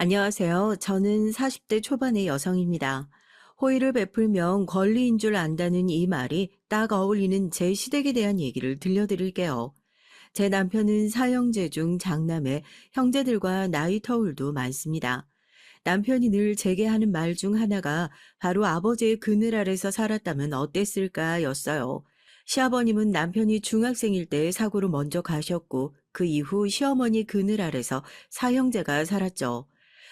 안녕하세요. 저는 40대 초반의 여성입니다. 호의를 베풀면 권리인 줄 안다는 이 말이 딱 어울리는 제 시댁에 대한 얘기를 들려드릴게요. 제 남편은 사형제 중 장남에 형제들과 나이 터울도 많습니다. 남편이 늘 제게 하는 말 중 하나가 바로 아버지의 그늘 아래서 살았다면 어땠을까 였어요. 시아버님은 남편이 중학생일 때 사고로 먼저 가셨고 그 이후 시어머니 그늘 아래서 사형제가 살았죠.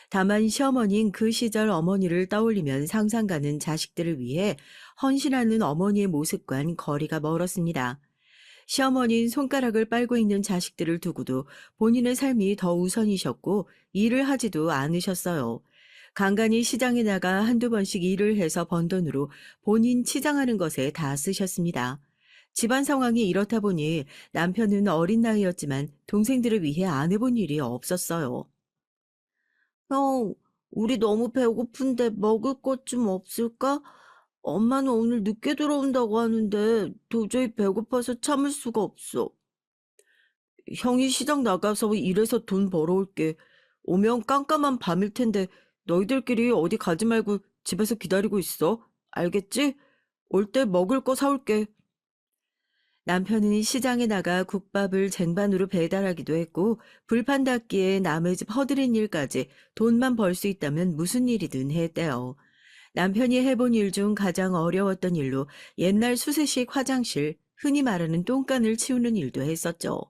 다만 시어머니는 그 시절 어머니를 떠올리면 상상가는 자식들을 위해 헌신하는 어머니의 모습과는 거리가 멀었습니다. 시어머니는 손가락을 빨고 있는 자식들을 두고도 본인의 삶이 더 우선이셨고 일을 하지도 않으셨어요. 간간히 시장에 나가 한두 번씩 일을 해서 번 돈으로 본인 치장하는 것에 다 쓰셨습니다. 집안 상황이 이렇다 보니 남편은 어린 나이였지만 동생들을 위해 안 해본 일이 없었어요. 형, 우리 너무 배고픈데 먹을 것 좀 없을까? 엄마는 오늘 늦게 들어온다고 하는데 도저히 배고파서 참을 수가 없어. 형이 시장 나가서 일해서 돈 벌어올게. 오면 깜깜한 밤일 텐데 너희들끼리 어디 가지 말고 집에서 기다리고 있어. 알겠지? 올 때 먹을 거 사올게. 남편은 시장에 나가 국밥을 쟁반으로 배달하기도 했고 불판 닦기에 남의 집 허드렛 일까지 돈만 벌 수 있다면 무슨 일이든 했대요. 남편이 해본 일 중 가장 어려웠던 일로 옛날 수세식 화장실, 흔히 말하는 똥간을 치우는 일도 했었죠.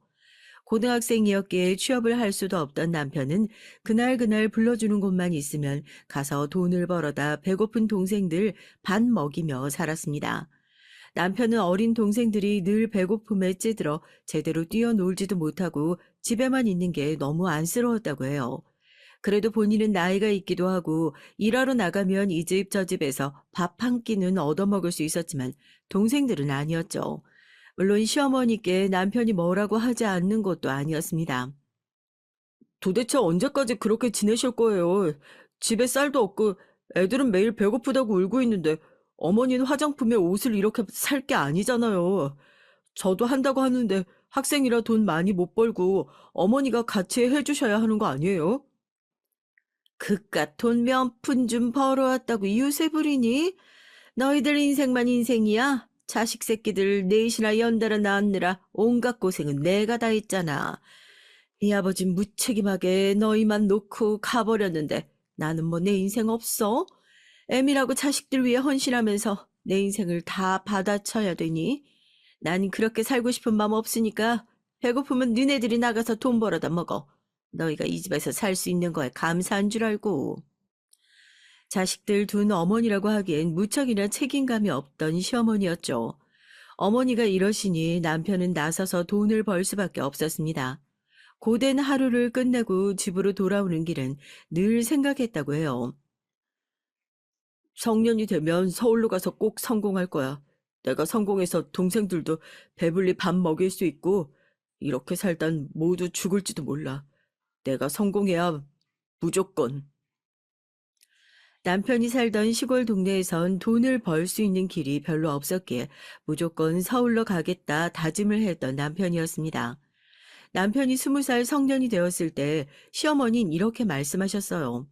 고등학생이었기에 취업을 할 수도 없던 남편은 그날그날 불러주는 곳만 있으면 가서 돈을 벌어다 배고픈 동생들 반 먹이며 살았습니다. 남편은 어린 동생들이 늘 배고픔에 찌들어 제대로 뛰어놀지도 못하고 집에만 있는 게 너무 안쓰러웠다고 해요. 그래도 본인은 나이가 있기도 하고 일하러 나가면 이 집 저 집에서 밥 한 끼는 얻어먹을 수 있었지만 동생들은 아니었죠. 물론 시어머니께 남편이 뭐라고 하지 않는 것도 아니었습니다. 도대체 언제까지 그렇게 지내실 거예요? 집에 쌀도 없고 애들은 매일 배고프다고 울고 있는데 어머니는 화장품에 옷을 이렇게 살 게 아니잖아요. 저도 한다고 하는데 학생이라 돈 많이 못 벌고 어머니가 같이 해주셔야 하는 거 아니에요? 그깟 돈 몇 푼 좀 벌어왔다고 이웃에 부리니? 너희들 인생만 인생이야? 자식 새끼들 넷이나 연달아 낳느라 온갖 고생은 내가 다 했잖아. 네 아버지 무책임하게 너희만 놓고 가버렸는데 나는 뭐 내 인생 없어? 애미라고 자식들 위해 헌신하면서 내 인생을 다 받아쳐야 되니? 난 그렇게 살고 싶은 마음 없으니까 배고프면 니네들이 나가서 돈 벌어다 먹어. 너희가 이 집에서 살 수 있는 거에 감사한 줄 알고. 자식들 둔 어머니라고 하기엔 무척이나 책임감이 없던 시어머니였죠. 어머니가 이러시니 남편은 나서서 돈을 벌 수밖에 없었습니다. 고된 하루를 끝내고 집으로 돌아오는 길은 늘 생각했다고 해요. 성년이 되면 서울로 가서 꼭 성공할 거야. 내가 성공해서 동생들도 배불리 밥 먹일 수 있고 이렇게 살단 모두 죽을지도 몰라. 내가 성공해야 무조건. 남편이 살던 시골 동네에선 돈을 벌 수 있는 길이 별로 없었기에 무조건 서울로 가겠다 다짐을 했던 남편이었습니다. 남편이 20살 성년이 되었을 때 시어머니는 이렇게 말씀하셨어요.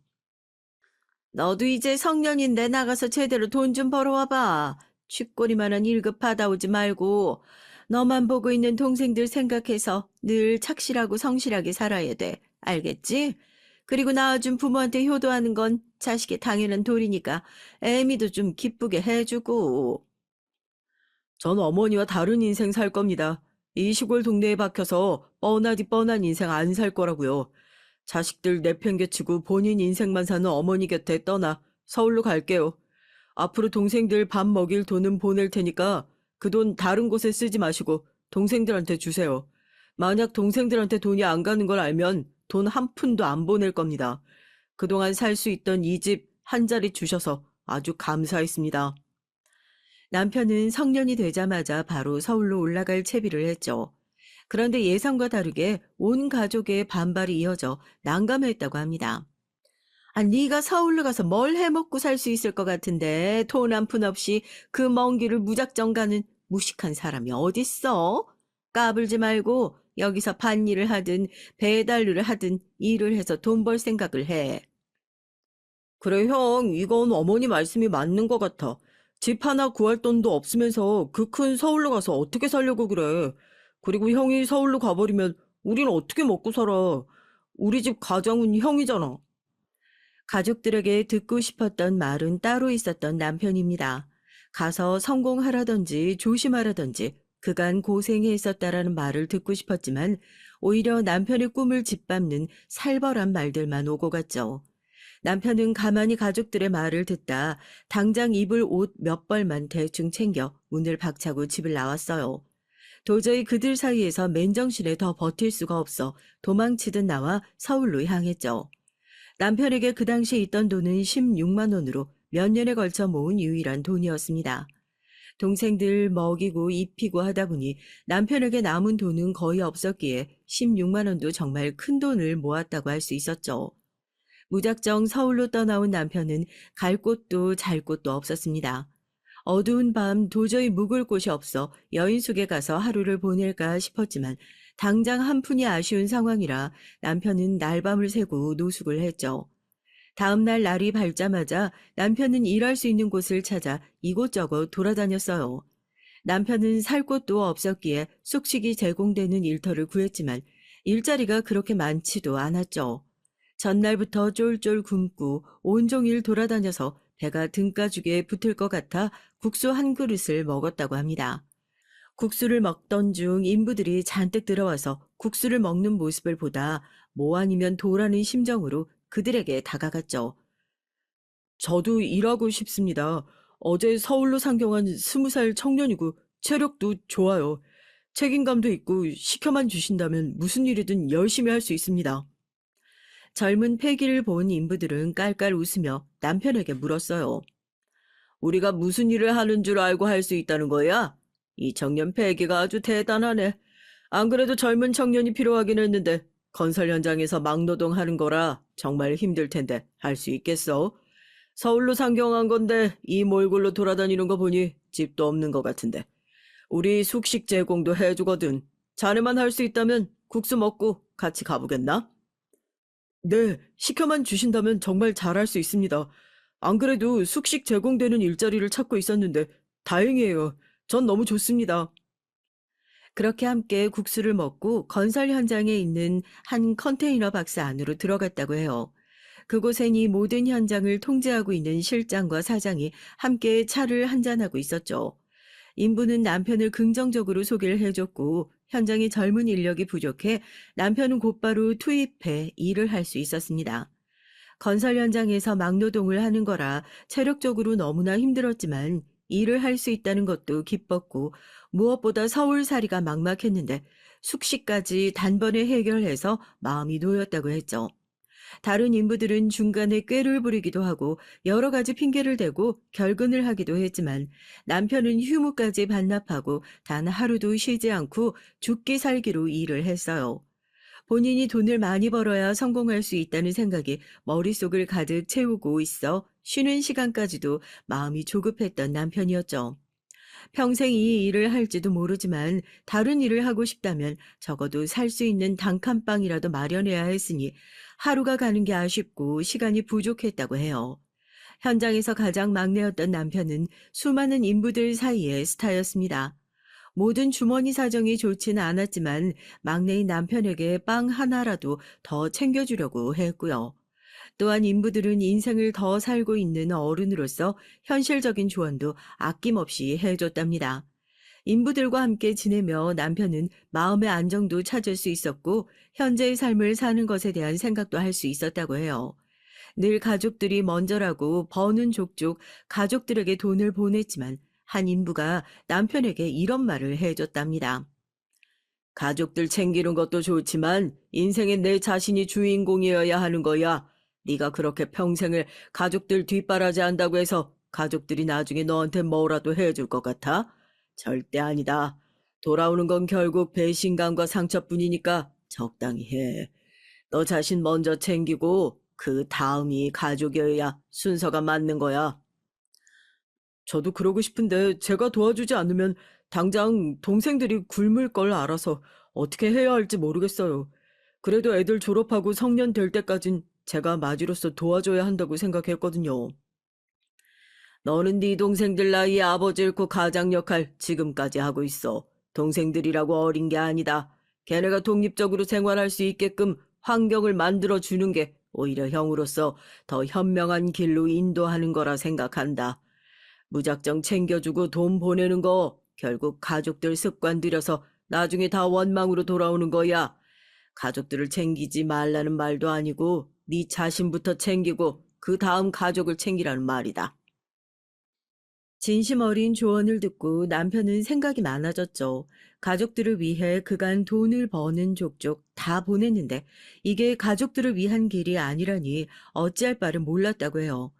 너도 이제 성년인데 나가서 제대로 돈 좀 벌어와봐. 쥐꼬리만한 1급 받아오지 말고 너만 보고 있는 동생들 생각해서 늘 착실하고 성실하게 살아야 돼. 알겠지? 그리고 낳아준 부모한테 효도하는 건 자식의 당연한 도리니까 애미도 좀 기쁘게 해주고. 전 어머니와 다른 인생 살 겁니다. 이 시골 동네에 박혀서 뻔하디 뻔한 인생 안 살 거라고요. 자식들 내팽개치고 본인 인생만 사는 어머니 곁에 떠나 서울로 갈게요. 앞으로 동생들 밥 먹일 돈은 보낼 테니까 그 돈 다른 곳에 쓰지 마시고 동생들한테 주세요. 만약 동생들한테 돈이 안 가는 걸 알면 돈 한 푼도 안 보낼 겁니다. 그동안 살 수 있던 이 집 한 자리 주셔서 아주 감사했습니다. 남편은 성년이 되자마자 바로 서울로 올라갈 채비를 했죠. 그런데 예상과 다르게 온 가족의 반발이 이어져 난감했다고 합니다. 아, 네가 서울로 가서 뭘 해먹고 살 수 있을 것 같은데 돈 한 푼 없이 그 먼 길을 무작정 가는 무식한 사람이 어딨어? 까불지 말고 여기서 밭일을 하든 배달일을 하든 일을 해서 돈 벌 생각을 해. 그래, 형, 이건 어머니 말씀이 맞는 것 같아. 집 하나 구할 돈도 없으면서 그 큰 서울로 가서 어떻게 살려고 그래. 그리고 형이 서울로 가버리면 우리는 어떻게 먹고 살아. 우리 집 가장은 형이잖아. 가족들에게 듣고 싶었던 말은 따로 있었던 남편입니다. 가서 성공하라든지 조심하라든지 그간 고생했었다라는 말을 듣고 싶었지만 오히려 남편의 꿈을 짓밟는 살벌한 말들만 오고 갔죠. 남편은 가만히 가족들의 말을 듣다 당장 입을 옷 몇 벌만 대충 챙겨 문을 박차고 집을 나왔어요. 도저히 그들 사이에서 맨정신에 더 버틸 수가 없어 도망치듯 나와 서울로 향했죠. 남편에게 그 당시에 있던 돈은 16만 원으로 몇 년에 걸쳐 모은 유일한 돈이었습니다. 동생들 먹이고 입히고 하다 보니 남편에게 남은 돈은 거의 없었기에 16만 원도 정말 큰 돈을 모았다고 할 수 있었죠. 무작정 서울로 떠나온 남편은 갈 곳도 잘 곳도 없었습니다. 어두운 밤 도저히 묵을 곳이 없어 여인숙에 가서 하루를 보낼까 싶었지만 당장 한 푼이 아쉬운 상황이라 남편은 날밤을 새고 노숙을 했죠. 다음 날 날이 밝자마자 남편은 일할 수 있는 곳을 찾아 이곳저곳 돌아다녔어요. 남편은 살 곳도 없었기에 숙식이 제공되는 일터를 구했지만 일자리가 그렇게 많지도 않았죠. 전날부터 쫄쫄 굶고 온종일 돌아다녀서 배가 등가죽에 붙을 것 같아 국수 한 그릇을 먹었다고 합니다. 국수를 먹던 중 인부들이 잔뜩 들어와서 국수를 먹는 모습을 보다 뭐 아니면 도라는 심정으로 그들에게 다가갔죠. 저도 일하고 싶습니다. 어제 서울로 상경한 20살 청년이고 체력도 좋아요. 책임감도 있고 시켜만 주신다면 무슨 일이든 열심히 할 수 있습니다. 젊은 패기를 본 인부들은 깔깔 웃으며 남편에게 물었어요. 우리가 무슨 일을 하는 줄 알고 할 수 있다는 거야? 이 청년 패기가 아주 대단하네. 안 그래도 젊은 청년이 필요하긴 했는데 건설 현장에서 막노동하는 거라 정말 힘들 텐데 할 수 있겠어? 서울로 상경한 건데 이 몰골로 돌아다니는 거 보니 집도 없는 것 같은데. 우리 숙식 제공도 해주거든. 자네만 할 수 있다면 국수 먹고 같이 가보겠나? 네, 시켜만 주신다면 정말 잘할 수 있습니다. 안 그래도 숙식 제공되는 일자리를 찾고 있었는데 다행이에요. 전 너무 좋습니다. 그렇게 함께 국수를 먹고 건설 현장에 있는 한 컨테이너 박스 안으로 들어갔다고 해요. 그곳엔 이 모든 현장을 통제하고 있는 실장과 사장이 함께 차를 한잔하고 있었죠. 인부는 남편을 긍정적으로 소개를 해줬고 현장에 젊은 인력이 부족해 남편은 곧바로 투입해 일을 할 수 있었습니다. 건설 현장에서 막노동을 하는 거라 체력적으로 너무나 힘들었지만 일을 할 수 있다는 것도 기뻤고 무엇보다 서울살이가 막막했는데 숙식까지 단번에 해결해서 마음이 놓였다고 했죠. 다른 인부들은 중간에 꾀를 부리기도 하고 여러 가지 핑계를 대고 결근을 하기도 했지만 남편은 휴무까지 반납하고 단 하루도 쉬지 않고 죽기 살기로 일을 했어요. 본인이 돈을 많이 벌어야 성공할 수 있다는 생각이 머릿속을 가득 채우고 있어 쉬는 시간까지도 마음이 조급했던 남편이었죠. 평생 이 일을 할지도 모르지만 다른 일을 하고 싶다면 적어도 살 수 있는 단칸방이라도 마련해야 했으니 하루가 가는 게 아쉽고 시간이 부족했다고 해요. 현장에서 가장 막내였던 남편은 수많은 인부들 사이의 스타였습니다. 모든 주머니 사정이 좋지는 않았지만 막내인 남편에게 빵 하나라도 더 챙겨주려고 했고요. 또한 인부들은 인생을 더 살고 있는 어른으로서 현실적인 조언도 아낌없이 해줬답니다. 인부들과 함께 지내며 남편은 마음의 안정도 찾을 수 있었고 현재의 삶을 사는 것에 대한 생각도 할 수 있었다고 해요. 늘 가족들이 먼저라고 버는 족족 가족들에게 돈을 보냈지만 한 인부가 남편에게 이런 말을 해줬답니다. 가족들 챙기는 것도 좋지만 인생엔 내 자신이 주인공이어야 하는 거야. 네가 그렇게 평생을 가족들 뒷바라지 한다고 해서 가족들이 나중에 너한테 뭐라도 해줄 것 같아? 절대 아니다. 돌아오는 건 결국 배신감과 상처뿐이니까 적당히 해. 너 자신 먼저 챙기고 그 다음이 가족이어야 순서가 맞는 거야. 저도 그러고 싶은데 제가 도와주지 않으면 당장 동생들이 굶을 걸 알아서 어떻게 해야 할지 모르겠어요. 그래도 애들 졸업하고 성년 될 때까진 제가 마지로서 도와줘야 한다고 생각했거든요. 너는 네 동생들 나이에 아버지 잃고 가장 역할 지금까지 하고 있어. 동생들이라고 어린 게 아니다. 걔네가 독립적으로 생활할 수 있게끔 환경을 만들어 주는 게 오히려 형으로서 더 현명한 길로 인도하는 거라 생각한다. 무작정 챙겨주고 돈 보내는 거 결국 가족들 습관 들여서 나중에 다 원망으로 돌아오는 거야. 가족들을 챙기지 말라는 말도 아니고 네 자신부터 챙기고 그 다음 가족을 챙기라는 말이다. 진심 어린 조언을 듣고 남편은 생각이 많아졌죠. 가족들을 위해 그간 돈을 버는 족족 다 보냈는데 이게 가족들을 위한 길이 아니라니 어찌할 바를 몰랐다고 해요.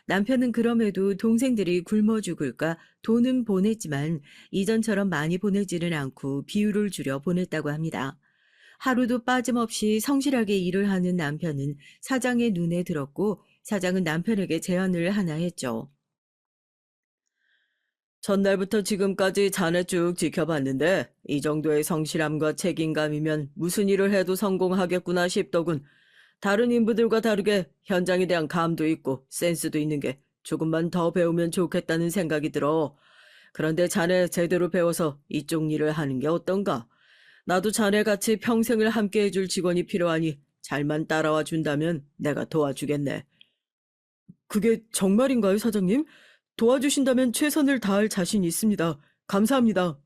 남편은 그럼에도 동생들이 굶어 죽을까 돈은 보냈지만 이전처럼 많이 보내지는 않고 비율을 줄여 보냈다고 합니다. 하루도 빠짐없이 성실하게 일을 하는 남편은 사장의 눈에 들었고 사장은 남편에게 제안을 하나 했죠. 전날부터 지금까지 자네 쭉 지켜봤는데 이 정도의 성실함과 책임감이면 무슨 일을 해도 성공하겠구나 싶더군. 다른 인부들과 다르게 현장에 대한 감도 있고 센스도 있는 게 조금만 더 배우면 좋겠다는 생각이 들어. 그런데 자네 제대로 배워서 이쪽 일을 하는 게 어떤가? 나도 자네같이 평생을 함께 해줄 직원이 필요하니 잘만 따라와 준다면 내가 도와주겠네. 그게 정말인가요, 사장님? 도와주신다면 최선을 다할 자신이 있습니다. 감사합니다.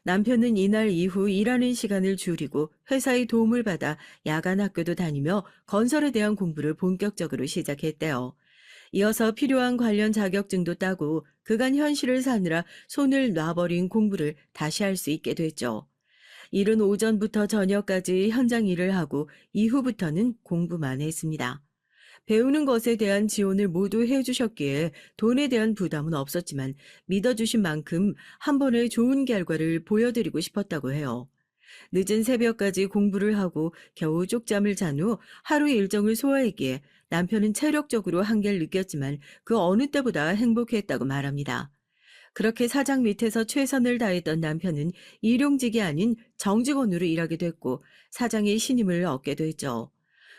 남편은 이날 이후 일하는 시간을 줄이고 회사의 도움을 받아 야간 학교도 다니며 건설에 대한 공부를 본격적으로 시작했대요. 이어서 필요한 관련 자격증도 따고 그간 현실을 사느라 손을 놔버린 공부를 다시 할 수 있게 됐죠. 이른 오전부터 저녁까지 현장 일을 하고 이후부터는 공부만 했습니다. 배우는 것에 대한 지원을 모두 해주셨기에 돈에 대한 부담은 없었지만 믿어주신 만큼 한 번에 좋은 결과를 보여드리고 싶었다고 해요. 늦은 새벽까지 공부를 하고 겨우 쪽잠을 잔 후 하루 일정을 소화했기에 남편은 체력적으로 한계를 느꼈지만 그 어느 때보다 행복했다고 말합니다. 그렇게 사장 밑에서 최선을 다했던 남편은 일용직이 아닌 정직원으로 일하게 됐고 사장의 신임을 얻게 됐죠.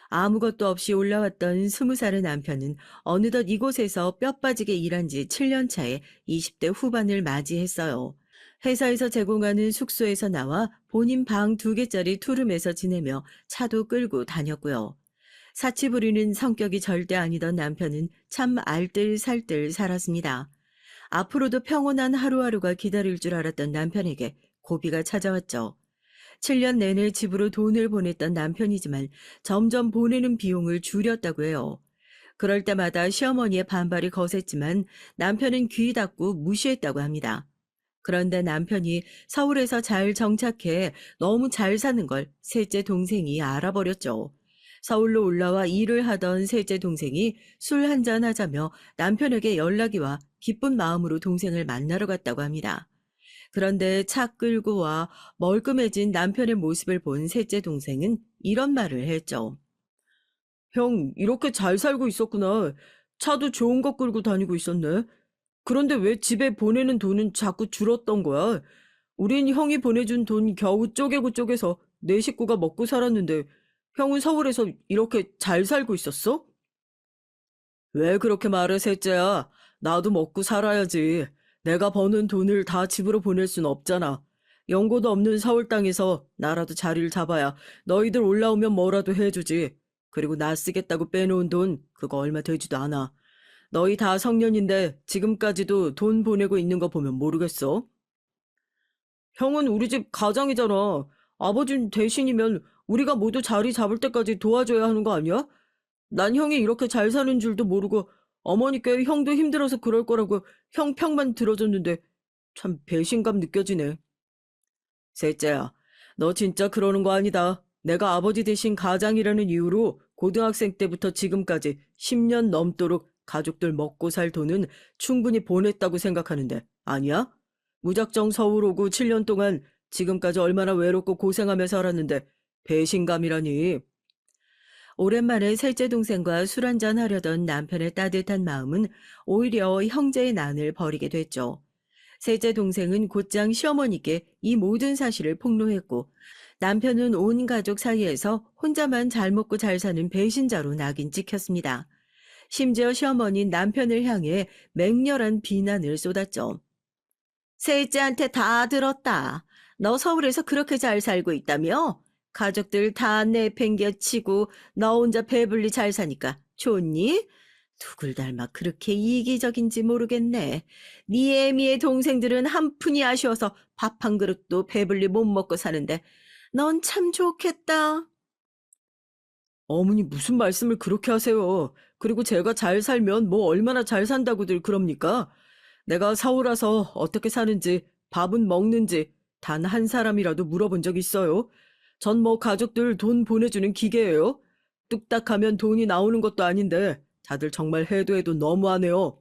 아무것도 없이 올라왔던 20살의 남편은 어느덧 이곳에서 뼈 빠지게 일한 지 7년 차에 20대 후반을 맞이했어요. 회사에서 제공하는 숙소에서 나와 본인 방 2개짜리 투룸에서 지내며 차도 끌고 다녔고요. 사치 부리는 성격이 절대 아니던 남편은 참 알뜰살뜰 살았습니다. 앞으로도 평온한 하루하루가 기다릴 줄 알았던 남편에게 고비가 찾아왔죠. 7년 내내 집으로 돈을 보냈던 남편이지만 점점 보내는 비용을 줄였다고 해요. 그럴 때마다 시어머니의 반발이 거셌지만 남편은 귀 닫고 무시했다고 합니다. 그런데 남편이 서울에서 잘 정착해 너무 잘 사는 걸 셋째 동생이 알아버렸죠. 서울로 올라와 일을 하던 셋째 동생이 술 한잔 하자며 남편에게 연락이 와 기쁜 마음으로 동생을 만나러 갔다고 합니다. 그런데 차 끌고 와 멀끔해진 남편의 모습을 본 셋째 동생은 이런 말을 했죠. 형, 이렇게 잘 살고 있었구나. 차도 좋은 거 끌고 다니고 있었네. 그런데 왜 집에 보내는 돈은 자꾸 줄었던 거야? 우린 형이 보내준 돈 겨우 쪼개고 쪼개서 내 식구가 먹고 살았는데 형은 서울에서 이렇게 잘 살고 있었어? 왜 그렇게 말해, 셋째야? 나도 먹고 살아야지. 내가 버는 돈을 다 집으로 보낼 순 없잖아. 연고도 없는 서울 땅에서 나라도 자리를 잡아야 너희들 올라오면 뭐라도 해주지. 그리고 나 쓰겠다고 빼놓은 돈 그거 얼마 되지도 않아. 너희 다 성년인데 지금까지도 돈 보내고 있는 거 보면 모르겠어? 형은 우리 집 가장이잖아. 아버진 대신이면 우리가 모두 자리 잡을 때까지 도와줘야 하는 거 아니야? 난 형이 이렇게 잘 사는 줄도 모르고 어머니께 형도 힘들어서 그럴 거라고 형 평만 들어줬는데 참 배신감 느껴지네. 셋째야, 너 진짜 그러는 거 아니다. 내가 아버지 대신 가장이라는 이유로 고등학생 때부터 지금까지 10년 넘도록 가족들 먹고 살 돈은 충분히 보냈다고 생각하는데 아니야? 무작정 서울 오고 7년 동안 지금까지 얼마나 외롭고 고생하며 살았는데 배신감이라니. 오랜만에 셋째 동생과 술 한잔 하려던 남편의 따뜻한 마음은 오히려 형제의 난을 벌이게 됐죠. 셋째 동생은 곧장 시어머니께 이 모든 사실을 폭로했고 남편은 온 가족 사이에서 혼자만 잘 먹고 잘 사는 배신자로 낙인 찍혔습니다. 심지어 시어머니는 남편을 향해 맹렬한 비난을 쏟았죠. 셋째한테 다 들었다. 너 서울에서 그렇게 잘 살고 있다며? 가족들 다 내팽개치고 너 혼자 배불리 잘 사니까 좋니? 누굴 닮아 그렇게 이기적인지 모르겠네. 네 애미의 동생들은 한 푼이 아쉬워서 밥 한 그릇도 배불리 못 먹고 사는데 넌 참 좋겠다. 어머니 무슨 말씀을 그렇게 하세요. 그리고 제가 잘 살면 뭐 얼마나 잘 산다고들 그럽니까? 내가 서울 와서 어떻게 사는지, 밥은 먹는지 단 한 사람이라도 물어본 적 있어요? 전 뭐 가족들 돈 보내주는 기계예요? 뚝딱 하면 돈이 나오는 것도 아닌데 다들 정말 해도 해도 너무하네요.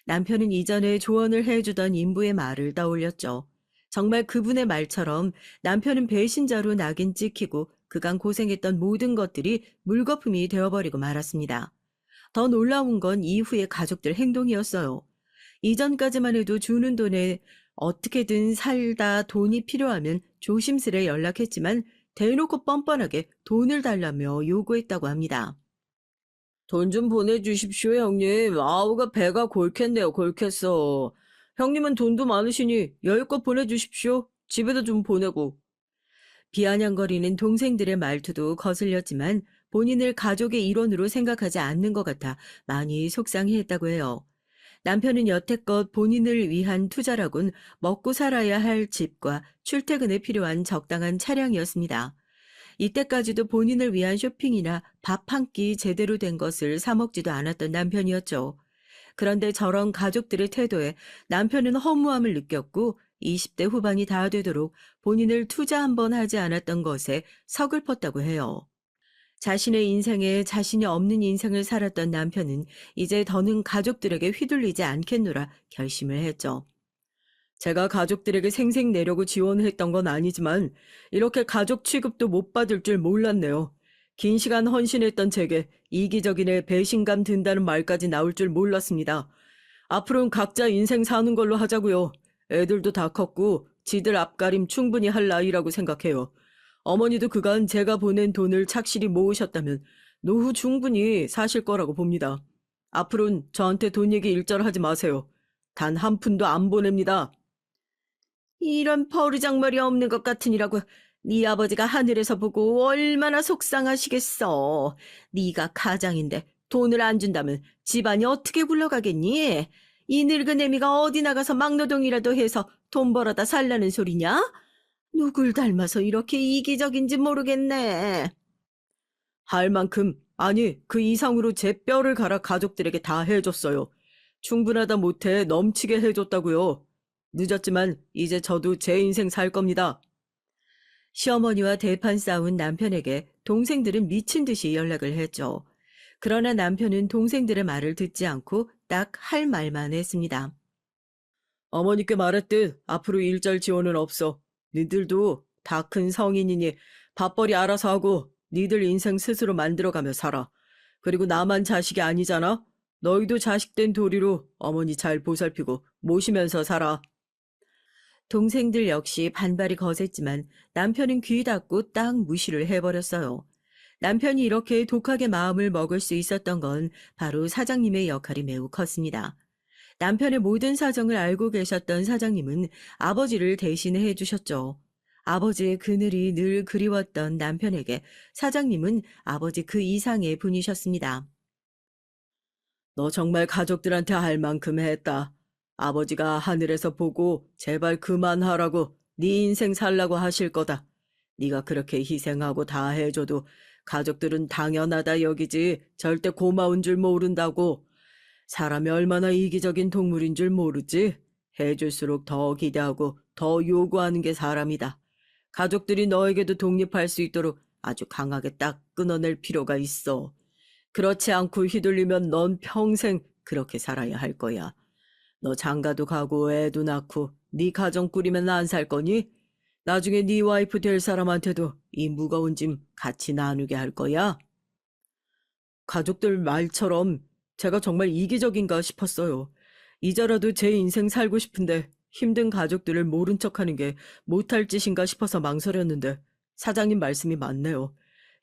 남편은 이전에 조언을 해주던 인부의 말을 떠올렸죠. 정말 그분의 말처럼 남편은 배신자로 낙인 찍히고 그간 고생했던 모든 것들이 물거품이 되어버리고 말았습니다. 더 놀라운 건 이후의 가족들 행동이었어요. 이전까지만 해도 주는 돈에 어떻게든 살다 돈이 필요하면 조심스레 연락했지만 대놓고 뻔뻔하게 돈을 달라며 요구했다고 합니다. 돈 좀 보내주십시오, 형님. 아우가 배가 골캤네요, 골캤어. 형님은 돈도 많으시니 여유껏 보내주십시오. 집에도 좀 보내고. 비아냥거리는 동생들의 말투도 거슬렸지만 본인을 가족의 일원으로 생각하지 않는 것 같아 많이 속상해했다고 해요. 남편은 여태껏 본인을 위한 투자라곤 먹고 살아야 할 집과 출퇴근에 필요한 적당한 차량이었습니다. 이때까지도 본인을 위한 쇼핑이나 밥 한 끼 제대로 된 것을 사 먹지도 않았던 남편이었죠. 그런데 저런 가족들의 태도에 남편은 허무함을 느꼈고 20대 후반이 다 되도록 본인을 투자 한 번 하지 않았던 것에 서글펐다고 해요. 자신의 인생에 자신이 없는 인생을 살았던 남편은 이제 더는 가족들에게 휘둘리지 않겠노라 결심을 했죠. 제가 가족들에게 생색 내려고 지원했던 건 아니지만 이렇게 가족 취급도 못 받을 줄 몰랐네요. 긴 시간 헌신했던 제게 이기적인 애 배신감 든다는 말까지 나올 줄 몰랐습니다. 앞으로는 각자 인생 사는 걸로 하자고요. 애들도 다 컸고 지들 앞가림 충분히 할 나이라고 생각해요. 어머니도 그간 제가 보낸 돈을 착실히 모으셨다면 노후 충분히 사실 거라고 봅니다. 앞으로는 저한테 돈 얘기 일절 하지 마세요. 단 한 푼도 안 보냅니다. 이런 버르장머리 없는 것 같으니라고 네 아버지가 하늘에서 보고 얼마나 속상하시겠어. 네가 가장인데 돈을 안 준다면 집안이 어떻게 굴러가겠니? 이 늙은 애미가 어디 나가서 막노동이라도 해서 돈 벌어다 살라는 소리냐? 누굴 닮아서 이렇게 이기적인지 모르겠네. 할 만큼, 아니 그 이상으로 제 뼈를 갈아 가족들에게 다 해줬어요. 충분하다 못해 넘치게 해줬다고요. 늦었지만 이제 저도 제 인생 살 겁니다. 시어머니와 대판 싸운 남편에게 동생들은 미친 듯이 연락을 했죠. 그러나 남편은 동생들의 말을 듣지 않고 딱 할 말만 했습니다. 어머니께 말했듯 앞으로 일절 지원은 없어. 니들도 다 큰 성인이니 밥벌이 알아서 하고 니들 인생 스스로 만들어가며 살아. 그리고 나만 자식이 아니잖아. 너희도 자식된 도리로 어머니 잘 보살피고 모시면서 살아. 동생들 역시 반발이 거셌지만 남편은 귀 닫고 딱 무시를 해버렸어요. 남편이 이렇게 독하게 마음을 먹을 수 있었던 건 바로 사장님의 역할이 매우 컸습니다. 남편의 모든 사정을 알고 계셨던 사장님은 아버지를 대신해 주셨죠. 아버지의 그늘이 늘 그리웠던 남편에게 사장님은 아버지 그 이상의 분이셨습니다. 너 정말 가족들한테 할 만큼 했다. 아버지가 하늘에서 보고 제발 그만하라고 네 인생 살라고 하실 거다. 네가 그렇게 희생하고 다 해줘도 가족들은 당연하다 여기지 절대 고마운 줄 모른다고. 사람이 얼마나 이기적인 동물인 줄 모르지? 해줄수록 더 기대하고 더 요구하는 게 사람이다. 가족들이 너에게도 독립할 수 있도록 아주 강하게 딱 끊어낼 필요가 있어. 그렇지 않고 휘둘리면 넌 평생 그렇게 살아야 할 거야. 너 장가도 가고 애도 낳고 네 가정 꾸리면 안 살 거니? 나중에 네 와이프 될 사람한테도 이 무거운 짐 같이 나누게 할 거야. 가족들 말처럼 제가 정말 이기적인가 싶었어요. 이제라도 제 인생 살고 싶은데 힘든 가족들을 모른 척하는 게 못할 짓인가 싶어서 망설였는데 사장님 말씀이 맞네요.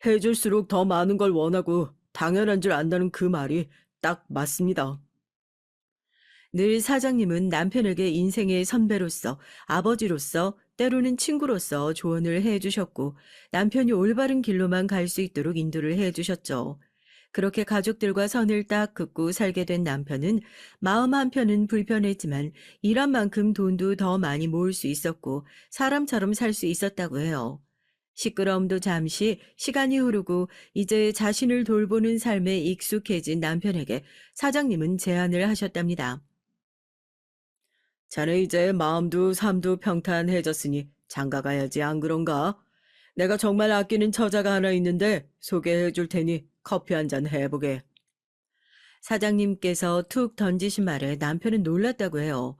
해줄수록 더 많은 걸 원하고 당연한 줄 안다는 그 말이 딱 맞습니다. 늘 사장님은 남편에게 인생의 선배로서, 아버지로서, 때로는 친구로서 조언을 해 주셨고, 남편이 올바른 길로만 갈 수 있도록 인도를 해 주셨죠. 그렇게 가족들과 선을 딱 긋고 살게 된 남편은 마음 한편은 불편했지만 일한 만큼 돈도 더 많이 모을 수 있었고 사람처럼 살 수 있었다고 해요. 시끄러움도 잠시 시간이 흐르고 이제 자신을 돌보는 삶에 익숙해진 남편에게 사장님은 제안을 하셨답니다. 자네 이제 마음도 삶도 평탄해졌으니 장가 가야지 안 그런가? 내가 정말 아끼는 처자가 하나 있는데 소개해 줄 테니 커피 한 잔 해보게. 사장님께서 툭 던지신 말에 남편은 놀랐다고 해요.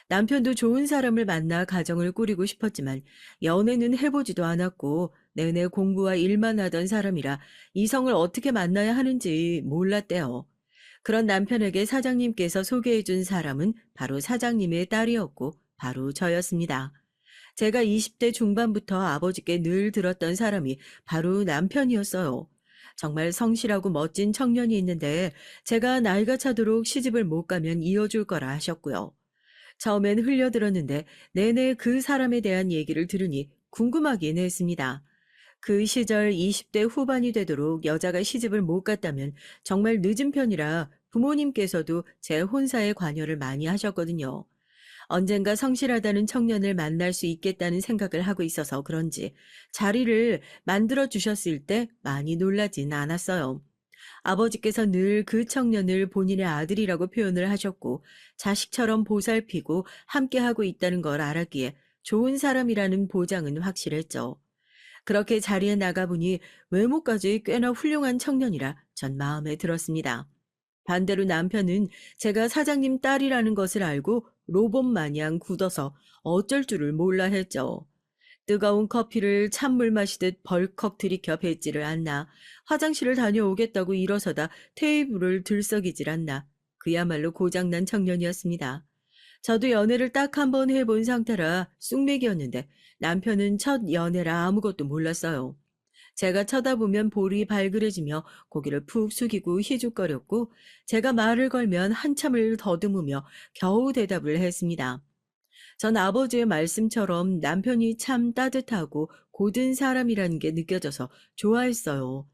남편도 좋은 사람을 만나 가정을 꾸리고 싶었지만 연애는 해보지도 않았고 내내 공부와 일만 하던 사람이라 이성을 어떻게 만나야 하는지 몰랐대요. 그런 남편에게 사장님께서 소개해준 사람은 바로 사장님의 딸이었고 바로 저였습니다. 제가 20대 중반부터 아버지께 늘 들었던 사람이 바로 남편이었어요. 정말 성실하고 멋진 청년이 있는데 제가 나이가 차도록 시집을 못 가면 이어줄 거라 하셨고요. 처음엔 흘려들었는데 내내 그 사람에 대한 얘기를 들으니 궁금하긴 했습니다. 그 시절 20대 후반이 되도록 여자가 시집을 못 갔다면 정말 늦은 편이라 부모님께서도 제 혼사에 관여를 많이 하셨거든요. 언젠가 성실하다는 청년을 만날 수 있겠다는 생각을 하고 있어서 그런지 자리를 만들어 주셨을 때 많이 놀라진 않았어요. 아버지께서 늘 그 청년을 본인의 아들이라고 표현을 하셨고 자식처럼 보살피고 함께하고 있다는 걸 알았기에 좋은 사람이라는 보장은 확실했죠. 그렇게 자리에 나가보니 외모까지 꽤나 훌륭한 청년이라 전 마음에 들었습니다. 반대로 남편은 제가 사장님 딸이라는 것을 알고 로봇 마냥 굳어서 어쩔 줄을 몰라 했죠. 뜨거운 커피를 찬물 마시듯 벌컥 들이켜 뱉지를 않나, 화장실을 다녀오겠다고 일어서다 테이블을 들썩이질 않나, 그야말로 고장난 청년이었습니다. 저도 연애를 딱 한 번 해본 상태라 쑥맥이었는데 남편은 첫 연애라 아무것도 몰랐어요. 제가 쳐다보면 볼이 발그레지며 고개를 푹 숙이고 희죽거렸고 제가 말을 걸면 한참을 더듬으며 겨우 대답을 했습니다. 전 아버지의 말씀처럼 남편이 참 따뜻하고 고든 사람이라는 게 느껴져서 좋아했어요.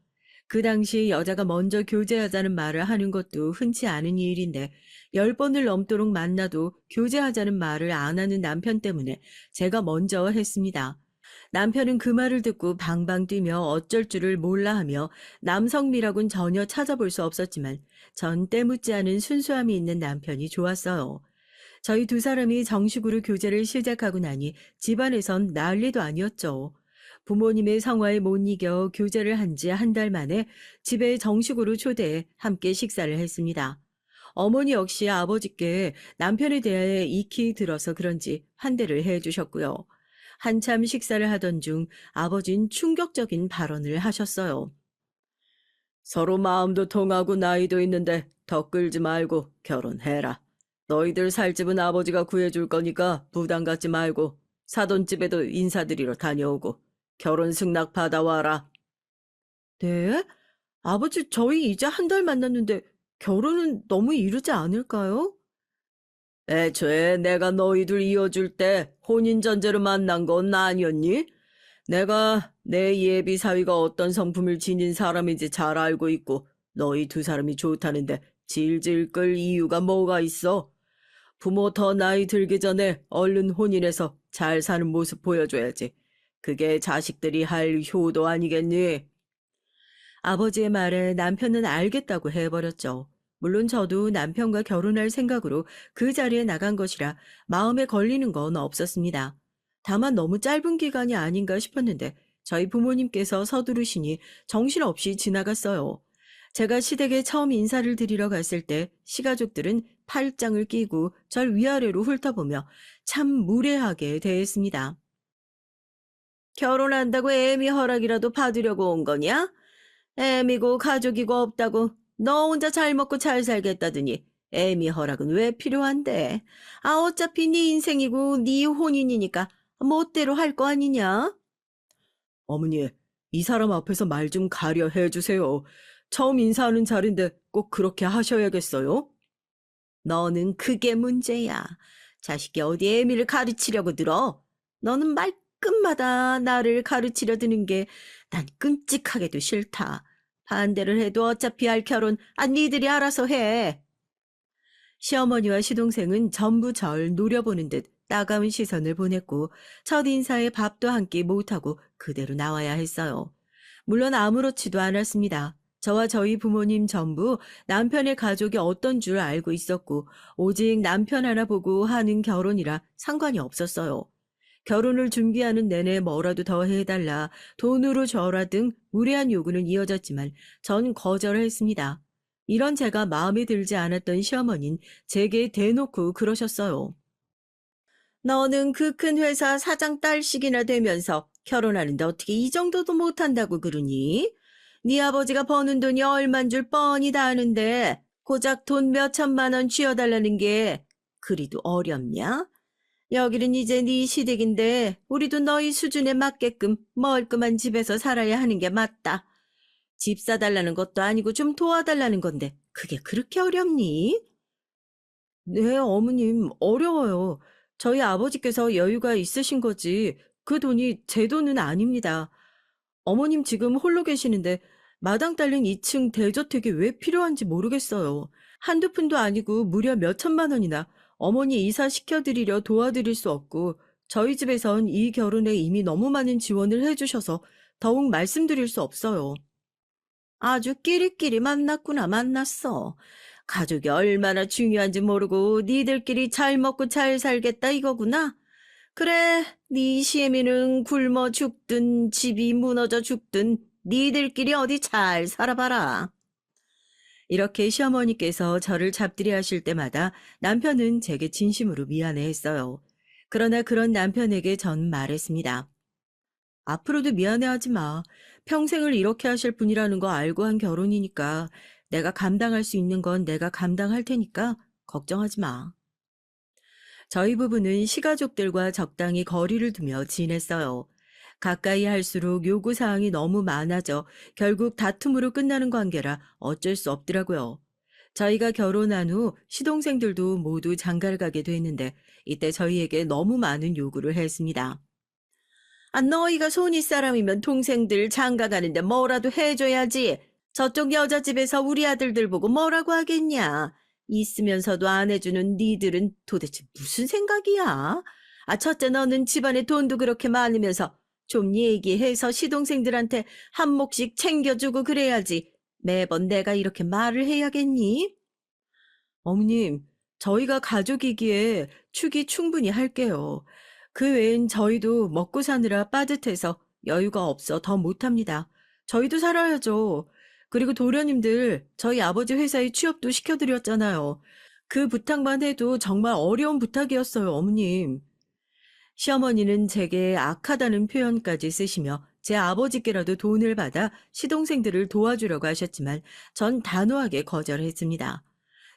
그 당시 여자가 먼저 교제하자는 말을 하는 것도 흔치 않은 일인데 10번을 넘도록 만나도 교제하자는 말을 안 하는 남편 때문에 제가 먼저 했습니다. 남편은 그 말을 듣고 방방 뛰며 어쩔 줄을 몰라 하며 남성미라곤 전혀 찾아볼 수 없었지만 전 때묻지 않은 순수함이 있는 남편이 좋았어요. 저희 두 사람이 정식으로 교제를 시작하고 나니 집안에선 난리도 아니었죠. 부모님의 성화에 못 이겨 교제를 한 지 한 달 만에 집에 정식으로 초대해 함께 식사를 했습니다. 어머니 역시 아버지께 남편에 대해 익히 들어서 그런지 환대를 해 주셨고요. 한참 식사를 하던 중 아버진 충격적인 발언을 하셨어요. 서로 마음도 통하고 나이도 있는데 더 끌지 말고 결혼해라. 너희들 살 집은 아버지가 구해줄 거니까 부담 갖지 말고 사돈 집에도 인사드리러 다녀오고 결혼 승낙 받아와라. 네? 아버지 저희 이제 한 달 만났는데 결혼은 너무 이르지 않을까요? 애초에 내가 너희들 이어줄 때 혼인 전제로 만난 건 아니었니? 내가 내 예비 사위가 어떤 성품을 지닌 사람인지 잘 알고 있고 너희 두 사람이 좋다는데 질질 끌 이유가 뭐가 있어? 부모 더 나이 들기 전에 얼른 혼인해서 잘 사는 모습 보여줘야지. 그게 자식들이 할 효도 아니겠니? 아버지의 말에 남편은 알겠다고 해버렸죠. 물론 저도 남편과 결혼할 생각으로 그 자리에 나간 것이라 마음에 걸리는 건 없었습니다. 다만 너무 짧은 기간이 아닌가 싶었는데 저희 부모님께서 서두르시니 정신없이 지나갔어요. 제가 시댁에 처음 인사를 드리러 갔을 때 시가족들은 팔짱을 끼고 절 위아래로 훑어보며 참 무례하게 대했습니다. 결혼한다고 애미 허락이라도 받으려고 온 거냐? 애미고 가족이고 없다고 너 혼자 잘 먹고 잘 살겠다더니 애미 허락은 왜 필요한데? 아 어차피 네 인생이고 네 혼인이니까 멋대로 할 거 아니냐? 어머니, 이 사람 앞에서 말 좀 가려 해주세요. 처음 인사하는 자리인데 꼭 그렇게 하셔야겠어요? 너는 그게 문제야. 자식이 어디 애미를 가르치려고 들어? 너는 말끝마다 나를 가르치려 드는 게 난 끔찍하게도 싫다. 반대를 해도 어차피 할 결혼, 니들이 알아서 해. 시어머니와 시동생은 전부 절 노려보는 듯 따가운 시선을 보냈고 첫 인사에 밥도 한 끼 못하고 그대로 나와야 했어요. 물론 아무렇지도 않았습니다. 저와 저희 부모님 전부 남편의 가족이 어떤 줄 알고 있었고 오직 남편 하나 보고 하는 결혼이라 상관이 없었어요. 결혼을 준비하는 내내 뭐라도 더 해달라, 돈으로 줘라 등 무례한 요구는 이어졌지만 전 거절했습니다. 이런 제가 마음에 들지 않았던 시어머니는 제게 대놓고 그러셨어요. 너는 그 큰 회사 사장 딸씩이나 되면서 결혼하는데 어떻게 이 정도도 못한다고 그러니? 네 아버지가 버는 돈이 얼만 줄 뻔히 다 아는데 고작 돈 몇 천만 원 쥐어달라는 게 그리도 어렵냐? 여기는 이제 네 시댁인데 우리도 너희 수준에 맞게끔 멀끔한 집에서 살아야 하는 게 맞다. 집 사달라는 것도 아니고 좀 도와달라는 건데 그게 그렇게 어렵니? 네, 어머님, 어려워요. 저희 아버지께서 여유가 있으신 거지, 그 돈이 제 돈은 아닙니다. 어머님 지금 홀로 계시는데, 마당 딸린 2층 대저택이 왜 필요한지 모르겠어요. 한두 푼도 아니고 무려 몇 천만 원이나 어머니 이사 시켜드리려 도와드릴 수 없고, 저희 집에선 이 결혼에 이미 너무 많은 지원을 해주셔서 더욱 말씀드릴 수 없어요. 아주 끼리끼리 만났구나, 만났어. 가족이 얼마나 중요한지 모르고 니들끼리 잘 먹고 잘 살겠다 이거구나. 그래, 네 시애미는 굶어 죽든 집이 무너져 죽든 니들끼리 어디 잘 살아봐라. 이렇게 시어머니께서 저를 잡들이 하실 때마다 남편은 제게 진심으로 미안해했어요. 그러나 그런 남편에게 전 말했습니다. 앞으로도 미안해하지 마. 평생을 이렇게 하실 분이라는 거 알고 한 결혼이니까 내가 감당할 수 있는 건 내가 감당할 테니까 걱정하지 마. 저희 부부는 시가족들과 적당히 거리를 두며 지냈어요. 가까이 할수록 요구사항이 너무 많아져 결국 다툼으로 끝나는 관계라 어쩔 수 없더라고요. 저희가 결혼한 후 시동생들도 모두 장가를 가게 됐는데 이때 저희에게 너무 많은 요구를 했습니다. 너희가 손윗 사람이면 동생들 장가 가는데 뭐라도 해줘야지. 저쪽 여자집에서 우리 아들들 보고 뭐라고 하겠냐. 있으면서도 안 해주는 니들은 도대체 무슨 생각이야? 첫째 너는 집안에 돈도 그렇게 많으면서 좀 얘기해서 시동생들한테 한 몫씩 챙겨주고 그래야지. 매번 내가 이렇게 말을 해야겠니? 어머님, 저희가 가족이기에 축이 충분히 할게요. 그 외엔 저희도 먹고 사느라 빠듯해서 여유가 없어 더 못합니다. 저희도 살아야죠. 그리고 도련님들, 저희 아버지 회사에 취업도 시켜드렸잖아요. 그 부탁만 해도 정말 어려운 부탁이었어요, 어머님. 시어머니는 제게 악하다는 표현까지 쓰시며 제 아버지께라도 돈을 받아 시동생들을 도와주려고 하셨지만 전 단호하게 거절했습니다.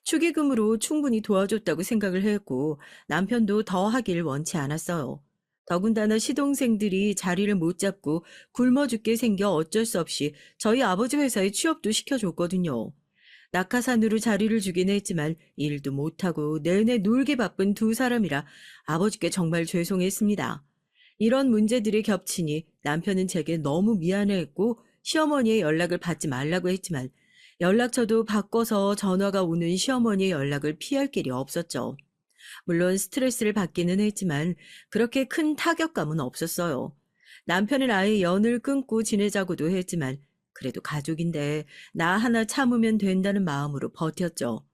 축의금으로 충분히 도와줬다고 생각을 했고 남편도 더 하길 원치 않았어요. 더군다나 시동생들이 자리를 못 잡고 굶어 죽게 생겨 어쩔 수 없이 저희 아버지 회사에 취업도 시켜줬거든요. 낙하산으로 자리를 주긴 했지만 일도 못하고 내내 놀기 바쁜 두 사람이라 아버지께 정말 죄송했습니다. 이런 문제들이 겹치니 남편은 제게 너무 미안해했고 시어머니의 연락을 받지 말라고 했지만 연락처도 바꿔서 전화가 오는 시어머니의 연락을 피할 길이 없었죠. 물론 스트레스를 받기는 했지만 그렇게 큰 타격감은 없었어요. 남편은 아예 연을 끊고 지내자고도 했지만 그래도 가족인데 나 하나 참으면 된다는 마음으로 버텼죠.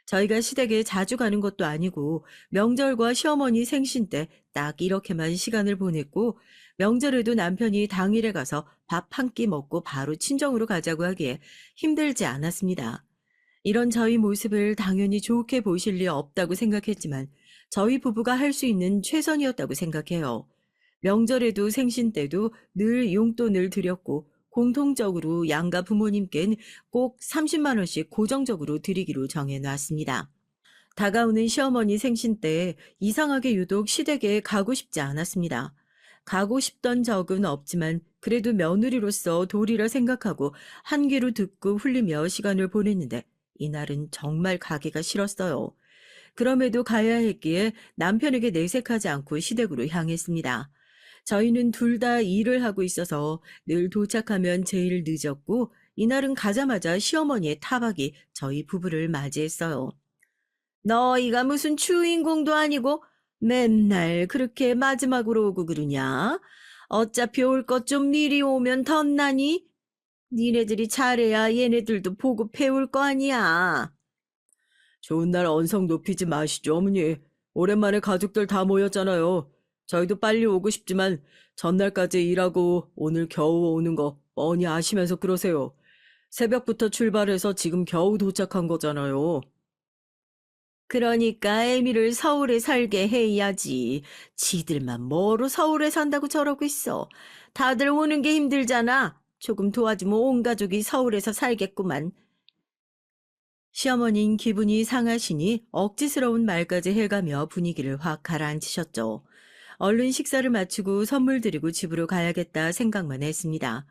저희가 시댁에 자주 가는 것도 아니고 명절과 시어머니 생신 때 딱 이렇게만 시간을 보냈고 명절에도 남편이 당일에 가서 밥 한 끼 먹고 바로 친정으로 가자고 하기에 힘들지 않았습니다. 이런 저희 모습을 당연히 좋게 보실 리 없다고 생각했지만 저희 부부가 할 수 있는 최선이었다고 생각해요. 명절에도 생신 때도 늘 용돈을 드렸고 공통적으로 양가 부모님께는 꼭 30만 원씩 고정적으로 드리기로 정해놨습니다. 다가오는 시어머니 생신 때 이상하게 유독 시댁에 가고 싶지 않았습니다. 가고 싶던 적은 없지만 그래도 며느리로서 도리라 생각하고 한 귀로 듣고 흘리며 시간을 보냈는데 이날은 정말 가기가 싫었어요. 그럼에도 가야 했기에 남편에게 내색하지 않고 시댁으로 향했습니다. 저희는 둘 다 일을 하고 있어서 늘 도착하면 제일 늦었고 이날은 가자마자 시어머니의 타박이 저희 부부를 맞이했어요. 너희가 무슨 주인공도 아니고 맨날 그렇게 마지막으로 오고 그러냐? 어차피 올 것 좀 미리 오면 덧나니? 니네들이 잘해야 얘네들도 보고 배울 거 아니야. 좋은 날 언성 높이지 마시죠, 어머니. 오랜만에 가족들 다 모였잖아요. 저희도 빨리 오고 싶지만 전날까지 일하고 오늘 겨우 오는 거 뻔히 아시면서 그러세요. 새벽부터 출발해서 지금 겨우 도착한 거잖아요. 그러니까 애미를 서울에 살게 해야지. 지들만 뭐로 서울에 산다고 저러고 있어. 다들 오는 게 힘들잖아. 조금 도와주면 온 가족이 서울에서 살겠구만. 시어머니는 기분이 상하시니 억지스러운 말까지 해가며 분위기를 확 가라앉히셨죠. 얼른 식사를 마치고 선물 드리고 집으로 가야겠다 생각만 했습니다.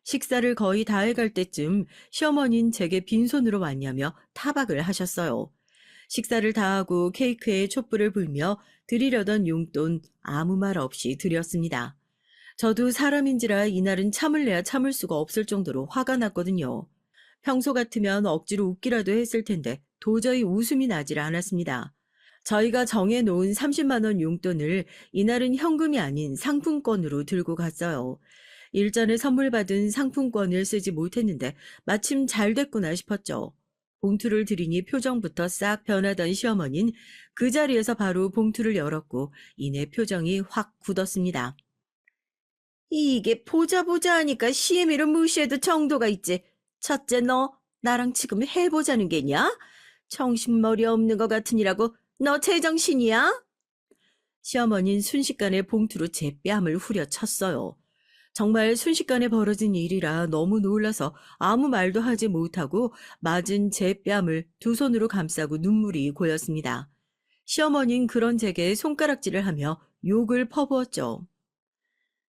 식사를 거의 다 해갈 때쯤 시어머니는 제게 빈손으로 왔냐며 타박을 하셨어요. 식사를 다 하고 케이크에 촛불을 불며 드리려던 용돈 아무 말 없이 드렸습니다. 저도 사람인지라 이날은 참을래야 참을 수가 없을 정도로 화가 났거든요. 평소 같으면 억지로 웃기라도 했을 텐데 도저히 웃음이 나질 않았습니다. 저희가 정해놓은 30만 원 용돈을 이날은 현금이 아닌 상품권으로 들고 갔어요. 일전에 선물 받은 상품권을 쓰지 못했는데 마침 잘 됐구나 싶었죠. 봉투를 드리니 표정부터 싹 변하던 시어머니는 그 자리에서 바로 봉투를 열었고 이내 표정이 확 굳었습니다. 이게 보자 보자 하니까 시애미를 무시해도 정도가 있지. 첫째 너 나랑 지금 해보자는 게냐? 정신머리 없는 것 같으니라고 너 제정신이야? 시어머니는 순식간에 봉투로 제 뺨을 후려쳤어요. 정말 순식간에 벌어진 일이라 너무 놀라서 아무 말도 하지 못하고 맞은 제 뺨을 두 손으로 감싸고 눈물이 고였습니다. 시어머니는 그런 제게 손가락질을 하며 욕을 퍼부었죠.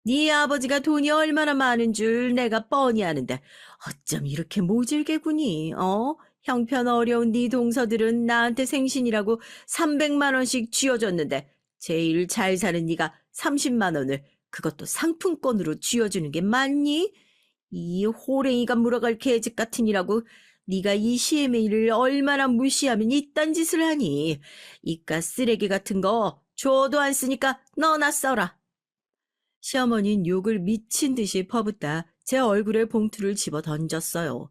네 아버지가 돈이 얼마나 많은 줄 내가 뻔히 아는데 어쩜 이렇게 모질게 구니? 형편 어려운 네 동서들은 나한테 생신이라고 300만 원씩 쥐어줬는데 제일 잘 사는 네가 30만 원을 그것도 상품권으로 쥐어주는 게 맞니? 이 호랭이가 물어갈 계집 같으니라고 네가 이 시애미를 얼마나 무시하면 이딴 짓을 하니? 이깟 쓰레기 같은 거 줘도 안 쓰니까 너나 써라. 시어머니는 욕을 미친 듯이 퍼붓다 제 얼굴에 봉투를 집어 던졌어요.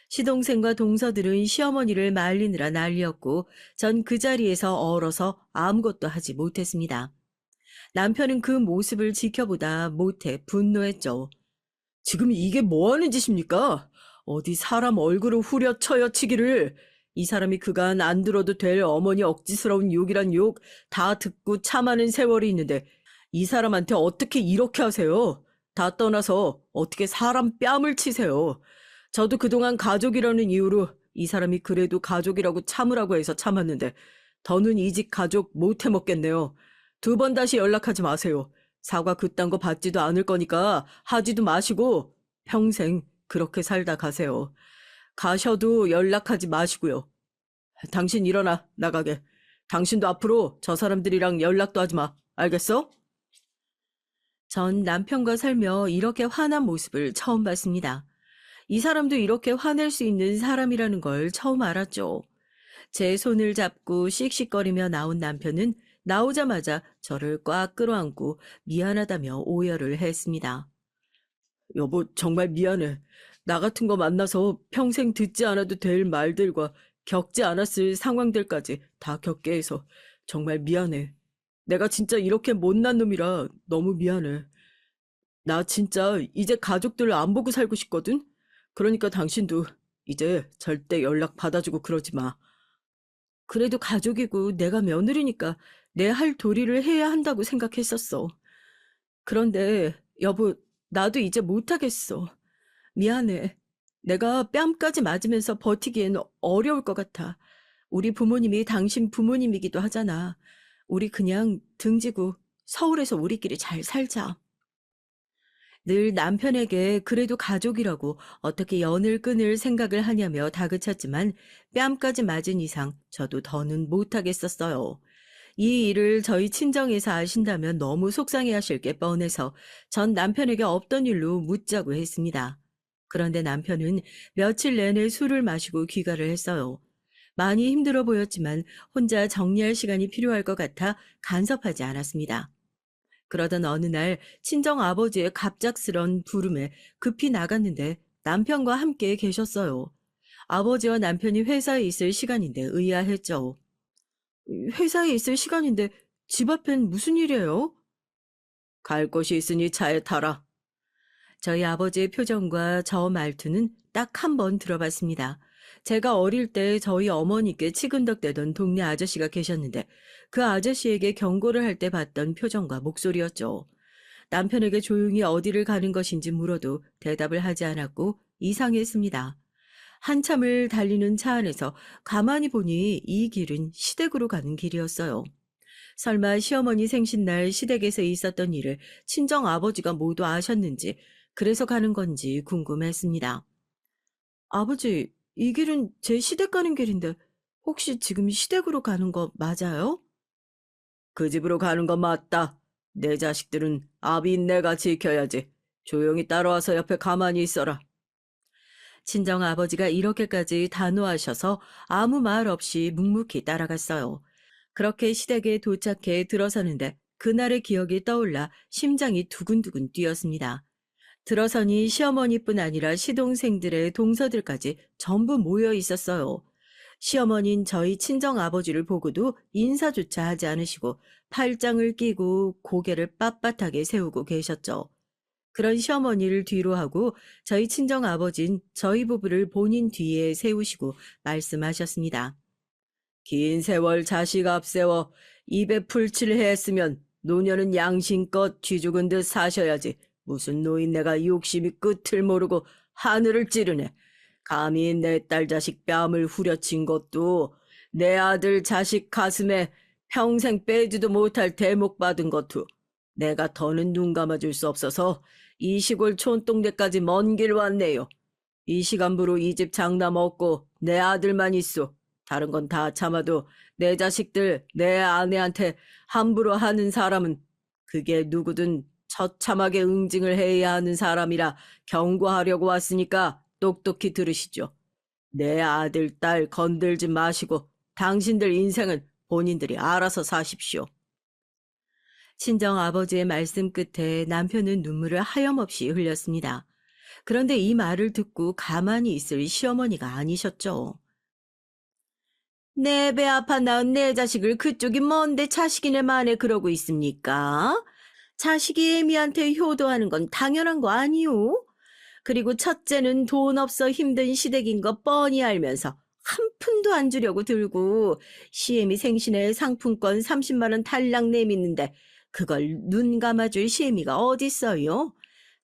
시동생과 동서들은 시어머니를 말리느라 난리였고 전 그 자리에서 얼어서 아무것도 하지 못했습니다. 남편은 그 모습을 지켜보다 못해 분노했죠. 지금 이게 뭐 하는 짓입니까? 어디 사람 얼굴을 후려쳐요 치기를. 이 사람이 그간 안 들어도 될 어머니 억지스러운 욕이란 욕 다 듣고 참아낸 세월이 있는데 이 사람한테 어떻게 이렇게 하세요? 다 떠나서 어떻게 사람 뺨을 치세요? 저도 그동안 가족이라는 이유로 이 사람이 그래도 가족이라고 참으라고 해서 참았는데 더는 이 집 가족 못 해먹겠네요. 2번 다시 연락하지 마세요. 사과 그딴 거 받지도 않을 거니까 하지도 마시고 평생 그렇게 살다 가세요. 가셔도 연락하지 마시고요. 당신 일어나 나가게. 당신도 앞으로 저 사람들이랑 연락도 하지 마. 알겠어? 전 남편과 살며 이렇게 화난 모습을 처음 봤습니다. 이 사람도 이렇게 화낼 수 있는 사람이라는 걸 처음 알았죠. 제 손을 잡고 씩씩거리며 나온 남편은 나오자마자 저를 꽉 끌어안고 미안하다며 오열을 했습니다. 여보, 정말 미안해. 나 같은 거 만나서 평생 듣지 않아도 될 말들과 겪지 않았을 상황들까지 다 겪게 해서 정말 미안해. 내가 진짜 이렇게 못난 놈이라 너무 미안해. 나 진짜 이제 가족들 안 보고 살고 싶거든? 그러니까 당신도 이제 절대 연락 받아주고 그러지 마. 그래도 가족이고 내가 며느리니까 내 할 도리를 해야 한다고 생각했었어. 그런데 여보, 나도 이제 못하겠어. 미안해. 내가 뺨까지 맞으면서 버티기엔 어려울 것 같아. 우리 부모님이 당신 부모님이기도 하잖아. 우리 그냥 등지고 서울에서 우리끼리 잘 살자. 늘 남편에게 그래도 가족이라고 어떻게 연을 끊을 생각을 하냐며 다그쳤지만 뺨까지 맞은 이상 저도 더는 못하겠었어요. 이 일을 저희 친정에서 아신다면 너무 속상해하실 게 뻔해서 전 남편에게 없던 일로 묻자고 했습니다. 그런데 남편은 며칠 내내 술을 마시고 귀가를 했어요. 많이 힘들어 보였지만 혼자 정리할 시간이 필요할 것 같아 간섭하지 않았습니다. 그러던 어느 날 친정 아버지의 갑작스런 부름에 급히 나갔는데 남편과 함께 계셨어요. 아버지와 남편이 회사에 있을 시간인데 의아했죠. 회사에 있을 시간인데 집 앞엔 무슨 일이에요? 갈 곳이 있으니 차에 타라. 저희 아버지의 표정과 저 말투는 딱 한 번 들어봤습니다. 제가 어릴 때 저희 어머니께 치근덕대던 동네 아저씨가 계셨는데 그 아저씨에게 경고를 할 때 봤던 표정과 목소리였죠. 남편에게 조용히 어디를 가는 것인지 물어도 대답을 하지 않았고 이상했습니다. 한참을 달리는 차 안에서 가만히 보니 이 길은 시댁으로 가는 길이었어요. 설마 시어머니 생신날 시댁에서 있었던 일을 친정 아버지가 모두 아셨는지 그래서 가는 건지 궁금했습니다. 아버지, 이 길은 제 시댁 가는 길인데 혹시 지금 시댁으로 가는 거 맞아요? 그 집으로 가는 건 맞다. 내 자식들은 아비인 내가 지켜야지. 조용히 따라와서 옆에 가만히 있어라. 친정 아버지가 이렇게까지 단호하셔서 아무 말 없이 묵묵히 따라갔어요. 그렇게 시댁에 도착해 들어서는데 그날의 기억이 떠올라 심장이 두근두근 뛰었습니다. 들어서니 시어머니뿐 아니라 시동생들의 동서들까지 전부 모여 있었어요. 시어머니는 저희 친정 아버지를 보고도 인사조차 하지 않으시고 팔짱을 끼고 고개를 빳빳하게 세우고 계셨죠. 그런 시어머니를 뒤로 하고 저희 친정 아버진 저희 부부를 본인 뒤에 세우시고 말씀하셨습니다. 긴 세월 자식 앞세워 입에 풀칠을 했으면 노년은 양심껏 쥐죽은 듯 사셔야지. 무슨 노인네가 욕심이 끝을 모르고 하늘을 찌르네. 감히 내 딸 자식 뺨을 후려친 것도 내 아들 자식 가슴에 평생 빼지도 못할 대목 받은 것도 내가 더는 눈 감아줄 수 없어서 이 시골 촌동네까지 먼 길 왔네요. 이 시간부로 이 집 장남 없고 내 아들만 있어. 다른 건 다 참아도 내 자식들, 내 아내한테 함부로 하는 사람은 그게 누구든 처참하게 응징을 해야 하는 사람이라 경고하려고 왔으니까 똑똑히 들으시죠. 내 아들, 딸 건들지 마시고 당신들 인생은 본인들이 알아서 사십시오. 친정 아버지의 말씀 끝에 남편은 눈물을 하염없이 흘렸습니다. 그런데 이 말을 듣고 가만히 있을 시어머니가 아니셨죠. 내 배 아파 낳은 내 자식을 그쪽이 뭔데 자식이네 만에 그러고 있습니까? 자식이 애미한테 효도하는 건 당연한 거 아니오? 그리고 첫째는 돈 없어 힘든 시댁인 거 뻔히 알면서 한 푼도 안 주려고 들고 시애미 생신에 상품권 30만 원 달랑 내밌는데 그걸 눈 감아줄 시애미가 어딨어요?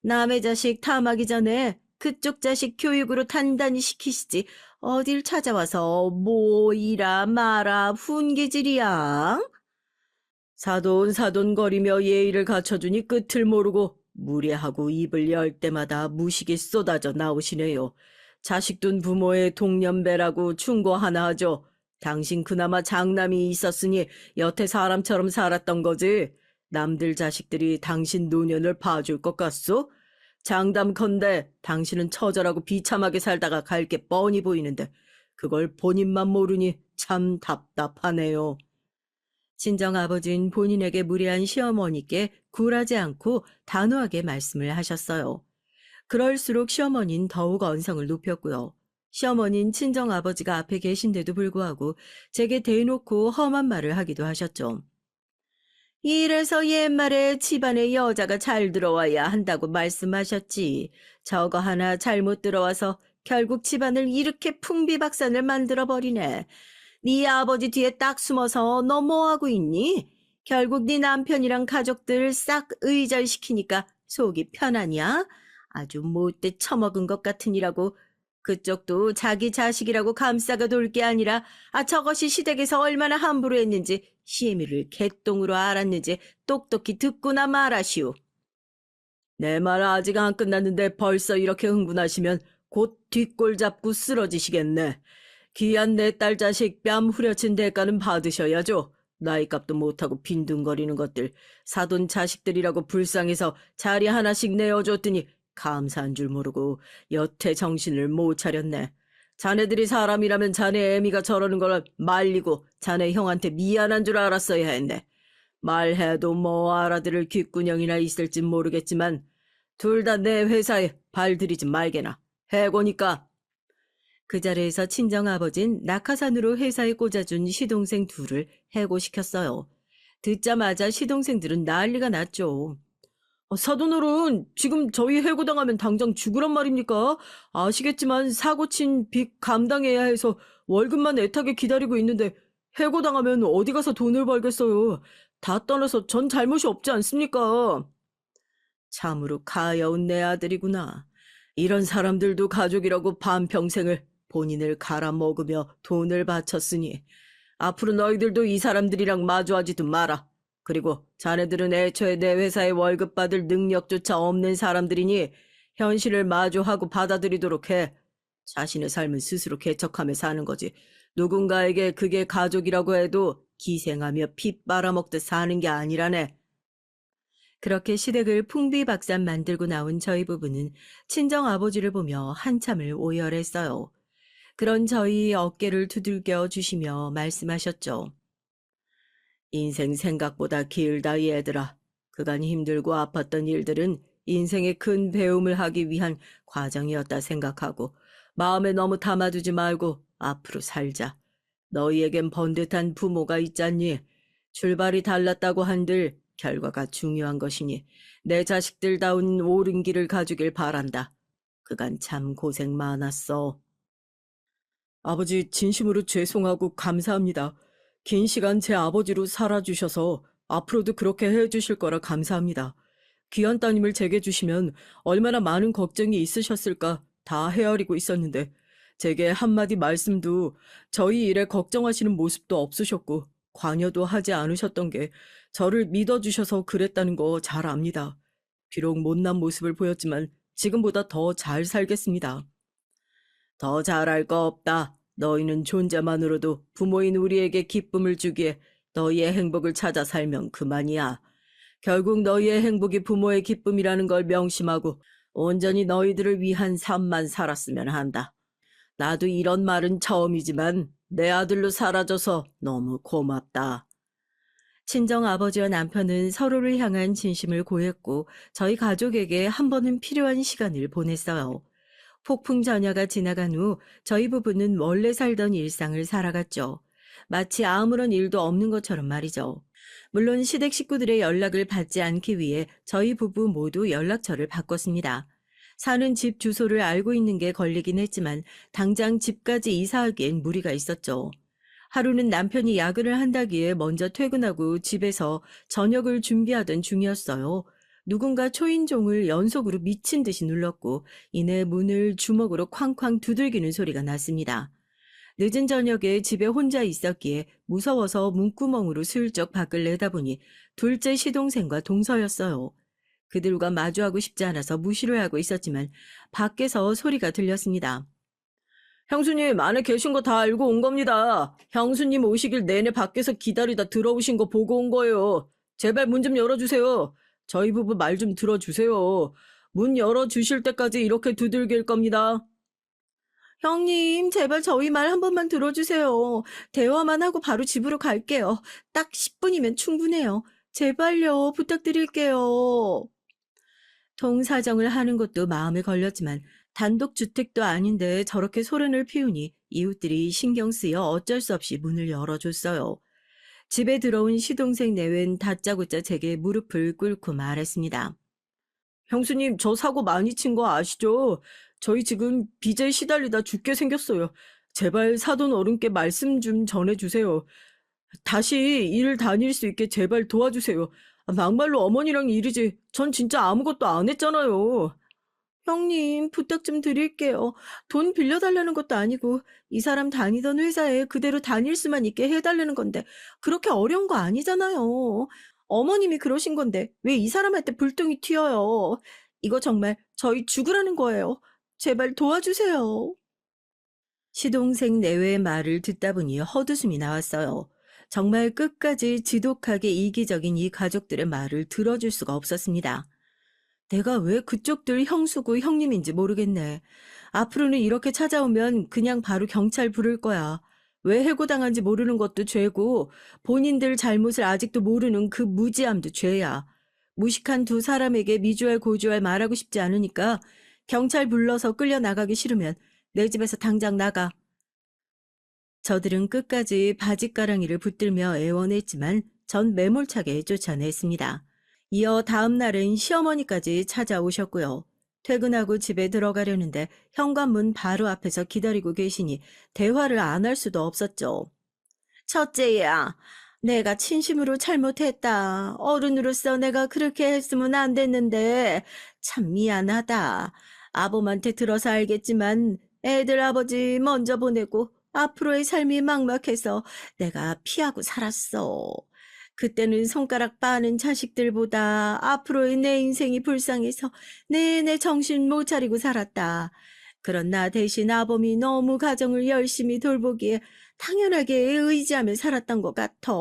남의 자식 탐하기 전에 그쪽 자식 교육으로 단단히 시키시지 어딜 찾아와서 뭐 이라 마라 훈계질이야? 사돈사돈거리며 예의를 갖춰주니 끝을 모르고 무례하고 입을 열 때마다 무식이 쏟아져 나오시네요. 자식 둔 부모의 동년배라고 충고 하나 하죠. 당신 그나마 장남이 있었으니 여태 사람처럼 살았던 거지. 남들 자식들이 당신 노년을 봐줄 것 같소? 장담컨대 당신은 처절하고 비참하게 살다가 갈 게 뻔히 보이는데 그걸 본인만 모르니 참 답답하네요. 친정아버진 본인에게 무례한 시어머니께 굴하지 않고 단호하게 말씀을 하셨어요. 그럴수록 시어머니는 더욱 언성을 높였고요. 시어머니는 친정아버지가 앞에 계신데도 불구하고 제게 대놓고 험한 말을 하기도 하셨죠. 이래서 옛말에 집안에 여자가 잘 들어와야 한다고 말씀하셨지. 저거 하나 잘못 들어와서 결국 집안을 이렇게 풍비박산을 만들어버리네. 네 아버지 뒤에 딱 숨어서 너 뭐하고 있니? 결국 네 남편이랑 가족들 싹 의절시키니까 속이 편하냐? 아주 못돼 처먹은 것 같으니라고. 그쪽도 자기 자식이라고 감싸가 돌 게 아니라 저것이 시댁에서 얼마나 함부로 했는지 시애미를 개똥으로 알았는지 똑똑히 듣고나 말하시오. 내 말 아직 안 끝났는데 벌써 이렇게 흥분하시면 곧 뒷골 잡고 쓰러지시겠네. 귀한 내 딸 자식 뺨 후려친 대가는 받으셔야죠. 나이값도 못하고 빈둥거리는 것들 사돈 자식들이라고 불쌍해서 자리 하나씩 내어줬더니 감사한 줄 모르고 여태 정신을 못 차렸네. 자네들이 사람이라면 자네 애미가 저러는 걸 말리고 자네 형한테 미안한 줄 알았어야 했네. 말해도 뭐 알아들을 귓구녕이나 있을진 모르겠지만 둘 다 내 회사에 발 들이지 말게나. 해고니까. 그 자리에서 친정아버진 낙하산으로 회사에 꽂아준 시동생 둘을 해고시켰어요. 듣자마자 시동생들은 난리가 났죠. 사돈어른, 지금 저희 해고당하면 당장 죽으란 말입니까? 아시겠지만 사고친 빚 감당해야 해서 월급만 애타게 기다리고 있는데 해고당하면 어디 가서 돈을 벌겠어요. 다 떠나서 전 잘못이 없지 않습니까? 참으로 가여운 내 아들이구나. 이런 사람들도 가족이라고 반평생을 본인을 갈아먹으며 돈을 바쳤으니 앞으로 너희들도 이 사람들이랑 마주하지도 마라. 그리고 자네들은 애초에 내 회사에 월급 받을 능력조차 없는 사람들이니 현실을 마주하고 받아들이도록 해. 자신의 삶은 스스로 개척하며 사는 거지. 누군가에게 그게 가족이라고 해도 기생하며 피 빨아먹듯 사는 게 아니라네. 그렇게 시댁을 풍비박산 만들고 나온 저희 부부는 친정 아버지를 보며 한참을 오열했어요. 그런 저희 어깨를 두들겨 주시며 말씀하셨죠. 인생 생각보다 길다, 얘들아. 그간 힘들고 아팠던 일들은 인생의 큰 배움을 하기 위한 과정이었다 생각하고 마음에 너무 담아두지 말고 앞으로 살자. 너희에겐 번듯한 부모가 있잖니. 출발이 달랐다고 한들 결과가 중요한 것이니 내 자식들다운 옳은 길을 가주길 바란다. 그간 참 고생 많았어. 아버지 진심으로 죄송하고 감사합니다. 긴 시간 제 아버지로 살아주셔서 앞으로도 그렇게 해주실 거라 감사합니다. 귀한 따님을 제게 주시면 얼마나 많은 걱정이 있으셨을까 다 헤아리고 있었는데 제게 한마디 말씀도 저희 일에 걱정하시는 모습도 없으셨고 관여도 하지 않으셨던 게 저를 믿어주셔서 그랬다는 거 잘 압니다. 비록 못난 모습을 보였지만 지금보다 더 잘 살겠습니다. 더 잘할 거 없다. 너희는 존재만으로도 부모인 우리에게 기쁨을 주기에 너희의 행복을 찾아 살면 그만이야. 결국 너희의 행복이 부모의 기쁨이라는 걸 명심하고 온전히 너희들을 위한 삶만 살았으면 한다. 나도 이런 말은 처음이지만 내 아들로 살아줘서 너무 고맙다. 친정 아버지와 남편은 서로를 향한 진심을 고했고 저희 가족에게 한 번은 필요한 시간을 보냈어요. 폭풍 전야가 지나간 후 저희 부부는 원래 살던 일상을 살아갔죠. 마치 아무런 일도 없는 것처럼 말이죠. 물론 시댁 식구들의 연락을 받지 않기 위해 저희 부부 모두 연락처를 바꿨습니다. 사는 집 주소를 알고 있는 게 걸리긴 했지만 당장 집까지 이사하기엔 무리가 있었죠. 하루는 남편이 야근을 한다기에 먼저 퇴근하고 집에서 저녁을 준비하던 중이었어요. 누군가 초인종을 연속으로 미친 듯이 눌렀고 이내 문을 주먹으로 쾅쾅 두들기는 소리가 났습니다. 늦은 저녁에 집에 혼자 있었기에 무서워서 문구멍으로 슬쩍 밖을 내다보니 둘째 시동생과 동서였어요. 그들과 마주하고 싶지 않아서 무시를 하고 있었지만 밖에서 소리가 들렸습니다. 형수님, 안에 계신 거 다 알고 온 겁니다. 형수님 오시길 내내 밖에서 기다리다 들어오신 거 보고 온 거예요. 제발 문 좀 열어주세요. 저희 부부 말 좀 들어주세요. 문 열어주실 때까지 이렇게 두들길 겁니다. 형님, 제발 저희 말 한 번만 들어주세요. 대화만 하고 바로 집으로 갈게요. 딱 10분이면 충분해요. 제발요, 부탁드릴게요. 통사정을 하는 것도 마음에 걸렸지만 단독주택도 아닌데 저렇게 소란을 피우니 이웃들이 신경 쓰여 어쩔 수 없이 문을 열어줬어요. 집에 들어온 시동생 내외는 다짜고짜 제게 무릎을 꿇고 말했습니다. 형수님, 저 사고 많이 친 거 아시죠? 저희 지금 빚에 시달리다 죽게 생겼어요. 제발 사돈 어른께 말씀 좀 전해주세요. 다시 일 다닐 수 있게 제발 도와주세요. 막말로 어머니랑 일이지. 전 진짜 아무것도 안 했잖아요. 형님, 부탁 좀 드릴게요. 돈 빌려달라는 것도 아니고 이 사람 다니던 회사에 그대로 다닐 수만 있게 해달라는 건데 그렇게 어려운 거 아니잖아요. 어머님이 그러신 건데 왜 이 사람한테 불똥이 튀어요. 이거 정말 저희 죽으라는 거예요. 제발 도와주세요. 시동생 내외의 말을 듣다 보니 헛웃음이 나왔어요. 정말 끝까지 지독하게 이기적인 이 가족들의 말을 들어줄 수가 없었습니다. 내가 왜 그쪽들 형수고 형님인지 모르겠네. 앞으로는 이렇게 찾아오면 그냥 바로 경찰 부를 거야. 왜 해고당한지 모르는 것도 죄고 본인들 잘못을 아직도 모르는 그 무지함도 죄야. 무식한 두 사람에게 미주알 고주알 말하고 싶지 않으니까 경찰 불러서 끌려나가기 싫으면 내 집에서 당장 나가. 저들은 끝까지 바짓가랑이를 붙들며 애원했지만 전 매몰차게 쫓아냈습니다. 이어 다음 날은 시어머니까지 찾아오셨고요. 퇴근하고 집에 들어가려는데 현관문 바로 앞에서 기다리고 계시니 대화를 안 할 수도 없었죠. 첫째야, 내가 진심으로 잘못했다. 어른으로서 내가 그렇게 했으면 안 됐는데 참 미안하다. 아범한테 들어서 알겠지만 애들 아버지 먼저 보내고 앞으로의 삶이 막막해서 내가 피하고 살았어. 그때는 손가락 빠는 자식들보다 앞으로의 내 인생이 불쌍해서 내내 정신 못 차리고 살았다. 그런 나 대신 아범이 너무 가정을 열심히 돌보기에 당연하게 의지하며 살았던 것 같아.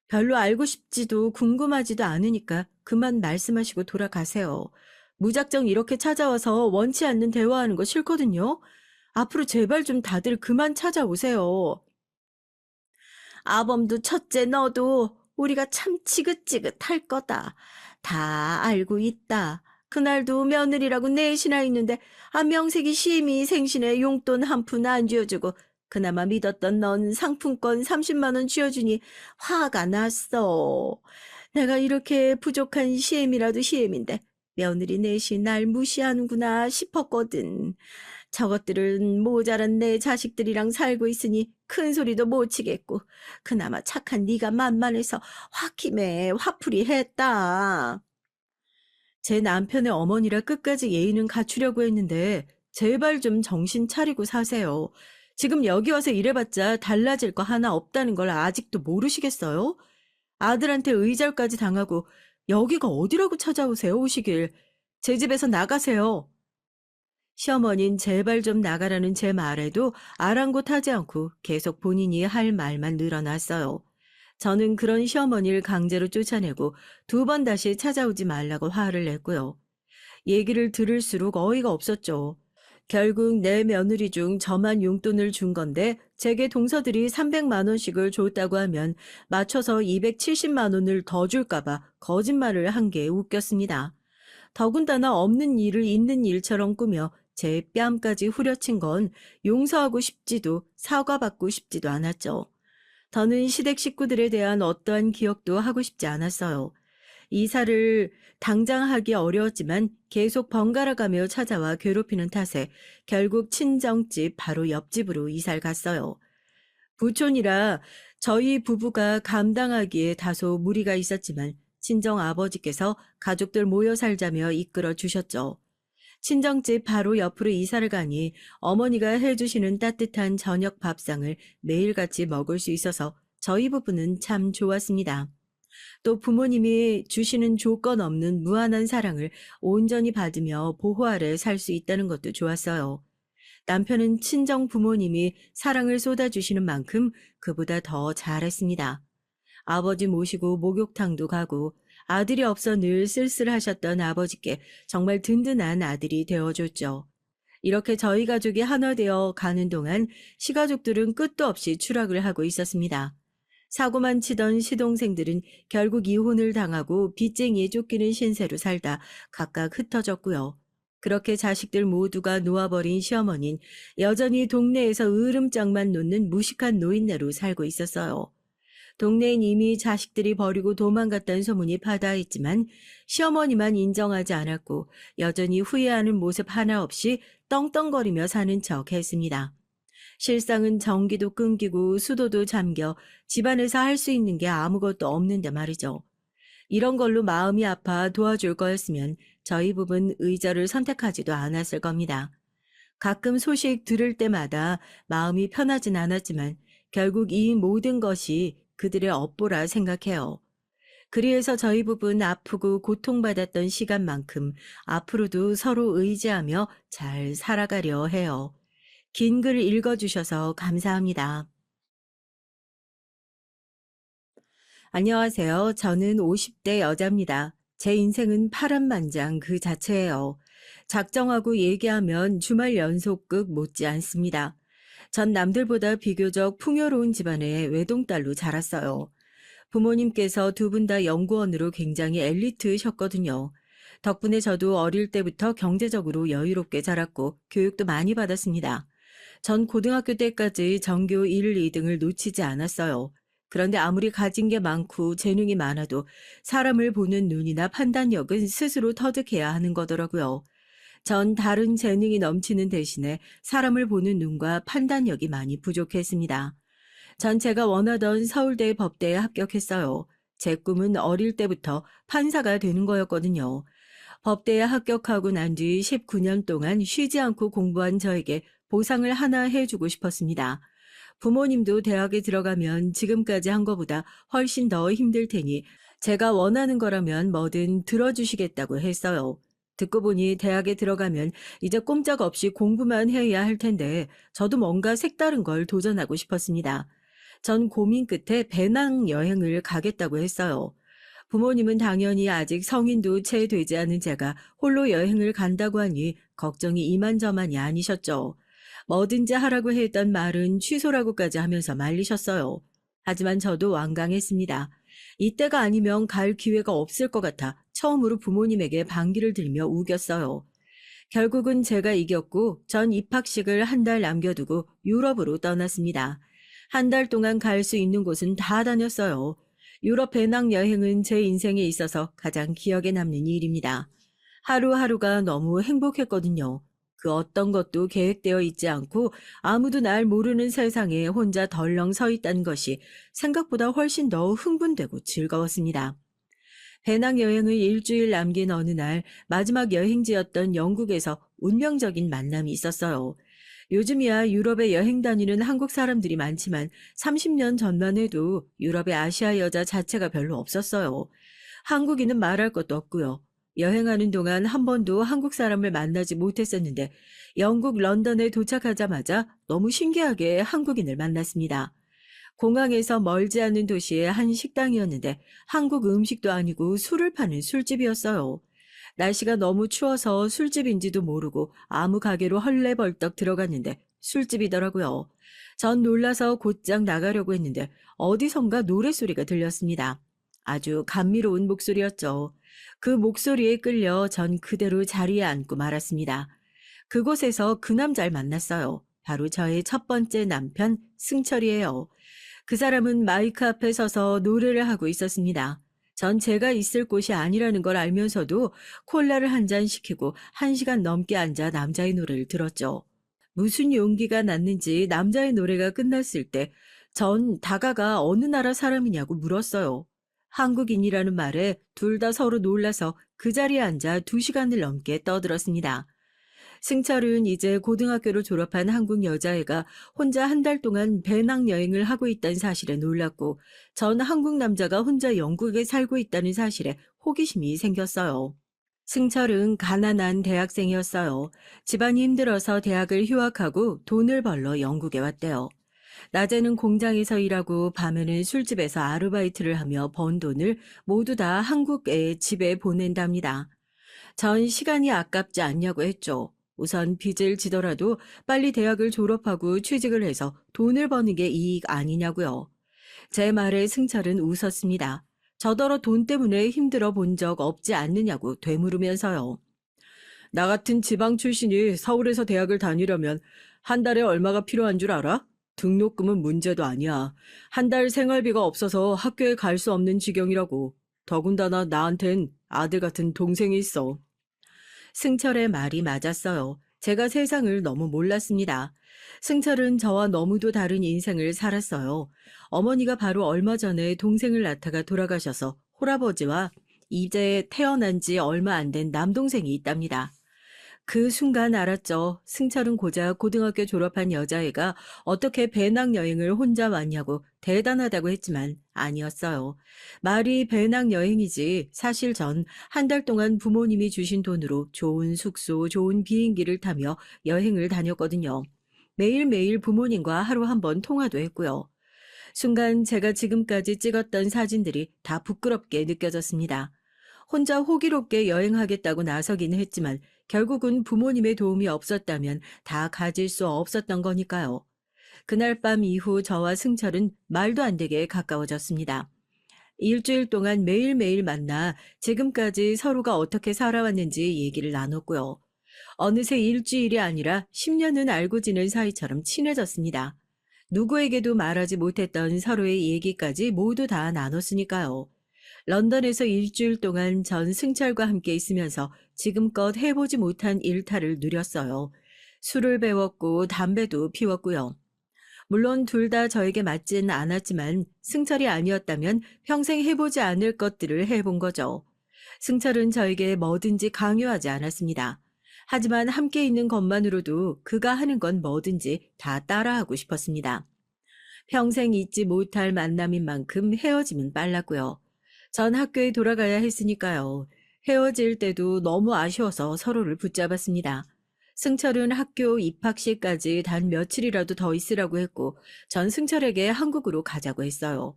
별로 알고 싶지도 궁금하지도 않으니까 그만 말씀하시고 돌아가세요. 무작정 이렇게 찾아와서 원치 않는 대화하는 거 싫거든요. 앞으로 제발 좀 다들 그만 찾아오세요. 아범도 첫째 너도 우리가 참 지긋지긋할 거다. 다 알고 있다. 그날도 며느리라고 넷이나 있는데 명색이 심히 생신에 용돈 한 푼 안 쥐어주고 그나마 믿었던 넌 상품권 30만 원 쥐어주니 화가 났어. 내가 이렇게 부족한 시엠이라도 시엠인데 며느리 넷이 날 무시하는구나 싶었거든. 저것들은 모자란 내 자식들이랑 살고 있으니 큰 소리도 못 치겠고 그나마 착한 네가 만만해서 화킴에 화풀이 했다. 제 남편의 어머니라 끝까지 예의는 갖추려고 했는데 제발 좀 정신 차리고 사세요. 지금 여기 와서 일해봤자 달라질 거 하나 없다는 걸 아직도 모르시겠어요? 아들한테 의절까지 당하고 여기가 어디라고 찾아오세요, 오시길. 제 집에서 나가세요. 시어머닌 제발 좀 나가라는 제 말에도 아랑곳하지 않고 계속 본인이 할 말만 늘어났어요. 저는 그런 시어머니를 강제로 쫓아내고 두 번 다시 찾아오지 말라고 화를 냈고요. 얘기를 들을수록 어이가 없었죠. 결국 내 며느리 중 저만 용돈을 준 건데 제게 동서들이 300만 원씩을 줬다고 하면 맞춰서 270만 원을 더 줄까봐 거짓말을 한 게 웃겼습니다. 더군다나 없는 일을 있는 일처럼 꾸며 제 뺨까지 후려친 건 용서하고 싶지도 사과받고 싶지도 않았죠. 더는 시댁 식구들에 대한 어떠한 기억도 하고 싶지 않았어요. 이사를 당장 하기 어려웠지만 계속 번갈아가며 찾아와 괴롭히는 탓에 결국 친정집 바로 옆집으로 이사를 갔어요. 부촌이라 저희 부부가 감당하기에 다소 무리가 있었지만 친정 아버지께서 가족들 모여 살자며 이끌어 주셨죠. 친정집 바로 옆으로 이사를 가니 어머니가 해주시는 따뜻한 저녁 밥상을 매일같이 먹을 수 있어서 저희 부부는 참 좋았습니다. 또 부모님이 주시는 조건 없는 무한한 사랑을 온전히 받으며 보호 아래 살 수 있다는 것도 좋았어요. 남편은 친정 부모님이 사랑을 쏟아주시는 만큼 그보다 더 잘했습니다. 아버지 모시고 목욕탕도 가고 아들이 없어 늘 쓸쓸하셨던 아버지께 정말 든든한 아들이 되어줬죠. 이렇게 저희 가족이 하나 되어 가는 동안 시가족들은 끝도 없이 추락을 하고 있었습니다. 사고만 치던 시동생들은 결국 이혼을 당하고 빚쟁이에 쫓기는 신세로 살다 각각 흩어졌고요. 그렇게 자식들 모두가 놓아버린 시어머니는 여전히 동네에서 으름장만 놓는 무식한 노인네로 살고 있었어요. 동네엔 이미 자식들이 버리고 도망갔다는 소문이 파다했지만 시어머니만 인정하지 않았고 여전히 후회하는 모습 하나 없이 떵떵거리며 사는 척 했습니다. 실상은 전기도 끊기고 수도도 잠겨 집안에서 할 수 있는 게 아무것도 없는데 말이죠. 이런 걸로 마음이 아파 도와줄 거였으면 저희 부부는 의절을 선택하지도 않았을 겁니다. 가끔 소식 들을 때마다 마음이 편하진 않았지만 결국 이 모든 것이 그들의 업보라 생각해요. 그리해서 저희 부부는 아프고 고통받았던 시간만큼 앞으로도 서로 의지하며 잘 살아가려 해요. 긴 글 읽어주셔서 감사합니다. 안녕하세요. 저는 50대 여자입니다. 제 인생은 파란만장 그 자체예요. 작정하고 얘기하면 주말 연속극 못지 않습니다. 전 남들보다 비교적 풍요로운 집안의 외동딸로 자랐어요. 부모님께서 두 분 다 연구원으로 굉장히 엘리트셨거든요. 덕분에 저도 어릴 때부터 경제적으로 여유롭게 자랐고 교육도 많이 받았습니다. 전 고등학교 때까지 전교 1, 2등을 놓치지 않았어요. 그런데 아무리 가진 게 많고 재능이 많아도 사람을 보는 눈이나 판단력은 스스로 터득해야 하는 거더라고요. 전 다른 재능이 넘치는 대신에 사람을 보는 눈과 판단력이 많이 부족했습니다. 전 제가 원하던 서울대 법대에 합격했어요. 제 꿈은 어릴 때부터 판사가 되는 거였거든요. 법대에 합격하고 난 뒤 19년 동안 쉬지 않고 공부한 저에게 보상을 하나 해주고 싶었습니다. 부모님도 대학에 들어가면 지금까지 한 것보다 훨씬 더 힘들 테니 제가 원하는 거라면 뭐든 들어주시겠다고 했어요. 듣고 보니 대학에 들어가면 이제 꼼짝없이 공부만 해야 할 텐데 저도 뭔가 색다른 걸 도전하고 싶었습니다. 전 고민 끝에 배낭 여행을 가겠다고 했어요. 부모님은 당연히 아직 성인도 채 되지 않은 제가 홀로 여행을 간다고 하니 걱정이 이만저만이 아니셨죠. 뭐든지 하라고 했던 말은 취소라고까지 하면서 말리셨어요. 하지만 저도 완강했습니다. 이때가 아니면 갈 기회가 없을 것 같아 처음으로 부모님에게 반기를 들며 우겼어요. 결국은 제가 이겼고 전 입학식을 한 달 남겨두고 유럽으로 떠났습니다. 한 달 동안 갈 수 있는 곳은 다 다녔어요. 유럽 배낭 여행은 제 인생에 있어서 가장 기억에 남는 일입니다. 하루하루가 너무 행복했거든요. 그 어떤 것도 계획되어 있지 않고 아무도 날 모르는 세상에 혼자 덜렁 서 있다는 것이 생각보다 훨씬 더 흥분되고 즐거웠습니다. 배낭여행을 일주일 남긴 어느 날 마지막 여행지였던 영국에서 운명적인 만남이 있었어요. 요즘이야 유럽에 여행 다니는 한국 사람들이 많지만 30년 전만 해도 유럽의 아시아 여자 자체가 별로 없었어요. 한국인은 말할 것도 없고요. 여행하는 동안 한 번도 한국 사람을 만나지 못했었는데 영국 런던에 도착하자마자 너무 신기하게 한국인을 만났습니다. 공항에서 멀지 않은 도시의 한 식당이었는데 한국 음식도 아니고 술을 파는 술집이었어요. 날씨가 너무 추워서 술집인지도 모르고 아무 가게로 헐레벌떡 들어갔는데 술집이더라고요. 전 놀라서 곧장 나가려고 했는데 어디선가 노랫소리가 들렸습니다. 아주 감미로운 목소리였죠. 그 목소리에 끌려 전 그대로 자리에 앉고 말았습니다. 그곳에서 그 남자를 만났어요. 바로 저의 첫 번째 남편 승철이에요. 그 사람은 마이크 앞에 서서 노래를 하고 있었습니다. 전 제가 있을 곳이 아니라는 걸 알면서도 콜라를 한 잔 시키고 1시간 넘게 앉아 남자의 노래를 들었죠. 무슨 용기가 났는지 남자의 노래가 끝났을 때 전 다가가 어느 나라 사람이냐고 물었어요. 한국인이라는 말에 둘 다 서로 놀라서 그 자리에 앉아 2시간을 넘게 떠들었습니다. 승철은 이제 고등학교를 졸업한 한국 여자애가 혼자 한 달 동안 배낭 여행을 하고 있다는 사실에 놀랐고 전 한국 남자가 혼자 영국에 살고 있다는 사실에 호기심이 생겼어요. 승철은 가난한 대학생이었어요. 집안이 힘들어서 대학을 휴학하고 돈을 벌러 영국에 왔대요. 낮에는 공장에서 일하고 밤에는 술집에서 아르바이트를 하며 번 돈을 모두 다 한국에 집에 보낸답니다. 전 시간이 아깝지 않냐고 했죠. 우선 빚을 지더라도 빨리 대학을 졸업하고 취직을 해서 돈을 버는 게 이익 아니냐고요. 제 말에 승철은 웃었습니다. 저더러 돈 때문에 힘들어 본 적 없지 않느냐고 되물으면서요. 나 같은 지방 출신이 서울에서 대학을 다니려면 한 달에 얼마가 필요한 줄 알아? 등록금은 문제도 아니야. 한 달 생활비가 없어서 학교에 갈 수 없는 지경이라고. 더군다나 나한텐 아들 같은 동생이 있어. 승철의 말이 맞았어요. 제가 세상을 너무 몰랐습니다. 승철은 저와 너무도 다른 인생을 살았어요. 어머니가 바로 얼마 전에 동생을 낳다가 돌아가셔서 홀아버지와 이제 태어난 지 얼마 안 된 남동생이 있답니다. 그 순간 알았죠. 승철은 고작 고등학교 졸업한 여자애가 어떻게 배낭여행을 혼자 왔냐고 대단하다고 했지만 아니었어요. 말이 배낭여행이지 사실 전 한 달 동안 부모님이 주신 돈으로 좋은 숙소, 좋은 비행기를 타며 여행을 다녔거든요. 매일매일 부모님과 하루 한 번 통화도 했고요. 순간 제가 지금까지 찍었던 사진들이 다 부끄럽게 느껴졌습니다. 혼자 호기롭게 여행하겠다고 나서긴 했지만 결국은 부모님의 도움이 없었다면 다 가질 수 없었던 거니까요. 그날 밤 이후 저와 승철은 말도 안 되게 가까워졌습니다. 일주일 동안 매일매일 만나 지금까지 서로가 어떻게 살아왔는지 얘기를 나눴고요. 어느새 일주일이 아니라 10년은 알고 지낸 사이처럼 친해졌습니다. 누구에게도 말하지 못했던 서로의 얘기까지 모두 다 나눴으니까요. 런던에서 일주일 동안 전 승철과 함께 있으면서 지금껏 해보지 못한 일탈을 누렸어요. 술을 배웠고 담배도 피웠고요. 물론 둘 다 저에게 맞지는 않았지만 승철이 아니었다면 평생 해보지 않을 것들을 해본 거죠. 승철은 저에게 뭐든지 강요하지 않았습니다. 하지만 함께 있는 것만으로도 그가 하는 건 뭐든지 다 따라하고 싶었습니다. 평생 잊지 못할 만남인 만큼 헤어짐은 빨랐고요. 전 학교에 돌아가야 했으니까요. 헤어질 때도 너무 아쉬워서 서로를 붙잡았습니다. 승철은 학교 입학시까지 단 며칠이라도 더 있으라고 했고 전 승철에게 한국으로 가자고 했어요.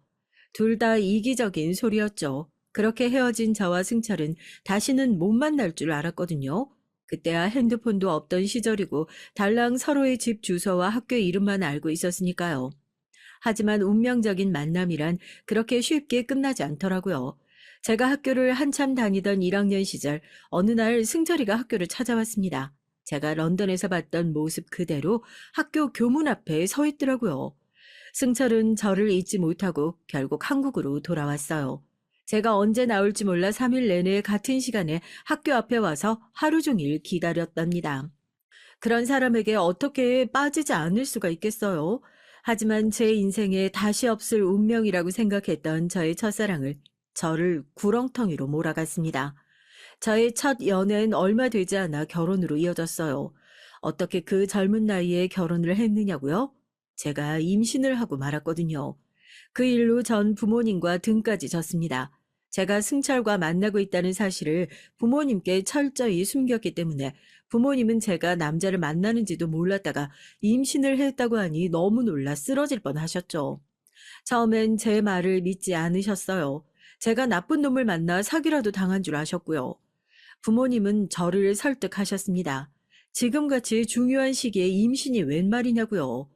둘 다 이기적인 소리였죠. 그렇게 헤어진 저와 승철은 다시는 못 만날 줄 알았거든요. 그때야 핸드폰도 없던 시절이고 달랑 서로의 집 주소와 학교 이름만 알고 있었으니까요. 하지만 운명적인 만남이란 그렇게 쉽게 끝나지 않더라고요. 제가 학교를 한참 다니던 1학년 시절 어느 날 승철이가 학교를 찾아왔습니다. 제가 런던에서 봤던 모습 그대로 학교 교문 앞에 서 있더라고요. 승철은 저를 잊지 못하고 결국 한국으로 돌아왔어요. 제가 언제 나올지 몰라 3일 내내 같은 시간에 학교 앞에 와서 하루 종일 기다렸답니다. 그런 사람에게 어떻게 빠지지 않을 수가 있겠어요? 하지만 제 인생에 다시 없을 운명이라고 생각했던 저의 첫사랑을 저를 구렁텅이로 몰아갔습니다. 저의 첫 연애는 얼마 되지 않아 결혼으로 이어졌어요. 어떻게 그 젊은 나이에 결혼을 했느냐고요? 제가 임신을 하고 말았거든요. 그 일로 전 부모님과 등까지 졌습니다. 제가 승철과 만나고 있다는 사실을 부모님께 철저히 숨겼기 때문에 부모님은 제가 남자를 만나는지도 몰랐다가 임신을 했다고 하니 너무 놀라 쓰러질 뻔하셨죠. 처음엔 제 말을 믿지 않으셨어요. 제가 나쁜 놈을 만나 사기라도 당한 줄 아셨고요. 부모님은 저를 설득하셨습니다. 지금같이 중요한 시기에 임신이 웬 말이냐고요.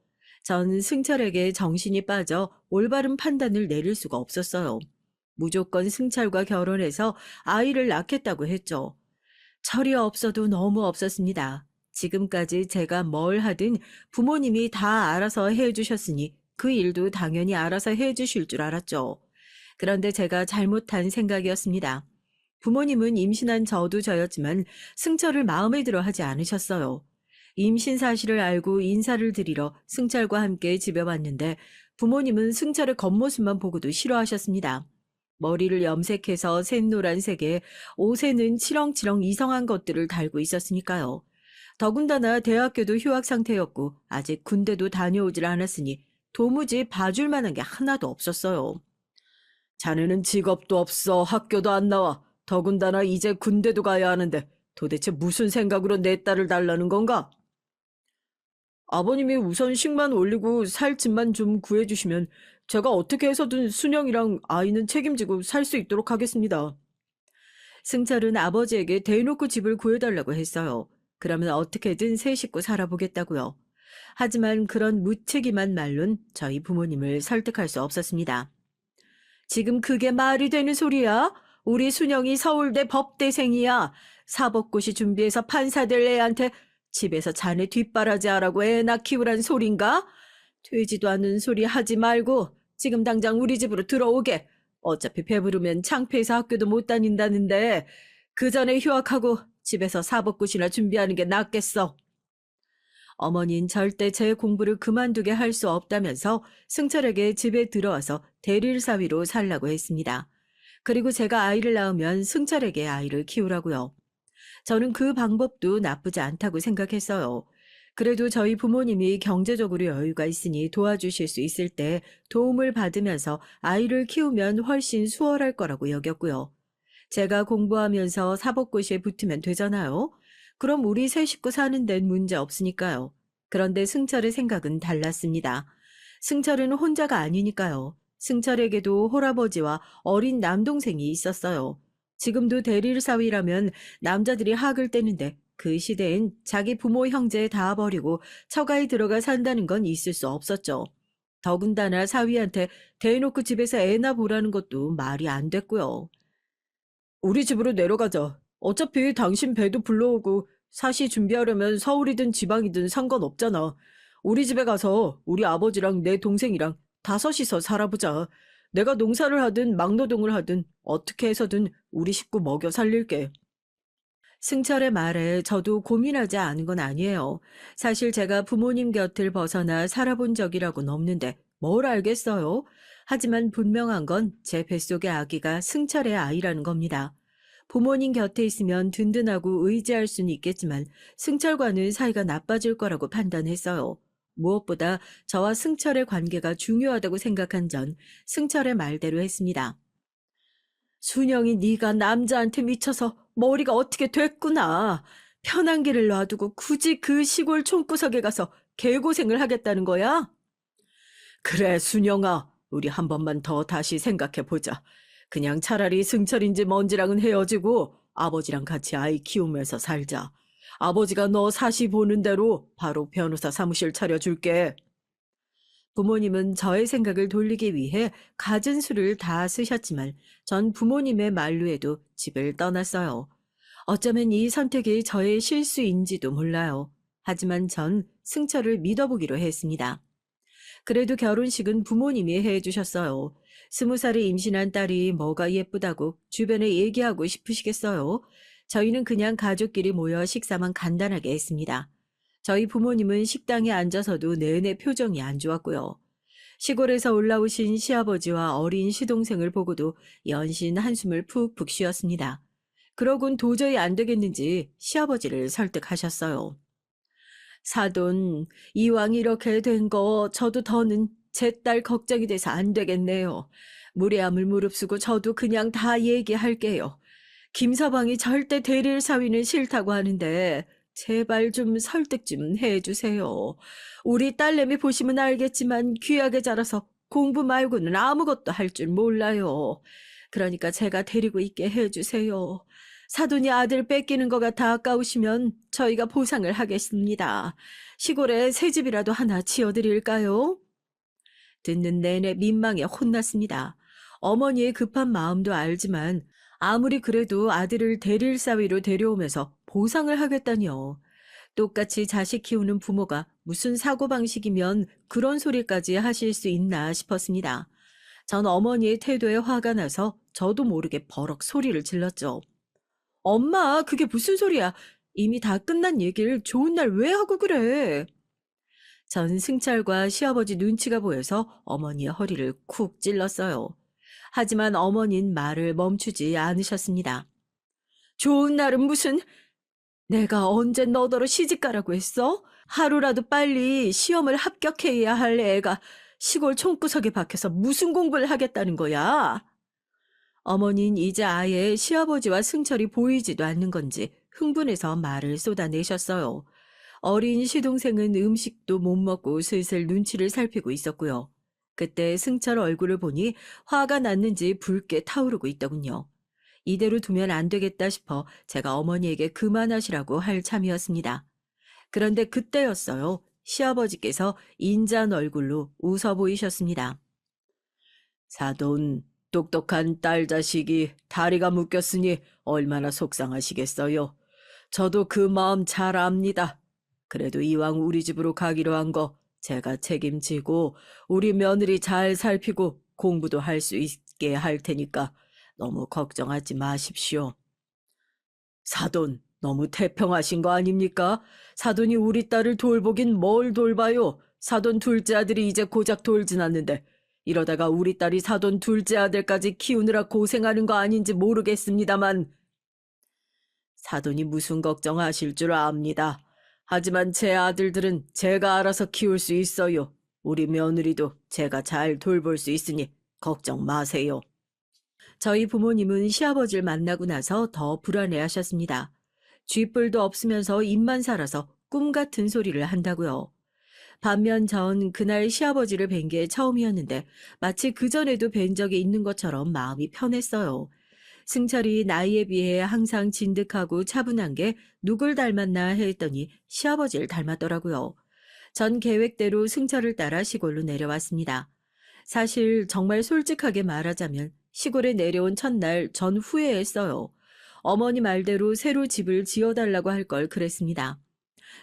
전 승철에게 정신이 빠져 올바른 판단을 내릴 수가 없었어요. 무조건 승철과 결혼해서 아이를 낳겠다고 했죠. 철이 없어도 너무 없었습니다. 지금까지 제가 뭘 하든 부모님이 다 알아서 해주셨으니 그 일도 당연히 알아서 해주실 줄 알았죠. 그런데 제가 잘못한 생각이었습니다. 부모님은 임신한 저도 저였지만 승철을 마음에 들어 하지 않으셨어요. 임신 사실을 알고 인사를 드리러 승철과 함께 집에 왔는데 부모님은 승철의 겉모습만 보고도 싫어하셨습니다. 머리를 염색해서 샛노란색에 옷에는 치렁치렁 이상한 것들을 달고 있었으니까요. 더군다나 대학교도 휴학 상태였고 아직 군대도 다녀오질 않았으니 도무지 봐줄 만한 게 하나도 없었어요. 자네는 직업도 없어 학교도 안 나와 더군다나 이제 군대도 가야 하는데 도대체 무슨 생각으로 내 딸을 달라는 건가? 아버님이 우선 식만 올리고 살 집만 좀 구해주시면 제가 어떻게 해서든 순영이랑 아이는 책임지고 살 수 있도록 하겠습니다. 승철은 아버지에게 대놓고 집을 구해달라고 했어요. 그러면 어떻게든 세 식구 살아보겠다고요. 하지만 그런 무책임한 말론 저희 부모님을 설득할 수 없었습니다. 지금 그게 말이 되는 소리야? 우리 순영이 서울대 법대생이야. 사법고시 준비해서 판사 될 애한테 집에서 자네 뒷바라지 하라고 애 낳 키우란 소린가? 되지도 않는 소리 하지 말고 지금 당장 우리 집으로 들어오게. 어차피 배부르면 창피해서 학교도 못 다닌다는데 그 전에 휴학하고 집에서 사법고시나 준비하는 게 낫겠어. 어머니는 절대 제 공부를 그만두게 할 수 없다면서 승철에게 집에 들어와서 대릴사위로 살라고 했습니다. 그리고 제가 아이를 낳으면 승철에게 아이를 키우라고요. 저는 그 방법도 나쁘지 않다고 생각했어요. 그래도 저희 부모님이 경제적으로 여유가 있으니 도와주실 수 있을 때 도움을 받으면서 아이를 키우면 훨씬 수월할 거라고 여겼고요. 제가 공부하면서 사법고시에 붙으면 되잖아요. 그럼 우리 세 식구 사는 데는 문제 없으니까요. 그런데 승철의 생각은 달랐습니다. 승철은 혼자가 아니니까요. 승철에게도 홀아버지와 어린 남동생이 있었어요. 지금도 대릴 사위라면 남자들이 학을 떼는데 그 시대엔 자기 부모 형제 다 버리고 처가에 들어가 산다는 건 있을 수 없었죠. 더군다나 사위한테 대놓고 집에서 애나 보라는 것도 말이 안 됐고요. 우리 집으로 내려가자. 어차피 당신 배도 불러오고 사시 준비하려면 서울이든 지방이든 상관없잖아. 우리 집에 가서 우리 아버지랑 내 동생이랑 다섯이서 살아보자. 내가 농사를 하든 막노동을 하든 어떻게 해서든 우리 식구 먹여 살릴게. 승철의 말에 저도 고민하지 않은 건 아니에요. 사실 제가 부모님 곁을 벗어나 살아본 적이라고는 없는데 뭘 알겠어요. 하지만 분명한 건 제 뱃속의 아기가 승철의 아이라는 겁니다. 부모님 곁에 있으면 든든하고 의지할 수는 있겠지만 승철과는 사이가 나빠질 거라고 판단했어요. 무엇보다 저와 승철의 관계가 중요하다고 생각한 전 승철의 말대로 했습니다. 순영이 네가 남자한테 미쳐서 머리가 어떻게 됐구나. 편한 길을 놔두고 굳이 그 시골 촌구석에 가서 개고생을 하겠다는 거야? 그래, 순영아. 우리 한 번만 더 다시 생각해 보자. 그냥 차라리 승철인지 뭔지랑은 헤어지고 아버지랑 같이 아이 키우면서 살자. 아버지가 너 사시 보는 대로 바로 변호사 사무실 차려줄게. 부모님은 저의 생각을 돌리기 위해 갖은 수를 다 쓰셨지만 전 부모님의 만류에도 집을 떠났어요. 어쩌면 이 선택이 저의 실수인지도 몰라요. 하지만 전 승철을 믿어보기로 했습니다. 그래도 결혼식은 부모님이 해주셨어요. 20살에 임신한 딸이 뭐가 예쁘다고 주변에 얘기하고 싶으시겠어요? 저희는 그냥 가족끼리 모여 식사만 간단하게 했습니다. 저희 부모님은 식당에 앉아서도 내내 표정이 안 좋았고요. 시골에서 올라오신 시아버지와 어린 시동생을 보고도 연신 한숨을 푹푹 쉬었습니다. 그러곤 도저히 안 되겠는지 시아버지를 설득하셨어요. 사돈, 이왕 이렇게 된 거 저도 더는 제 딸 걱정이 돼서 안 되겠네요. 무례함을 무릅쓰고 저도 그냥 다 얘기할게요. 김서방이 절대 대릴 사위는 싫다고 하는데 제발 좀 설득 좀 해주세요. 우리 딸내미 보시면 알겠지만 귀하게 자라서 공부 말고는 아무것도 할 줄 몰라요. 그러니까 제가 데리고 있게 해주세요. 사돈이 아들 뺏기는 것 같아 아까우시면 저희가 보상을 하겠습니다. 시골에 새 집이라도 하나 지어드릴까요? 듣는 내내 민망해 혼났습니다. 어머니의 급한 마음도 알지만 아무리 그래도 아들을 대릴 사위로 데려오면서 보상을 하겠다니요. 똑같이 자식 키우는 부모가 무슨 사고방식이면 그런 소리까지 하실 수 있나 싶었습니다. 전 어머니의 태도에 화가 나서 저도 모르게 버럭 소리를 질렀죠. 엄마, 그게 무슨 소리야? 이미 다 끝난 얘기를 좋은 날 왜 하고 그래? 전 승철과 시아버지 눈치가 보여서 어머니의 허리를 쿡 찔렀어요. 하지만 어머니는 말을 멈추지 않으셨습니다. 좋은 날은 무슨, 내가 언제 너더러 시집가라고 했어? 하루라도 빨리 시험을 합격해야 할 애가 시골 총구석에 박혀서 무슨 공부를 하겠다는 거야? 어머니는 이제 아예 시아버지와 승철이 보이지도 않는 건지 흥분해서 말을 쏟아내셨어요. 어린 시동생은 음식도 못 먹고 슬슬 눈치를 살피고 있었고요. 그때 승철 얼굴을 보니 화가 났는지 붉게 타오르고 있더군요. 이대로 두면 안 되겠다 싶어 제가 어머니에게 그만하시라고 할 참이었습니다. 그런데 그때였어요. 시아버지께서 인자한 얼굴로 웃어 보이셨습니다. 사돈, 똑똑한 딸 자식이 다리가 묶였으니 얼마나 속상하시겠어요. 저도 그 마음 잘 압니다. 그래도 이왕 우리 집으로 가기로 한 거 제가 책임지고 우리 며느리 잘 살피고 공부도 할 수 있게 할 테니까 너무 걱정하지 마십시오. 사돈, 너무 태평하신 거 아닙니까? 사돈이 우리 딸을 돌보긴 뭘 돌봐요. 사돈 둘째 아들이 이제 고작 돌진 않는데 이러다가 우리 딸이 사돈 둘째 아들까지 키우느라 고생하는 거 아닌지 모르겠습니다만. 사돈이 무슨 걱정하실 줄 압니다. 하지만 제 아들들은 제가 알아서 키울 수 있어요. 우리 며느리도 제가 잘 돌볼 수 있으니 걱정 마세요. 저희 부모님은 시아버지를 만나고 나서 더 불안해하셨습니다. 쥐뿔도 없으면서 입만 살아서 꿈 같은 소리를 한다고요. 반면 전 그날 시아버지를 뵌 게 처음이었는데 마치 그전에도 뵌 적이 있는 것처럼 마음이 편했어요. 승철이 나이에 비해 항상 진득하고 차분한 게 누굴 닮았나 했더니 시아버지를 닮았더라고요. 전 계획대로 승철을 따라 시골로 내려왔습니다. 사실 정말 솔직하게 말하자면 시골에 내려온 첫날 전 후회했어요. 어머니 말대로 새로 집을 지어달라고 할 걸 그랬습니다.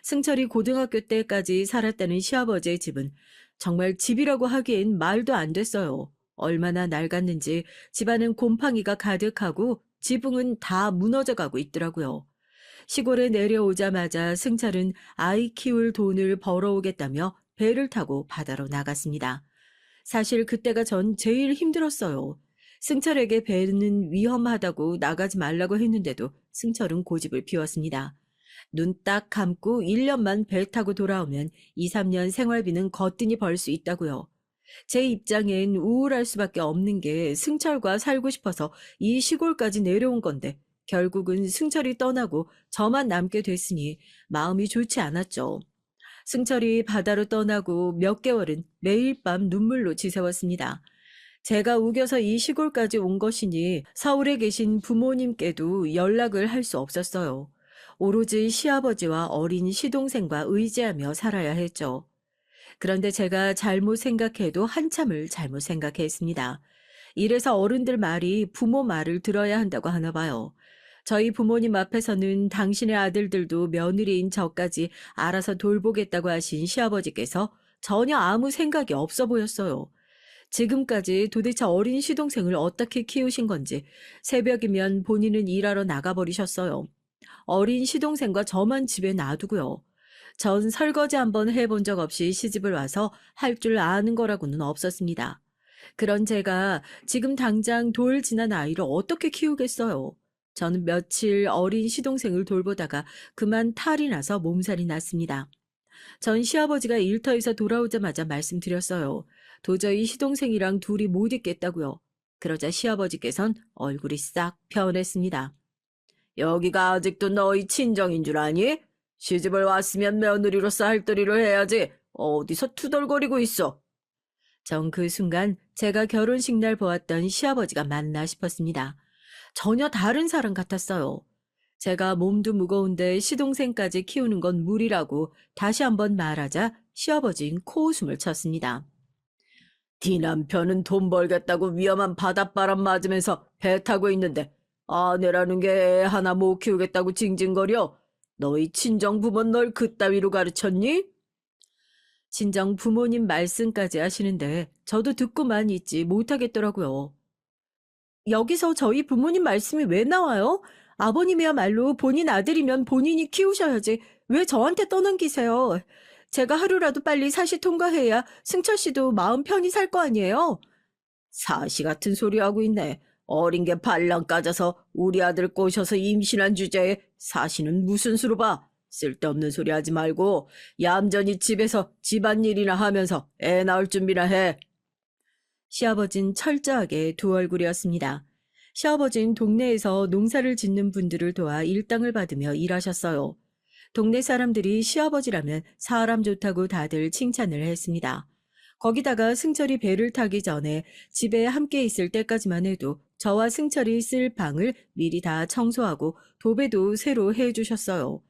승철이 고등학교 때까지 살았다는 시아버지의 집은 정말 집이라고 하기엔 말도 안 됐어요. 얼마나 낡았는지 집안은 곰팡이가 가득하고 지붕은 다 무너져가고 있더라고요. 시골에 내려오자마자 승철은 아이 키울 돈을 벌어오겠다며 배를 타고 바다로 나갔습니다. 사실 그때가 전 제일 힘들었어요. 승철에게 배는 위험하다고 나가지 말라고 했는데도 승철은 고집을 피웠습니다. 눈 딱 감고 1년만 배 타고 돌아오면 2, 3년 생활비는 거뜬히 벌 수 있다고요. 제 입장엔 우울할 수밖에 없는 게 승철과 살고 싶어서 이 시골까지 내려온 건데 결국은 승철이 떠나고 저만 남게 됐으니 마음이 좋지 않았죠. 승철이 바다로 떠나고 몇 개월은 매일 밤 눈물로 지새웠습니다. 제가 우겨서 이 시골까지 온 것이니 서울에 계신 부모님께도 연락을 할 수 없었어요. 오로지 시아버지와 어린 시동생과 의지하며 살아야 했죠. 그런데 제가 잘못 생각해도 한참을 잘못 생각했습니다. 이래서 어른들 말이 부모 말을 들어야 한다고 하나 봐요. 저희 부모님 앞에서는 당신의 아들들도 며느리인 저까지 알아서 돌보겠다고 하신 시아버지께서 전혀 아무 생각이 없어 보였어요. 지금까지 도대체 어린 시동생을 어떻게 키우신 건지 새벽이면 본인은 일하러 나가버리셨어요. 어린 시동생과 저만 집에 놔두고요. 전 설거지 한번 해본 적 없이 시집을 와서 할 줄 아는 거라고는 없었습니다. 그런 제가 지금 당장 돌 지난 아이를 어떻게 키우겠어요. 저는 며칠 어린 시동생을 돌보다가 그만 탈이 나서 몸살이 났습니다. 전 시아버지가 일터에서 돌아오자마자 말씀드렸어요. 도저히 시동생이랑 둘이 못 있겠다고요. 그러자 시아버지께선 얼굴이 싹 변했습니다. 여기가 아직도 너희 친정인 줄 아니? 시집을 왔으면 며느리로서 할 도리를 해야지. 어디서 투덜거리고 있어? 전 그 순간 제가 결혼식 날 보았던 시아버지가 맞나 싶었습니다. 전혀 다른 사람 같았어요. 제가 몸도 무거운데 시동생까지 키우는 건 무리라고 다시 한번 말하자 시아버진 코웃음을 쳤습니다. 네 남편은 돈 벌겠다고 위험한 바닷바람 맞으면서 배 타고 있는데 아내라는 게 애 하나 못 키우겠다고 징징거려? 너희 친정 부모는 널 그따위로 가르쳤니? 친정 부모님 말씀까지 하시는데 저도 듣고만 있지 못하겠더라고요. 여기서 저희 부모님 말씀이 왜 나와요? 아버님이야말로 본인 아들이면 본인이 키우셔야지 왜 저한테 떠넘기세요? 제가 하루라도 빨리 사시 통과해야 승철 씨도 마음 편히 살 거 아니에요? 사시 같은 소리 하고 있네. 어린 게 발랑 까져서 우리 아들 꼬셔서 임신한 주제에 사시는 무슨 수로 봐. 쓸데없는 소리 하지 말고 얌전히 집에서 집안일이나 하면서 애 낳을 준비나 해. 시아버진 철저하게 두 얼굴이었습니다. 시아버진 동네에서 농사를 짓는 분들을 도와 일당을 받으며 일하셨어요. 동네 사람들이 시아버지라면 사람 좋다고 다들 칭찬을 했습니다. 거기다가 승철이 배를 타기 전에 집에 함께 있을 때까지만 해도 저와 승철이 쓸 방을 미리 다 청소하고 도배도 새로 해주셨어요.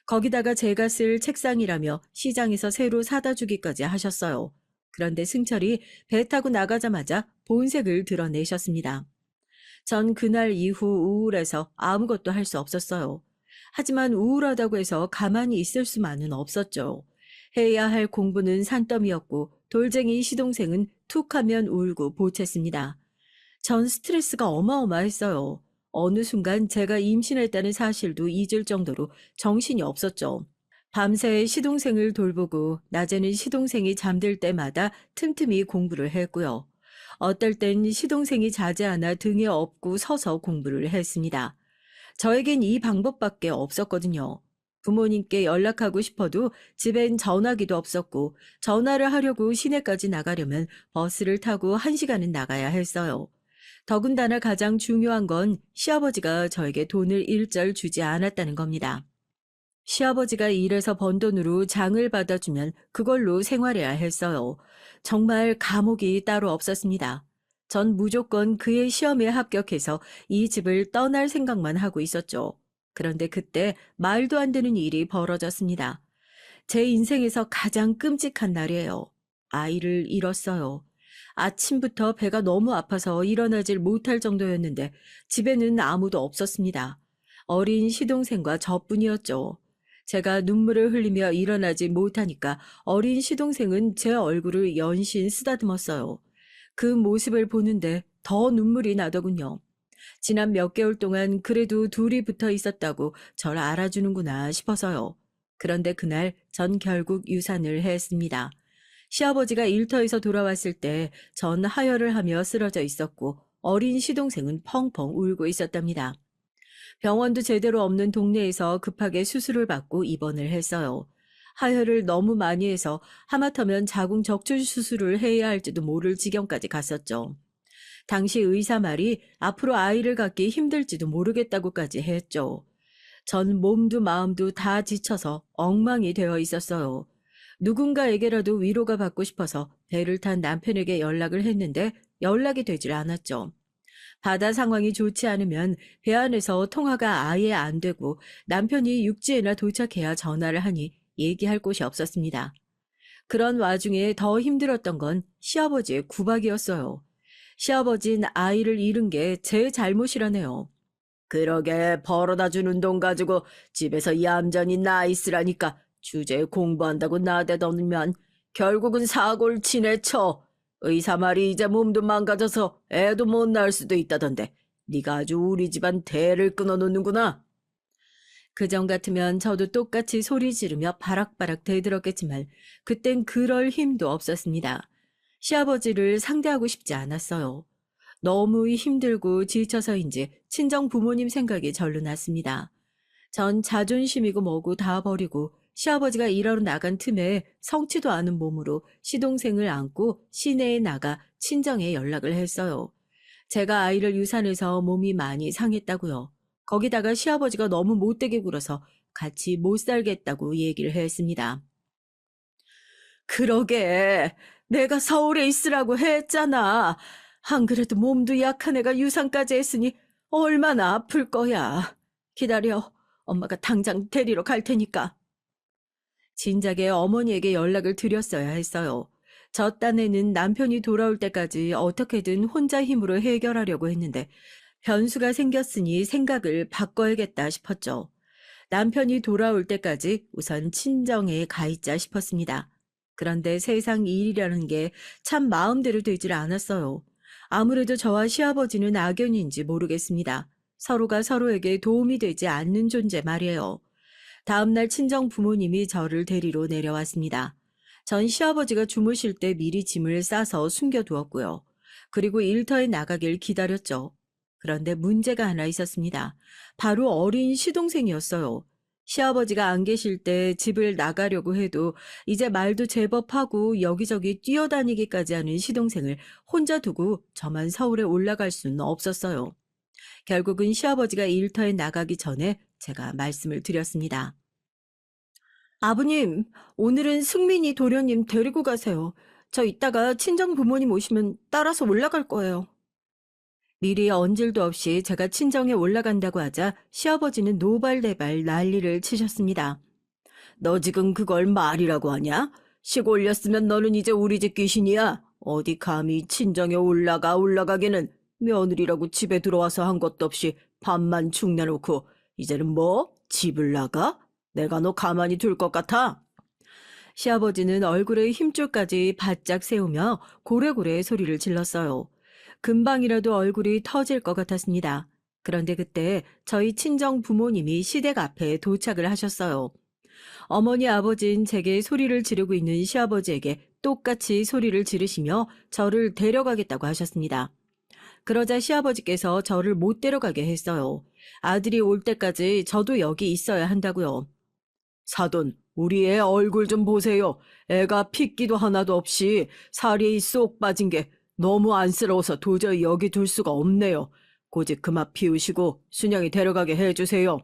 거기다가 제가 쓸 책상이라며 시장에서 새로 사다 주기까지 하셨어요. 그런데 승철이 배 타고 나가자마자 본색을 드러내셨습니다. 전 그날 이후 우울해서 아무것도 할 수 없었어요. 하지만 우울하다고 해서 가만히 있을 수만은 없었죠. 해야 할 공부는 산더미였고 돌쟁이 시동생은 툭하면 울고 보챘습니다. 전 스트레스가 어마어마했어요. 어느 순간 제가 임신했다는 사실도 잊을 정도로 정신이 없었죠. 밤새 시동생을 돌보고 낮에는 시동생이 잠들 때마다 틈틈이 공부를 했고요. 어떨 땐 시동생이 자지 않아 등에 업고 서서 공부를 했습니다. 저에겐 이 방법밖에 없었거든요. 부모님께 연락하고 싶어도 집엔 전화기도 없었고 전화를 하려고 시내까지 나가려면 버스를 타고 1시간은 나가야 했어요. 더군다나 가장 중요한 건 시아버지가 저에게 돈을 일절 주지 않았다는 겁니다. 시아버지가 일해서 번 돈으로 장을 받아주면 그걸로 생활해야 했어요. 정말 감옥이 따로 없었습니다. 전 무조건 그의 시험에 합격해서 이 집을 떠날 생각만 하고 있었죠. 그런데 그때 말도 안 되는 일이 벌어졌습니다. 제 인생에서 가장 끔찍한 날이에요. 아이를 잃었어요. 아침부터 배가 너무 아파서 일어나질 못할 정도였는데 집에는 아무도 없었습니다. 어린 시동생과 저뿐이었죠. 제가 눈물을 흘리며 일어나지 못하니까 어린 시동생은 제 얼굴을 연신 쓰다듬었어요. 그 모습을 보는데 더 눈물이 나더군요. 지난 몇 개월 동안 그래도 둘이 붙어 있었다고 절 알아주는구나 싶어서요. 그런데 그날 전 결국 유산을 했습니다. 시아버지가 일터에서 돌아왔을 때 전 하혈을 하며 쓰러져 있었고 어린 시동생은 펑펑 울고 있었답니다. 병원도 제대로 없는 동네에서 급하게 수술을 받고 입원을 했어요. 하혈을 너무 많이 해서 하마터면 자궁 적출 수술을 해야 할지도 모를 지경까지 갔었죠. 당시 의사 말이 앞으로 아이를 갖기 힘들지도 모르겠다고까지 했죠. 전 몸도 마음도 다 지쳐서 엉망이 되어 있었어요. 누군가에게라도 위로가 받고 싶어서 배를 탄 남편에게 연락을 했는데 연락이 되질 않았죠. 바다 상황이 좋지 않으면 배 안에서 통화가 아예 안 되고 남편이 육지에나 도착해야 전화를 하니 얘기할 곳이 없었습니다. 그런 와중에 더 힘들었던 건 시아버지의 구박이었어요. 시아버진 아이를 잃은 게 제 잘못이라네요. 그러게 벌어다 주는 돈 가지고 집에서 얌전히 나 있으라니까 주제에 공부한다고 나대더니만 결국은 사고를 치네 쳐. 의사 말이 이제 몸도 망가져서 애도 못 낳을 수도 있다던데 네가 아주 우리 집안 대를 끊어놓는구나. 그전 같으면 저도 똑같이 소리 지르며 바락바락 대들었겠지만 그땐 그럴 힘도 없었습니다. 시아버지를 상대하고 싶지 않았어요. 너무 힘들고 지쳐서인지 친정 부모님 생각이 절로 났습니다. 전 자존심이고 뭐고 다 버리고 시아버지가 일하러 나간 틈에 성치도 않은 몸으로 시동생을 안고 시내에 나가 친정에 연락을 했어요. 제가 아이를 유산해서 몸이 많이 상했다고요. 거기다가 시아버지가 너무 못되게 굴어서 같이 못 살겠다고 얘기를 했습니다. 그러게 내가 서울에 있으라고 했잖아. 안 그래도 몸도 약한 애가 유산까지 했으니 얼마나 아플 거야. 기다려. 엄마가 당장 데리러 갈 테니까. 진작에 어머니에게 연락을 드렸어야 했어요. 저 딴에는 남편이 돌아올 때까지 어떻게든 혼자 힘으로 해결하려고 했는데 변수가 생겼으니 생각을 바꿔야겠다 싶었죠. 남편이 돌아올 때까지 우선 친정에 가 있자 싶었습니다. 그런데 세상 일이라는 게 참 마음대로 되질 않았어요. 아무래도 저와 시아버지는 악연인지 모르겠습니다. 서로가 서로에게 도움이 되지 않는 존재 말이에요. 다음날 친정 부모님이 저를 데리러 내려왔습니다. 전 시아버지가 주무실 때 미리 짐을 싸서 숨겨두었고요. 그리고 일터에 나가길 기다렸죠. 그런데 문제가 하나 있었습니다. 바로 어린 시동생이었어요. 시아버지가 안 계실 때 집을 나가려고 해도 이제 말도 제법 하고 여기저기 뛰어다니기까지 하는 시동생을 혼자 두고 저만 서울에 올라갈 수는 없었어요. 결국은 시아버지가 일터에 나가기 전에 제가 말씀을 드렸습니다. 아버님, 오늘은 승민이 도련님 데리고 가세요. 저 이따가 친정 부모님 오시면 따라서 올라갈 거예요. 미리 언질도 없이 제가 친정에 올라간다고 하자 시아버지는 노발대발 난리를 치셨습니다. 너 지금 그걸 말이라고 하냐? 식 올렸으면 너는 이제 우리 집 귀신이야. 어디 감히 친정에 올라가기는 며느리라고 집에 들어와서 한 것도 없이 밥만 축내놓고 이제는 뭐? 집을 나가? 내가 너 가만히 둘 것 같아? 시아버지는 얼굴에 힘줄까지 바짝 세우며 고래고래 소리를 질렀어요. 금방이라도 얼굴이 터질 것 같았습니다. 그런데 그때 저희 친정 부모님이 시댁 앞에 도착을 하셨어요. 어머니 아버진 제게 소리를 지르고 있는 시아버지에게 똑같이 소리를 지르시며 저를 데려가겠다고 하셨습니다. 그러자 시아버지께서 저를 못 데려가게 했어요. 아들이 올 때까지 저도 여기 있어야 한다고요. 사돈, 우리 애 얼굴 좀 보세요. 애가 핏기도 하나도 없이 살이 쏙 빠진 게 너무 안쓰러워서 도저히 여기 둘 수가 없네요. 고집 그만 피우시고 순영이 데려가게 해주세요.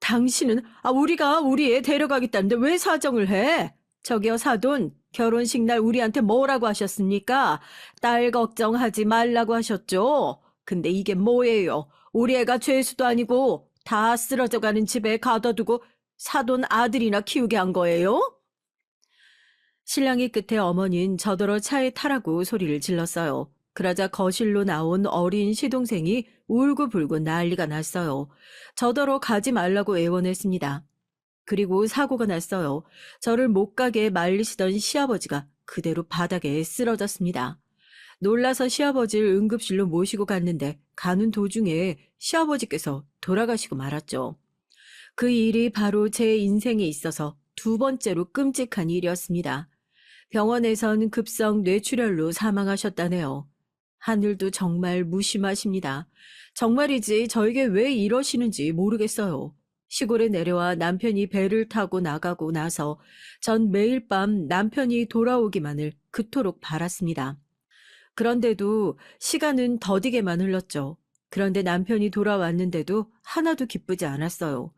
당신은 우리가 우리 애 데려가겠다는데 왜 사정을 해? 저기요 사돈, 결혼식 날 우리한테 뭐라고 하셨습니까? 딸 걱정하지 말라고 하셨죠? 근데 이게 뭐예요? 우리 애가 죄수도 아니고 다 쓰러져가는 집에 가둬두고 사돈 아들이나 키우게 한 거예요? 신랑이 끝에 어머니는 저더러 차에 타라고 소리를 질렀어요. 그러자 거실로 나온 어린 시동생이 울고불고 난리가 났어요. 저더러 가지 말라고 애원했습니다. 그리고 사고가 났어요. 저를 못 가게 말리시던 시아버지가 그대로 바닥에 쓰러졌습니다. 놀라서 시아버지를 응급실로 모시고 갔는데 가는 도중에 시아버지께서 돌아가시고 말았죠. 그 일이 바로 제 인생에 있어서 두 번째로 끔찍한 일이었습니다. 병원에선 급성 뇌출혈로 사망하셨다네요. 하늘도 정말 무심하십니다. 정말이지 저에게 왜 이러시는지 모르겠어요. 시골에 내려와 남편이 배를 타고 나가고 나서 전 매일 밤 남편이 돌아오기만을 그토록 바랐습니다. 그런데도 시간은 더디게만 흘렀죠. 그런데 남편이 돌아왔는데도 하나도 기쁘지 않았어요.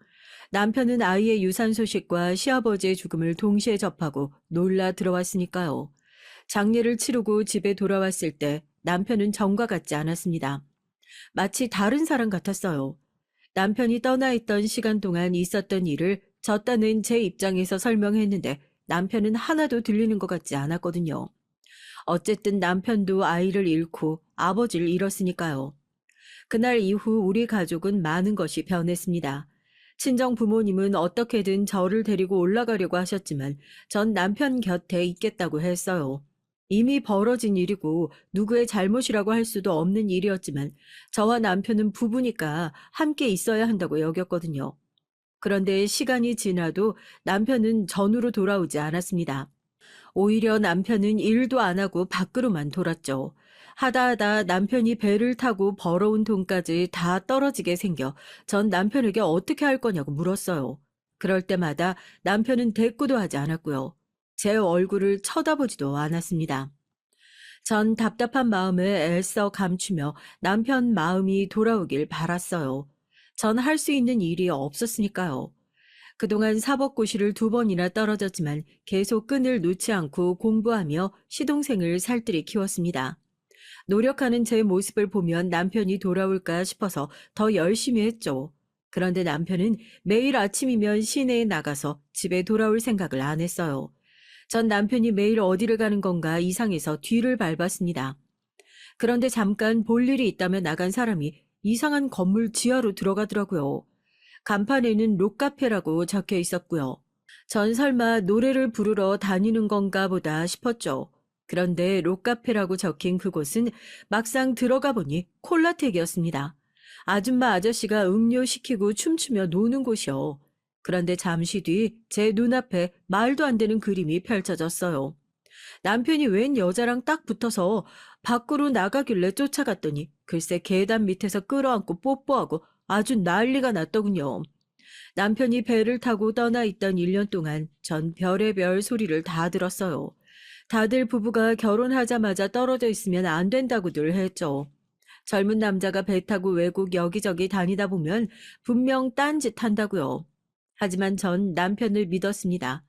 남편은 아이의 유산 소식과 시아버지의 죽음을 동시에 접하고 놀라 들어왔으니까요. 장례를 치르고 집에 돌아왔을 때 남편은 전과 같지 않았습니다. 마치 다른 사람 같았어요. 남편이 떠나 있던 시간 동안 있었던 일을 저 딴은 제 입장에서 설명했는데 남편은 하나도 들리는 것 같지 않았거든요. 어쨌든 남편도 아이를 잃고 아버지를 잃었으니까요. 그날 이후 우리 가족은 많은 것이 변했습니다. 친정 부모님은 어떻게든 저를 데리고 올라가려고 하셨지만 전 남편 곁에 있겠다고 했어요. 이미 벌어진 일이고 누구의 잘못이라고 할 수도 없는 일이었지만 저와 남편은 부부니까 함께 있어야 한다고 여겼거든요. 그런데 시간이 지나도 남편은 전으로 돌아오지 않았습니다. 오히려 남편은 일도 안 하고 밖으로만 돌았죠. 하다 남편이 배를 타고 벌어온 돈까지 다 떨어지게 생겨 전 남편에게 어떻게 할 거냐고 물었어요. 그럴 때마다 남편은 대꾸도 하지 않았고요. 제 얼굴을 쳐다보지도 않았습니다. 전 답답한 마음을 애써 감추며 남편 마음이 돌아오길 바랐어요. 전 할 수 있는 일이 없었으니까요. 그동안 사법고시를 2번이나 떨어졌지만 계속 끈을 놓지 않고 공부하며 시동생을 살뜰히 키웠습니다. 노력하는 제 모습을 보면 남편이 돌아올까 싶어서 더 열심히 했죠. 그런데 남편은 매일 아침이면 시내에 나가서 집에 돌아올 생각을 안 했어요. 전 남편이 매일 어디를 가는 건가 이상해서 뒤를 밟았습니다. 그런데 잠깐 볼 일이 있다며 나간 사람이 이상한 건물 지하로 들어가더라고요. 간판에는 록카페라고 적혀 있었고요. 전 설마 노래를 부르러 다니는 건가 보다 싶었죠. 그런데 록카페라고 적힌 그곳은 막상 들어가 보니 콜라텍이었습니다. 아줌마 아저씨가 음료 시키고 춤추며 노는 곳이요. 그런데 잠시 뒤 제 눈앞에 말도 안 되는 그림이 펼쳐졌어요. 남편이 웬 여자랑 딱 붙어서 밖으로 나가길래 쫓아갔더니 글쎄 계단 밑에서 끌어안고 뽀뽀하고 아주 난리가 났더군요. 남편이 배를 타고 떠나 있던 1년 동안 전 별의별 소리를 다 들었어요. 다들 부부가 결혼하자마자 떨어져 있으면 안 된다고들 했죠. 젊은 남자가 배 타고 외국 여기저기 다니다 보면 분명 딴짓 한다고요. 하지만 전 남편을 믿었습니다.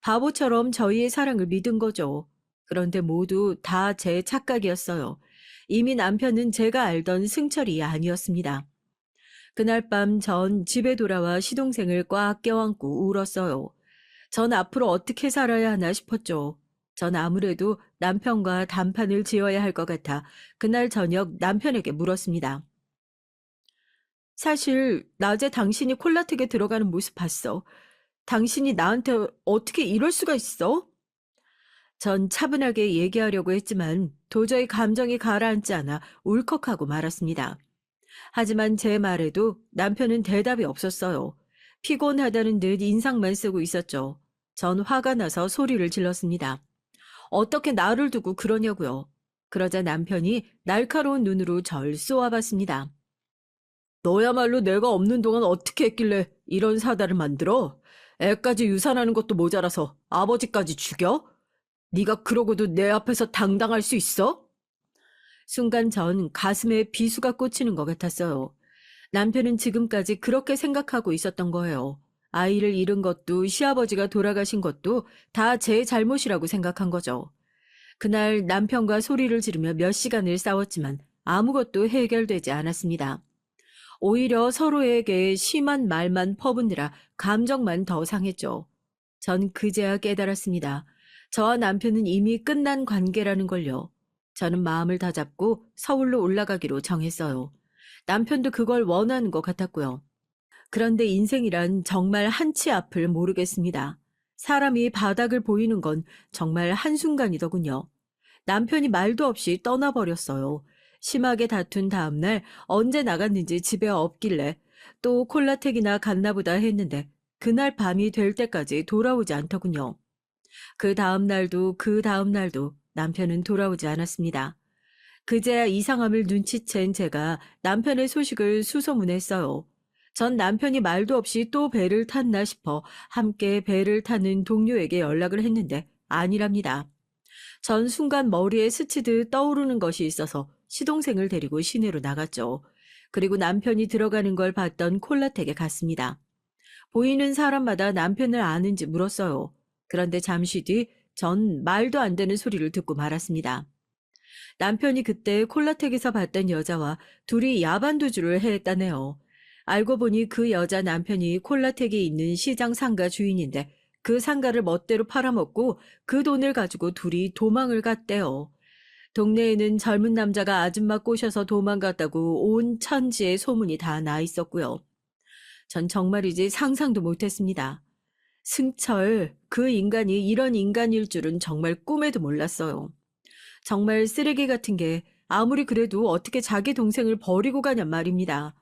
바보처럼 저희의 사랑을 믿은 거죠. 그런데 모두 다 제 착각이었어요. 이미 남편은 제가 알던 승철이 아니었습니다. 그날 밤 전 집에 돌아와 시동생을 꽉 껴안고 울었어요. 전 앞으로 어떻게 살아야 하나 싶었죠. 전 아무래도 남편과 단판을 지어야 할 것 같아 그날 저녁 남편에게 물었습니다. 사실 낮에 당신이 콜라텍에 들어가는 모습 봤어. 당신이 나한테 어떻게 이럴 수가 있어? 전 차분하게 얘기하려고 했지만 도저히 감정이 가라앉지 않아 울컥하고 말았습니다. 하지만 제 말에도 남편은 대답이 없었어요. 피곤하다는 듯 인상만 쓰고 있었죠. 전 화가 나서 소리를 질렀습니다. 어떻게 나를 두고 그러냐고요. 그러자 남편이 날카로운 눈으로 절 쏘아봤습니다. 너야말로 내가 없는 동안 어떻게 했길래 이런 사달을 만들어? 애까지 유산하는 것도 모자라서 아버지까지 죽여? 네가 그러고도 내 앞에서 당당할 수 있어? 순간 전 가슴에 비수가 꽂히는 것 같았어요. 남편은 지금까지 그렇게 생각하고 있었던 거예요. 아이를 잃은 것도 시아버지가 돌아가신 것도 다 제 잘못이라고 생각한 거죠. 그날 남편과 소리를 지르며 몇 시간을 싸웠지만 아무것도 해결되지 않았습니다. 오히려 서로에게 심한 말만 퍼붓느라 감정만 더 상했죠. 전 그제야 깨달았습니다. 저와 남편은 이미 끝난 관계라는 걸요. 저는 마음을 다잡고 서울로 올라가기로 정했어요. 남편도 그걸 원하는 것 같았고요. 그런데 인생이란 정말 한치 앞을 모르겠습니다. 사람이 바닥을 보이는 건 정말 한순간이더군요. 남편이 말도 없이 떠나버렸어요. 심하게 다툰 다음날 언제 나갔는지 집에 없길래 또 콜라텍이나 갔나 보다 했는데 그날 밤이 될 때까지 돌아오지 않더군요. 그 다음날도 그 다음날도 남편은 돌아오지 않았습니다. 그제야 이상함을 눈치챈 제가 남편의 소식을 수소문했어요. 전 남편이 말도 없이 또 배를 탔나 싶어 함께 배를 타는 동료에게 연락을 했는데 아니랍니다. 전 순간 머리에 스치듯 떠오르는 것이 있어서 시동생을 데리고 시내로 나갔죠. 그리고 남편이 들어가는 걸 봤던 콜라텍에 갔습니다. 보이는 사람마다 남편을 아는지 물었어요. 그런데 잠시 뒤 전 말도 안 되는 소리를 듣고 말았습니다. 남편이 그때 콜라텍에서 봤던 여자와 둘이 야반도주를 했다네요. 알고 보니 그 여자 남편이 콜라텍에 있는 시장 상가 주인인데 그 상가를 멋대로 팔아먹고 그 돈을 가지고 둘이 도망을 갔대요. 동네에는 젊은 남자가 아줌마 꼬셔서 도망갔다고 온 천지에 소문이 다 나 있었고요. 전 정말이지 상상도 못했습니다. 승철, 그 인간이 이런 인간일 줄은 정말 꿈에도 몰랐어요. 정말 쓰레기 같은 게 아무리 그래도 어떻게 자기 동생을 버리고 가냔 말입니다.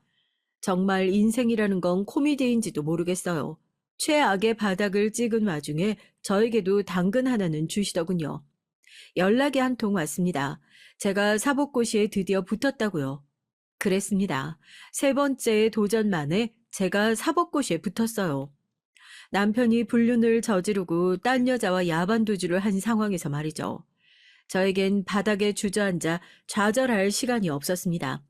정말 인생이라는 건 코미디인지도 모르겠어요. 최악의 바닥을 찍은 와중에 저에게도 당근 하나는 주시더군요. 연락이 한 통 왔습니다. 제가 사법고시에 드디어 붙었다고요. 그랬습니다. 세 번째 도전 만에 제가 사법고시에 붙었어요. 남편이 불륜을 저지르고 딴 여자와 야반도주를 한 상황에서 말이죠. 저에겐 바닥에 주저앉아 좌절할 시간이 없었습니다.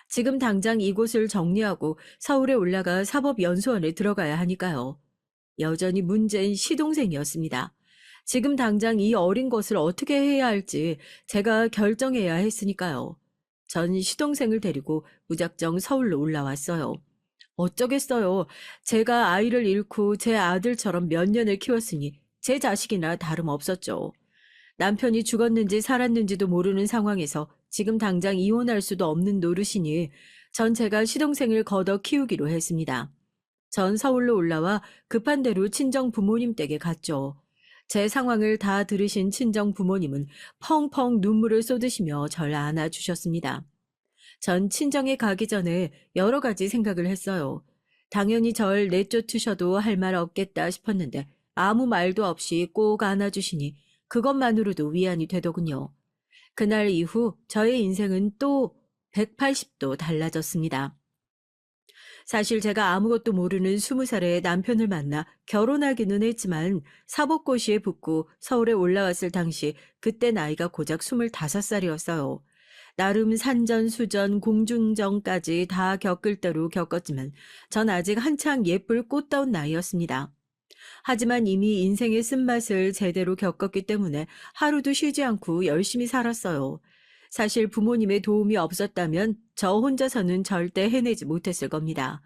지금 당장 이곳을 정리하고 서울에 올라가 사법연수원에 들어가야 하니까요. 여전히 문제인 시동생이었습니다. 지금 당장 이 어린 것을 어떻게 해야 할지 제가 결정해야 했으니까요. 전 시동생을 데리고 무작정 서울로 올라왔어요. 어쩌겠어요. 제가 아이를 잃고 제 아들처럼 몇 년을 키웠으니 제 자식이나 다름없었죠. 남편이 죽었는지 살았는지도 모르는 상황에서 지금 당장 이혼할 수도 없는 노릇이니 전 제가 시동생을 걷어 키우기로 했습니다. 전 서울로 올라와 급한 대로 친정 부모님 댁에 갔죠. 제 상황을 다 들으신 친정 부모님은 펑펑 눈물을 쏟으시며 절 안아주셨습니다. 전 친정에 가기 전에 여러 가지 생각을 했어요. 당연히 절 내쫓으셔도 할 말 없겠다 싶었는데 아무 말도 없이 꼭 안아주시니 그것만으로도 위안이 되더군요. 그날 이후 저의 인생은 또 180도 달라졌습니다. 사실 제가 아무것도 모르는 20살의 남편을 만나 결혼하기는 했지만 사법고시에 붙고 서울에 올라왔을 당시 그때 나이가 고작 25살이었어요. 나름 산전수전 공중전까지 다 겪을 대로 겪었지만 전 아직 한창 예쁠 꽃다운 나이였습니다. 하지만 이미 인생의 쓴맛을 제대로 겪었기 때문에 하루도 쉬지 않고 열심히 살았어요. 사실 부모님의 도움이 없었다면 저 혼자서는 절대 해내지 못했을 겁니다.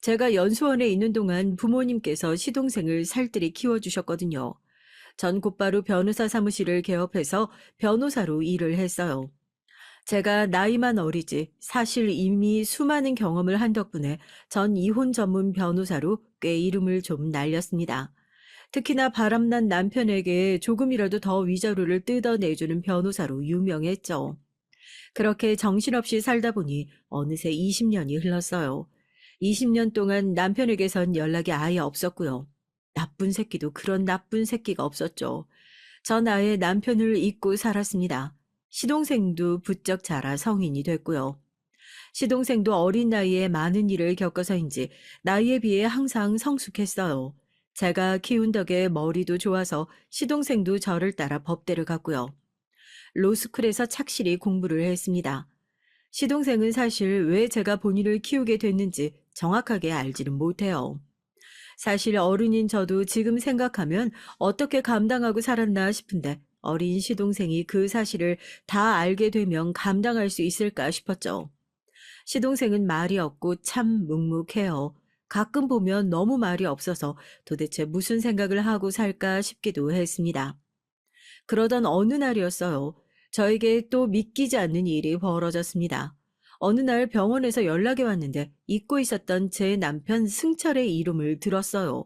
제가 연수원에 있는 동안 부모님께서 시동생을 살뜰히 키워주셨거든요. 전 곧바로 변호사 사무실을 개업해서 변호사로 일을 했어요. 제가 나이만 어리지 사실 이미 수많은 경험을 한 덕분에 전 이혼 전문 변호사로 꽤 이름을 좀 날렸습니다. 특히나 바람난 남편에게 조금이라도 더 위자료를 뜯어내주는 변호사로 유명했죠. 그렇게 정신없이 살다 보니 어느새 20년이 흘렀어요. 20년 동안 남편에게선 연락이 아예 없었고요. 나쁜 새끼도 그런 나쁜 새끼가 없었죠. 전 아예 남편을 잊고 살았습니다. 시동생도 부쩍 자라 성인이 됐고요. 시동생도 어린 나이에 많은 일을 겪어서인지 나이에 비해 항상 성숙했어요. 제가 키운 덕에 머리도 좋아서 시동생도 저를 따라 법대를 갔고요. 로스쿨에서 착실히 공부를 했습니다. 시동생은 사실 왜 제가 본인을 키우게 됐는지 정확하게 알지는 못해요. 사실 어른인 저도 지금 생각하면 어떻게 감당하고 살았나 싶은데 어린 시동생이 그 사실을 다 알게 되면 감당할 수 있을까 싶었죠. 시동생은 말이 없고 참 묵묵해요. 가끔 보면 너무 말이 없어서 도대체 무슨 생각을 하고 살까 싶기도 했습니다. 그러던 어느 날이었어요. 저에게 또 믿기지 않는 일이 벌어졌습니다. 어느 날 병원에서 연락이 왔는데 잊고 있었던 제 남편 승철의 이름을 들었어요.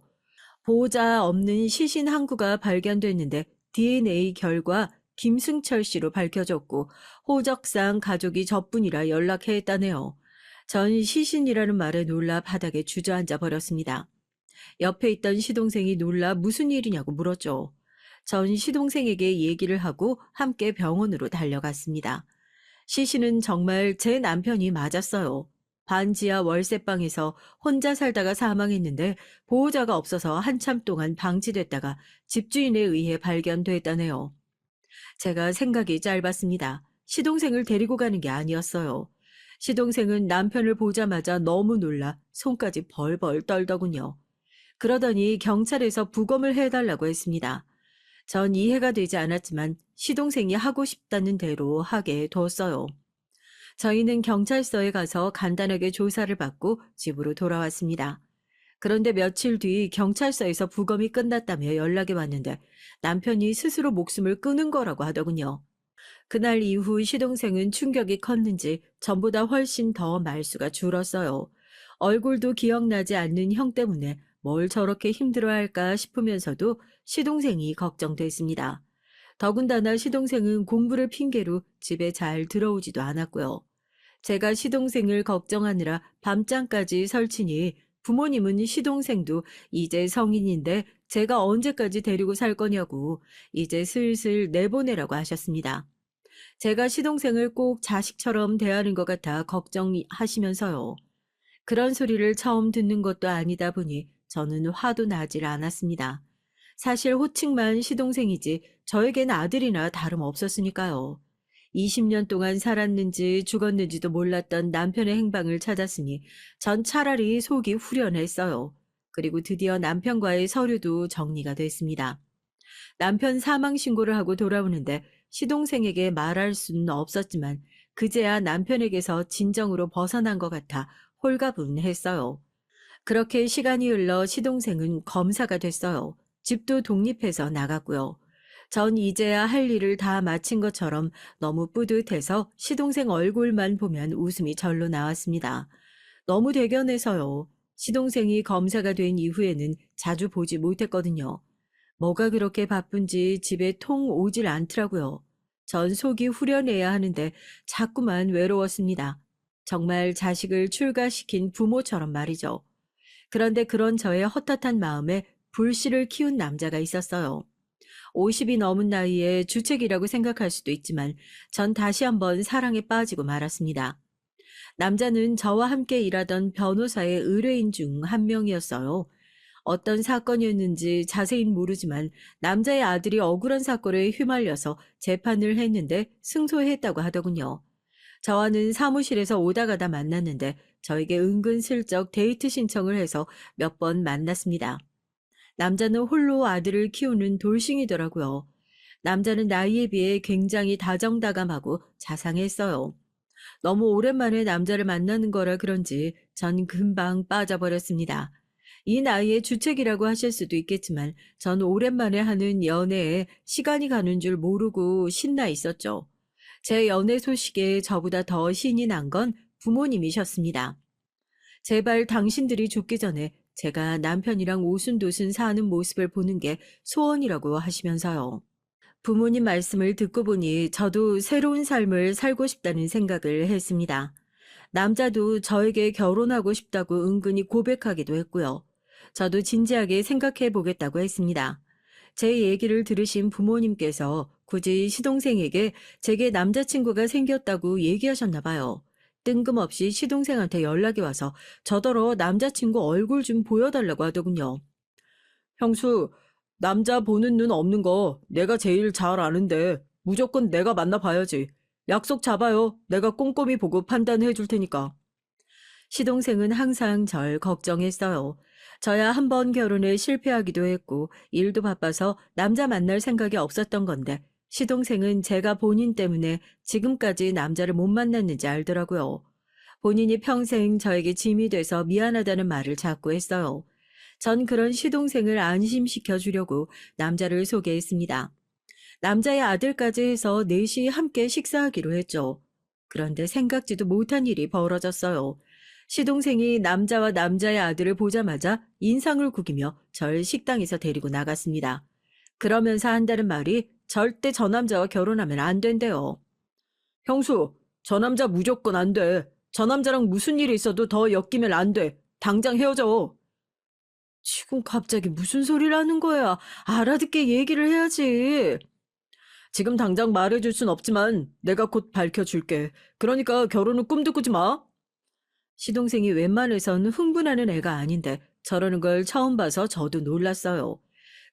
보호자 없는 시신 한 구가 발견됐는데 DNA 결과 김승철 씨로 밝혀졌고 호적상 가족이 저뿐이라 연락했다네요. 전 시신이라는 말에 놀라 바닥에 주저앉아 버렸습니다. 옆에 있던 시동생이 놀라 무슨 일이냐고 물었죠. 전 시동생에게 얘기를 하고 함께 병원으로 달려갔습니다. 시신은 정말 제 남편이 맞았어요. 반지하 월세방에서 혼자 살다가 사망했는데 보호자가 없어서 한참 동안 방치됐다가 집주인에 의해 발견됐다네요. 제가 생각이 짧았습니다. 시동생을 데리고 가는 게 아니었어요. 시동생은 남편을 보자마자 너무 놀라 손까지 벌벌 떨더군요. 그러더니 경찰에서 부검을 해달라고 했습니다. 전 이해가 되지 않았지만 시동생이 하고 싶다는 대로 하게 뒀어요. 저희는 경찰서에 가서 간단하게 조사를 받고 집으로 돌아왔습니다. 그런데 며칠 뒤 경찰서에서 부검이 끝났다며 연락이 왔는데 남편이 스스로 목숨을 끊은 거라고 하더군요. 그날 이후 시동생은 충격이 컸는지 전보다 훨씬 더 말수가 줄었어요. 얼굴도 기억나지 않는 형 때문에 뭘 저렇게 힘들어할까 싶으면서도 시동생이 걱정됐습니다. 더군다나 시동생은 공부를 핑계로 집에 잘 들어오지도 않았고요. 제가 시동생을 걱정하느라 밤잠까지 설치니 부모님은 시동생도 이제 성인인데 제가 언제까지 데리고 살 거냐고 이제 슬슬 내보내라고 하셨습니다. 제가 시동생을 꼭 자식처럼 대하는 것 같아 걱정하시면서요. 그런 소리를 처음 듣는 것도 아니다 보니 저는 화도 나질 않았습니다. 사실 호칭만 시동생이지 저에겐 아들이나 다름없었으니까요. 20년 동안 살았는지 죽었는지도 몰랐던 남편의 행방을 찾았으니 전 차라리 속이 후련했어요. 그리고 드디어 남편과의 서류도 정리가 됐습니다. 남편 사망 신고를 하고 돌아오는데 시동생에게 말할 수는 없었지만 그제야 남편에게서 진정으로 벗어난 것 같아 홀가분했어요. 그렇게 시간이 흘러 시동생은 검사가 됐어요. 집도 독립해서 나갔고요. 전 이제야 할 일을 다 마친 것처럼 너무 뿌듯해서 시동생 얼굴만 보면 웃음이 절로 나왔습니다. 너무 대견해서요. 시동생이 검사가 된 이후에는 자주 보지 못했거든요. 뭐가 그렇게 바쁜지 집에 통 오질 않더라고요. 전 속이 후련해야 하는데 자꾸만 외로웠습니다. 정말 자식을 출가시킨 부모처럼 말이죠. 그런데 그런 저의 헛헛한 마음에 불씨를 키운 남자가 있었어요. 50이 넘은 나이에 주책이라고 생각할 수도 있지만 전 다시 한번 사랑에 빠지고 말았습니다. 남자는 저와 함께 일하던 변호사의 의뢰인 중 한 명이었어요. 어떤 사건이었는지 자세히는 모르지만 남자의 아들이 억울한 사건에 휘말려서 재판을 했는데 승소했다고 하더군요. 저와는 사무실에서 오다 가다 만났는데 저에게 은근슬쩍 데이트 신청을 해서 몇 번 만났습니다. 남자는 홀로 아들을 키우는 돌싱이더라고요. 남자는 나이에 비해 굉장히 다정다감하고 자상했어요. 너무 오랜만에 남자를 만나는 거라 그런지 전 금방 빠져버렸습니다. 이 나이에 주책이라고 하실 수도 있겠지만 전 오랜만에 하는 연애에 시간이 가는 줄 모르고 신나 있었죠. 제 연애 소식에 저보다 더 신이 난 건 부모님이셨습니다. 제발 당신들이 죽기 전에 제가 남편이랑 오순도순 사는 모습을 보는 게 소원이라고 하시면서요. 부모님 말씀을 듣고 보니 저도 새로운 삶을 살고 싶다는 생각을 했습니다. 남자도 저에게 결혼하고 싶다고 은근히 고백하기도 했고요. 저도 진지하게 생각해 보겠다고 했습니다. 제 얘기를 들으신 부모님께서 굳이 시동생에게 제게 남자친구가 생겼다고 얘기하셨나 봐요. 뜬금없이 시동생한테 연락이 와서 저더러 남자친구 얼굴 좀 보여달라고 하더군요. 형수, 남자 보는 눈 없는 거 내가 제일 잘 아는데 무조건 내가 만나봐야지. 약속 잡아요. 내가 꼼꼼히 보고 판단해 줄 테니까. 시동생은 항상 절 걱정했어요. 저야 한 번 결혼에 실패하기도 했고 일도 바빠서 남자 만날 생각이 없었던 건데 시동생은 제가 본인 때문에 지금까지 남자를 못 만났는지 알더라고요. 본인이 평생 저에게 짐이 돼서 미안하다는 말을 자꾸 했어요. 전 그런 시동생을 안심시켜 주려고 남자를 소개했습니다. 남자의 아들까지 해서 넷이 함께 식사하기로 했죠. 그런데 생각지도 못한 일이 벌어졌어요. 시동생이 남자와 남자의 아들을 보자마자 인상을 구기며 절 식당에서 데리고 나갔습니다. 그러면서 한다는 말이 절대 저 남자와 결혼하면 안 된대요. 형수, 저 남자 무조건 안 돼. 저 남자랑 무슨 일이 있어도 더 엮이면 안 돼. 당장 헤어져. 지금 갑자기 무슨 소리를 하는 거야? 알아듣게 얘기를 해야지. 지금 당장 말해줄 순 없지만 내가 곧 밝혀줄게. 그러니까 결혼은 꿈도 꾸지 마. 시동생이 웬만해선 흥분하는 애가 아닌데 저러는 걸 처음 봐서 저도 놀랐어요.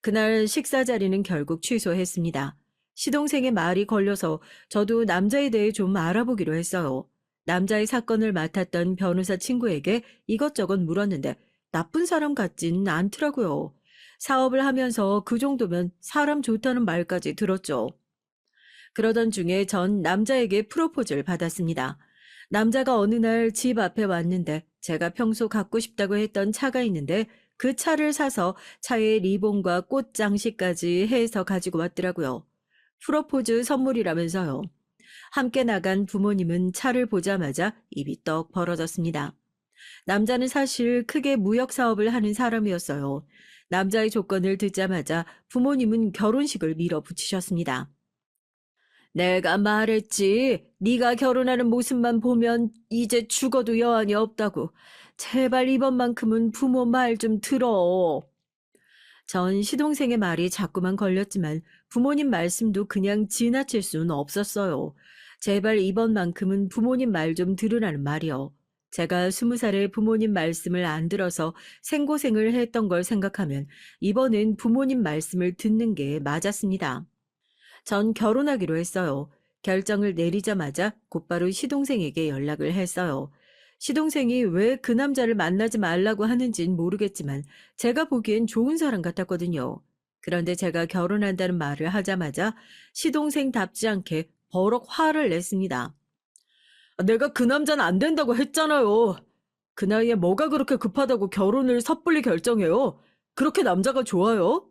그날 식사 자리는 결국 취소했습니다. 시동생의 말이 걸려서 저도 남자에 대해 좀 알아보기로 했어요. 남자의 사건을 맡았던 변호사 친구에게 이것저것 물었는데 나쁜 사람 같진 않더라고요. 사업을 하면서 그 정도면 사람 좋다는 말까지 들었죠. 그러던 중에 전 남자에게 프로포즈를 받았습니다. 남자가 어느 날 집 앞에 왔는데 제가 평소 갖고 싶다고 했던 차가 있는데 그 차를 사서 차에 리본과 꽃 장식까지 해서 가지고 왔더라고요. 프로포즈 선물이라면서요. 함께 나간 부모님은 차를 보자마자 입이 떡 벌어졌습니다. 남자는 사실 크게 무역 사업을 하는 사람이었어요. 남자의 조건을 듣자마자 부모님은 결혼식을 밀어붙이셨습니다. 내가 말했지. 네가 결혼하는 모습만 보면 이제 죽어도 여한이 없다고. 제발 이번만큼은 부모 말 좀 들어. 전 시동생의 말이 자꾸만 걸렸지만 부모님 말씀도 그냥 지나칠 수는 없었어요. 제발 이번만큼은 부모님 말 좀 들으라는 말이요. 제가 20살에 부모님 말씀을 안 들어서 생고생을 했던 걸 생각하면 이번엔 부모님 말씀을 듣는 게 맞았습니다. 전 결혼하기로 했어요. 결정을 내리자마자 곧바로 시동생에게 연락을 했어요. 시동생이 왜 그 남자를 만나지 말라고 하는진 모르겠지만 제가 보기엔 좋은 사람 같았거든요. 그런데 제가 결혼한다는 말을 하자마자 시동생답지 않게 버럭 화를 냈습니다. 내가 그 남자는 안 된다고 했잖아요. 그 나이에 뭐가 그렇게 급하다고 결혼을 섣불리 결정해요? 그렇게 남자가 좋아요?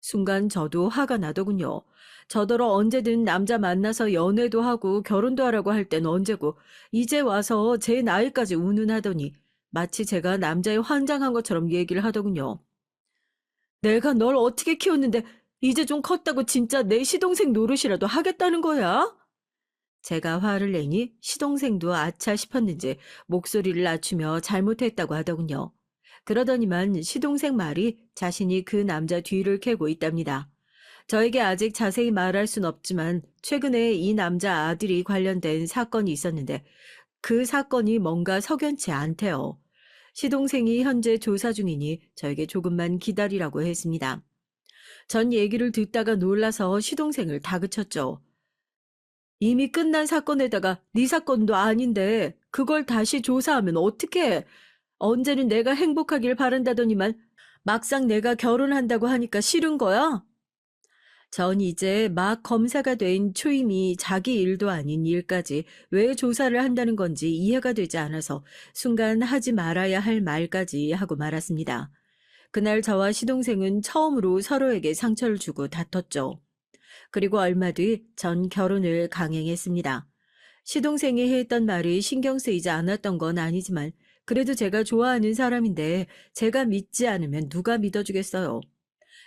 순간 저도 화가 나더군요. 저더러 언제든 남자 만나서 연애도 하고 결혼도 하라고 할 땐 언제고 이제 와서 제 나이까지 운운하더니 마치 제가 남자에 환장한 것처럼 얘기를 하더군요. 내가 널 어떻게 키웠는데 이제 좀 컸다고 진짜 내 시동생 노릇이라도 하겠다는 거야? 제가 화를 내니 시동생도 아차 싶었는지 목소리를 낮추며 잘못했다고 하더군요. 그러더니만 시동생 말이 자신이 그 남자 뒤를 캐고 있답니다. 저에게 아직 자세히 말할 순 없지만 최근에 이 남자 아들이 관련된 사건이 있었는데 그 사건이 뭔가 석연치 않대요. 시동생이 현재 조사 중이니 저에게 조금만 기다리라고 했습니다. 전 얘기를 듣다가 놀라서 시동생을 다그쳤죠. 이미 끝난 사건에다가 네 사건도 아닌데 그걸 다시 조사하면 어떡해? 언제는 내가 행복하길 바란다더니만 막상 내가 결혼한다고 하니까 싫은 거야? 전 이제 막 검사가 된 초임이 자기 일도 아닌 일까지 왜 조사를 한다는 건지 이해가 되지 않아서 순간 하지 말아야 할 말까지 하고 말았습니다. 그날 저와 시동생은 처음으로 서로에게 상처를 주고 다퉜죠. 그리고 얼마 뒤 전 결혼을 강행했습니다. 시동생이 했던 말이 신경 쓰이지 않았던 건 아니지만 그래도 제가 좋아하는 사람인데 제가 믿지 않으면 누가 믿어주겠어요.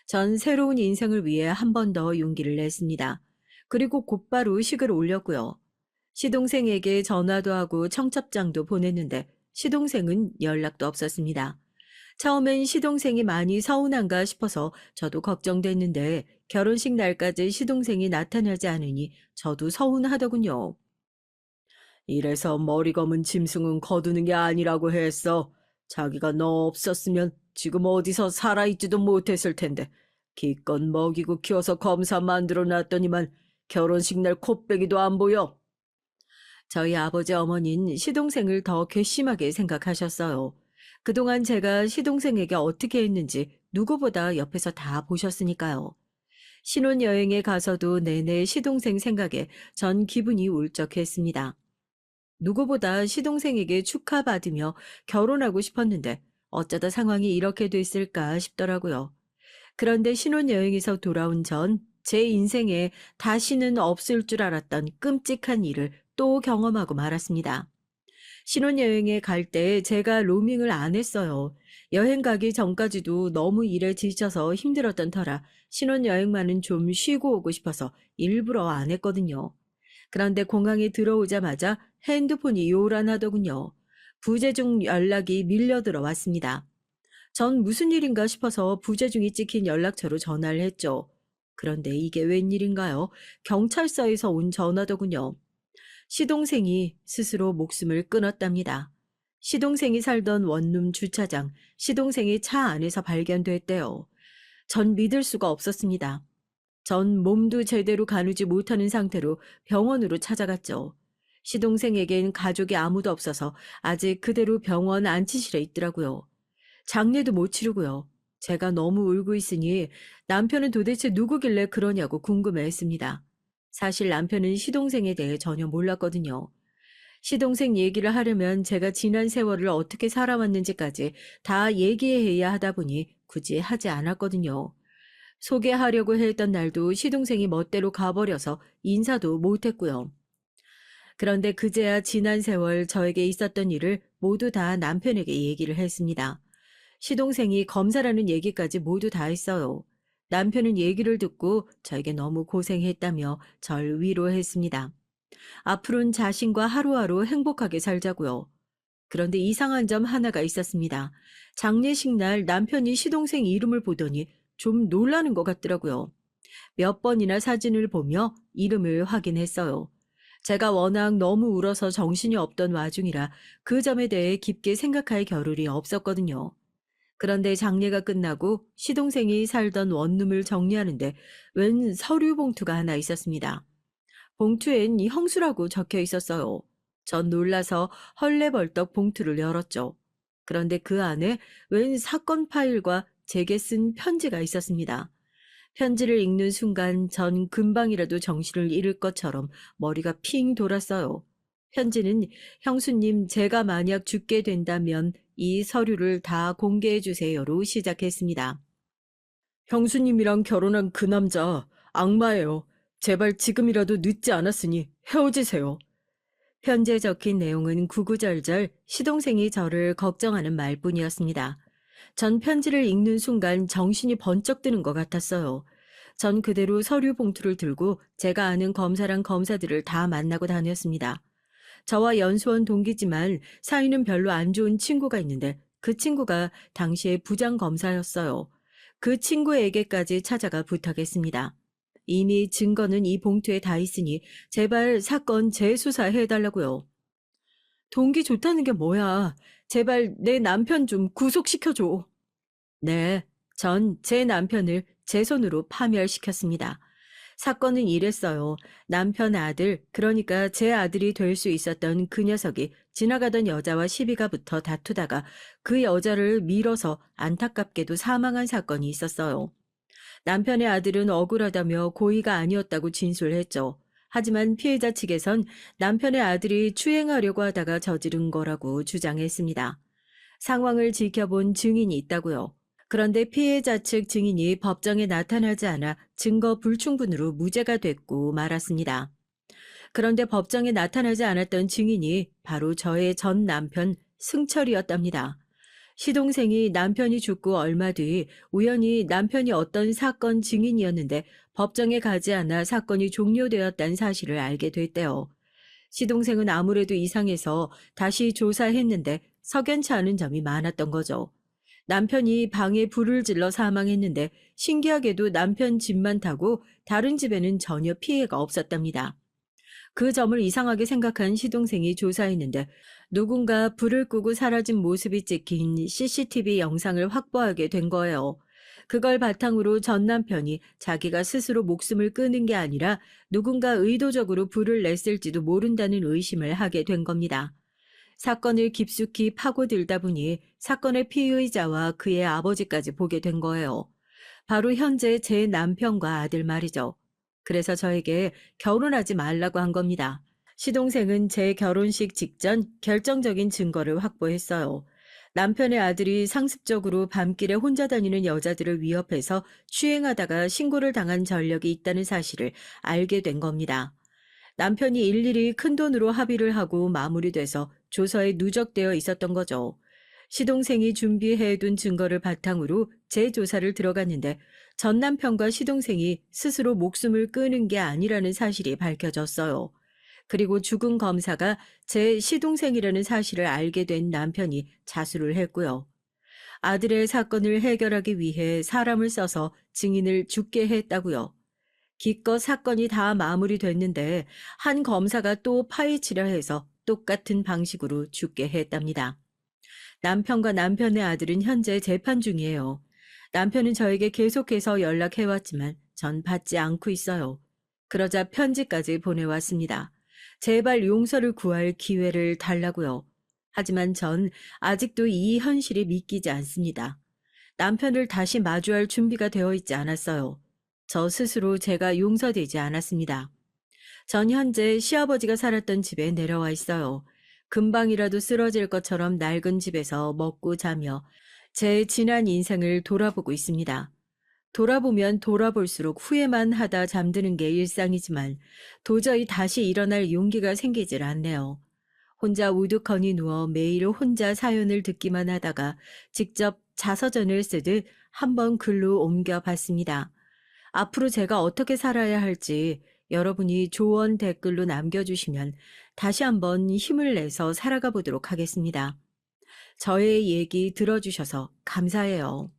전 새로운 인생을 위해 한 번 더 용기를 냈습니다. 그리고 곧바로 식을 올렸고요. 시동생에게 전화도 하고 청첩장도 보냈는데 시동생은 연락도 없었습니다. 처음엔 시동생이 많이 서운한가 싶어서 저도 걱정됐는데 결혼식 날까지 시동생이 나타나지 않으니 저도 서운하더군요. 이래서 머리 검은 짐승은 거두는 게 아니라고 했어. 자기가 너 없었으면 지금 어디서 살아있지도 못했을 텐데. 기껏 먹이고 키워서 검사 만들어 놨더니만 결혼식 날 코빼기도 안 보여. 저희 아버지 어머니는 시동생을 더 괘씸하게 생각하셨어요. 그동안 제가 시동생에게 어떻게 했는지 누구보다 옆에서 다 보셨으니까요. 신혼여행에 가서도 내내 시동생 생각에 전 기분이 울적했습니다. 누구보다 시동생에게 축하받으며 결혼하고 싶었는데 어쩌다 상황이 이렇게 됐을까 싶더라고요. 그런데 신혼여행에서 돌아온 전 제 인생에 다시는 없을 줄 알았던 끔찍한 일을 또 경험하고 말았습니다. 신혼여행에 갈 때 제가 로밍을 안 했어요. 여행 가기 전까지도 너무 일에 지쳐서 힘들었던 터라 신혼여행만은 좀 쉬고 오고 싶어서 일부러 안 했거든요. 그런데 공항에 들어오자마자 핸드폰이 요란하더군요. 부재중 연락이 밀려 들어왔습니다. 전 무슨 일인가 싶어서 부재중이 찍힌 연락처로 전화를 했죠. 그런데 이게 웬일인가요? 경찰서에서 온 전화더군요. 시동생이 스스로 목숨을 끊었답니다. 시동생이 살던 원룸 주차장, 시동생이 차 안에서 발견됐대요. 전 믿을 수가 없었습니다. 전 몸도 제대로 가누지 못하는 상태로 병원으로 찾아갔죠. 시동생에겐 가족이 아무도 없어서 아직 그대로 병원 안치실에 있더라고요. 장례도 못 치르고요. 제가 너무 울고 있으니 남편은 도대체 누구길래 그러냐고 궁금해했습니다. 사실 남편은 시동생에 대해 전혀 몰랐거든요. 시동생 얘기를 하려면 제가 지난 세월을 어떻게 살아왔는지까지 다 얘기해야 하다 보니 굳이 하지 않았거든요. 소개하려고 했던 날도 시동생이 멋대로 가버려서 인사도 못했고요. 그런데 그제야 지난 세월 저에게 있었던 일을 모두 다 남편에게 얘기를 했습니다. 시동생이 검사라는 얘기까지 모두 다 했어요. 남편은 얘기를 듣고 저에게 너무 고생했다며 절 위로했습니다. 앞으로는 자신과 하루하루 행복하게 살자고요. 그런데 이상한 점 하나가 있었습니다. 장례식 날 남편이 시동생 이름을 보더니 좀 놀라는 것 같더라고요. 몇 번이나 사진을 보며 이름을 확인했어요. 제가 워낙 너무 울어서 정신이 없던 와중이라 그 점에 대해 깊게 생각할 겨를이 없었거든요. 그런데 장례가 끝나고 시동생이 살던 원룸을 정리하는데 웬 서류 봉투가 하나 있었습니다. 봉투엔 형수라고 적혀 있었어요. 전 놀라서 헐레벌떡 봉투를 열었죠. 그런데 그 안에 웬 사건 파일과 제게 쓴 편지가 있었습니다. 편지를 읽는 순간 전 금방이라도 정신을 잃을 것처럼 머리가 핑 돌았어요. 편지는 형수님, 제가 만약 죽게 된다면 이 서류를 다 공개해 주세요로 시작했습니다. 형수님이랑 결혼한 그 남자 악마예요. 제발 지금이라도 늦지 않았으니 헤어지세요. 편지에 적힌 내용은 구구절절 시동생이 저를 걱정하는 말뿐이었습니다. 전 편지를 읽는 순간 정신이 번쩍 드는 것 같았어요. 전 그대로 서류 봉투를 들고 제가 아는 검사랑 검사들을 다 만나고 다녔습니다. 저와 연수원 동기지만 사이는 별로 안 좋은 친구가 있는데 그 친구가 당시에 부장검사였어요. 그 친구에게까지 찾아가 부탁했습니다. 이미 증거는 이 봉투에 다 있으니 제발 사건 재수사해달라고요. 동기 좋다는 게 뭐야? 제발 내 남편 좀 구속시켜줘. 네, 전 제 남편을 제 손으로 파멸시켰습니다. 사건은 이랬어요. 남편 아들, 그러니까 제 아들이 될 수 있었던 그 녀석이 지나가던 여자와 시비가 붙어 다투다가 그 여자를 밀어서 안타깝게도 사망한 사건이 있었어요. 남편의 아들은 억울하다며 고의가 아니었다고 진술했죠. 하지만 피해자 측에선 남편의 아들이 추행하려고 하다가 저지른 거라고 주장했습니다. 상황을 지켜본 증인이 있다고요. 그런데 피해자 측 증인이 법정에 나타나지 않아 증거 불충분으로 무죄가 됐고 말았습니다. 그런데 법정에 나타나지 않았던 증인이 바로 저의 전 남편 승철이었답니다. 시동생이 남편이 죽고 얼마 뒤 우연히 남편이 어떤 사건 증인이었는데 법정에 가지 않아 사건이 종료되었다는 사실을 알게 됐대요. 시동생은 아무래도 이상해서 다시 조사했는데 석연치 않은 점이 많았던 거죠. 남편이 방에 불을 질러 사망했는데 신기하게도 남편 집만 타고 다른 집에는 전혀 피해가 없었답니다. 그 점을 이상하게 생각한 시동생이 조사했는데 누군가 불을 끄고 사라진 모습이 찍힌 CCTV 영상을 확보하게 된 거예요. 그걸 바탕으로 전 남편이 자기가 스스로 목숨을 끊은 게 아니라 누군가 의도적으로 불을 냈을지도 모른다는 의심을 하게 된 겁니다. 사건을 깊숙이 파고들다 보니 사건의 피의자와 그의 아버지까지 보게 된 거예요. 바로 현재 제 남편과 아들 말이죠. 그래서 저에게 결혼하지 말라고 한 겁니다. 시동생은 제 결혼식 직전 결정적인 증거를 확보했어요. 남편의 아들이 상습적으로 밤길에 혼자 다니는 여자들을 위협해서 추행하다가 신고를 당한 전력이 있다는 사실을 알게 된 겁니다. 남편이 일일이 큰돈으로 합의를 하고 마무리돼서 조서에 누적되어 있었던 거죠. 시동생이 준비해둔 증거를 바탕으로 재조사를 들어갔는데 전 남편과 시동생이 스스로 목숨을 끊은 게 아니라는 사실이 밝혀졌어요. 그리고 죽은 검사가 제 시동생이라는 사실을 알게 된 남편이 자수를 했고요. 아들의 사건을 해결하기 위해 사람을 써서 증인을 죽게 했다고요. 기껏 사건이 다 마무리됐는데 한 검사가 또 파헤치려 해서 똑같은 방식으로 죽게 했답니다. 남편과 남편의 아들은 현재 재판 중이에요. 남편은 저에게 계속해서 연락해왔지만 전 받지 않고 있어요. 그러자 편지까지 보내왔습니다. 제발 용서를 구할 기회를 달라고요. 하지만 전 아직도 이 현실이 믿기지 않습니다. 남편을 다시 마주할 준비가 되어 있지 않았어요. 저 스스로 제가 용서되지 않았습니다. 전 현재 시아버지가 살았던 집에 내려와 있어요. 금방이라도 쓰러질 것처럼 낡은 집에서 먹고 자며 제 지난 인생을 돌아보고 있습니다. 돌아보면 돌아볼수록 후회만 하다 잠드는 게 일상이지만 도저히 다시 일어날 용기가 생기질 않네요. 혼자 우두커니 누워 매일 혼자 사연을 듣기만 하다가 직접 자서전을 쓰듯 한번 글로 옮겨봤습니다. 앞으로 제가 어떻게 살아야 할지 여러분이 조언 댓글로 남겨주시면 다시 한번 힘을 내서 살아가 보도록 하겠습니다. 저의 얘기 들어주셔서 감사해요.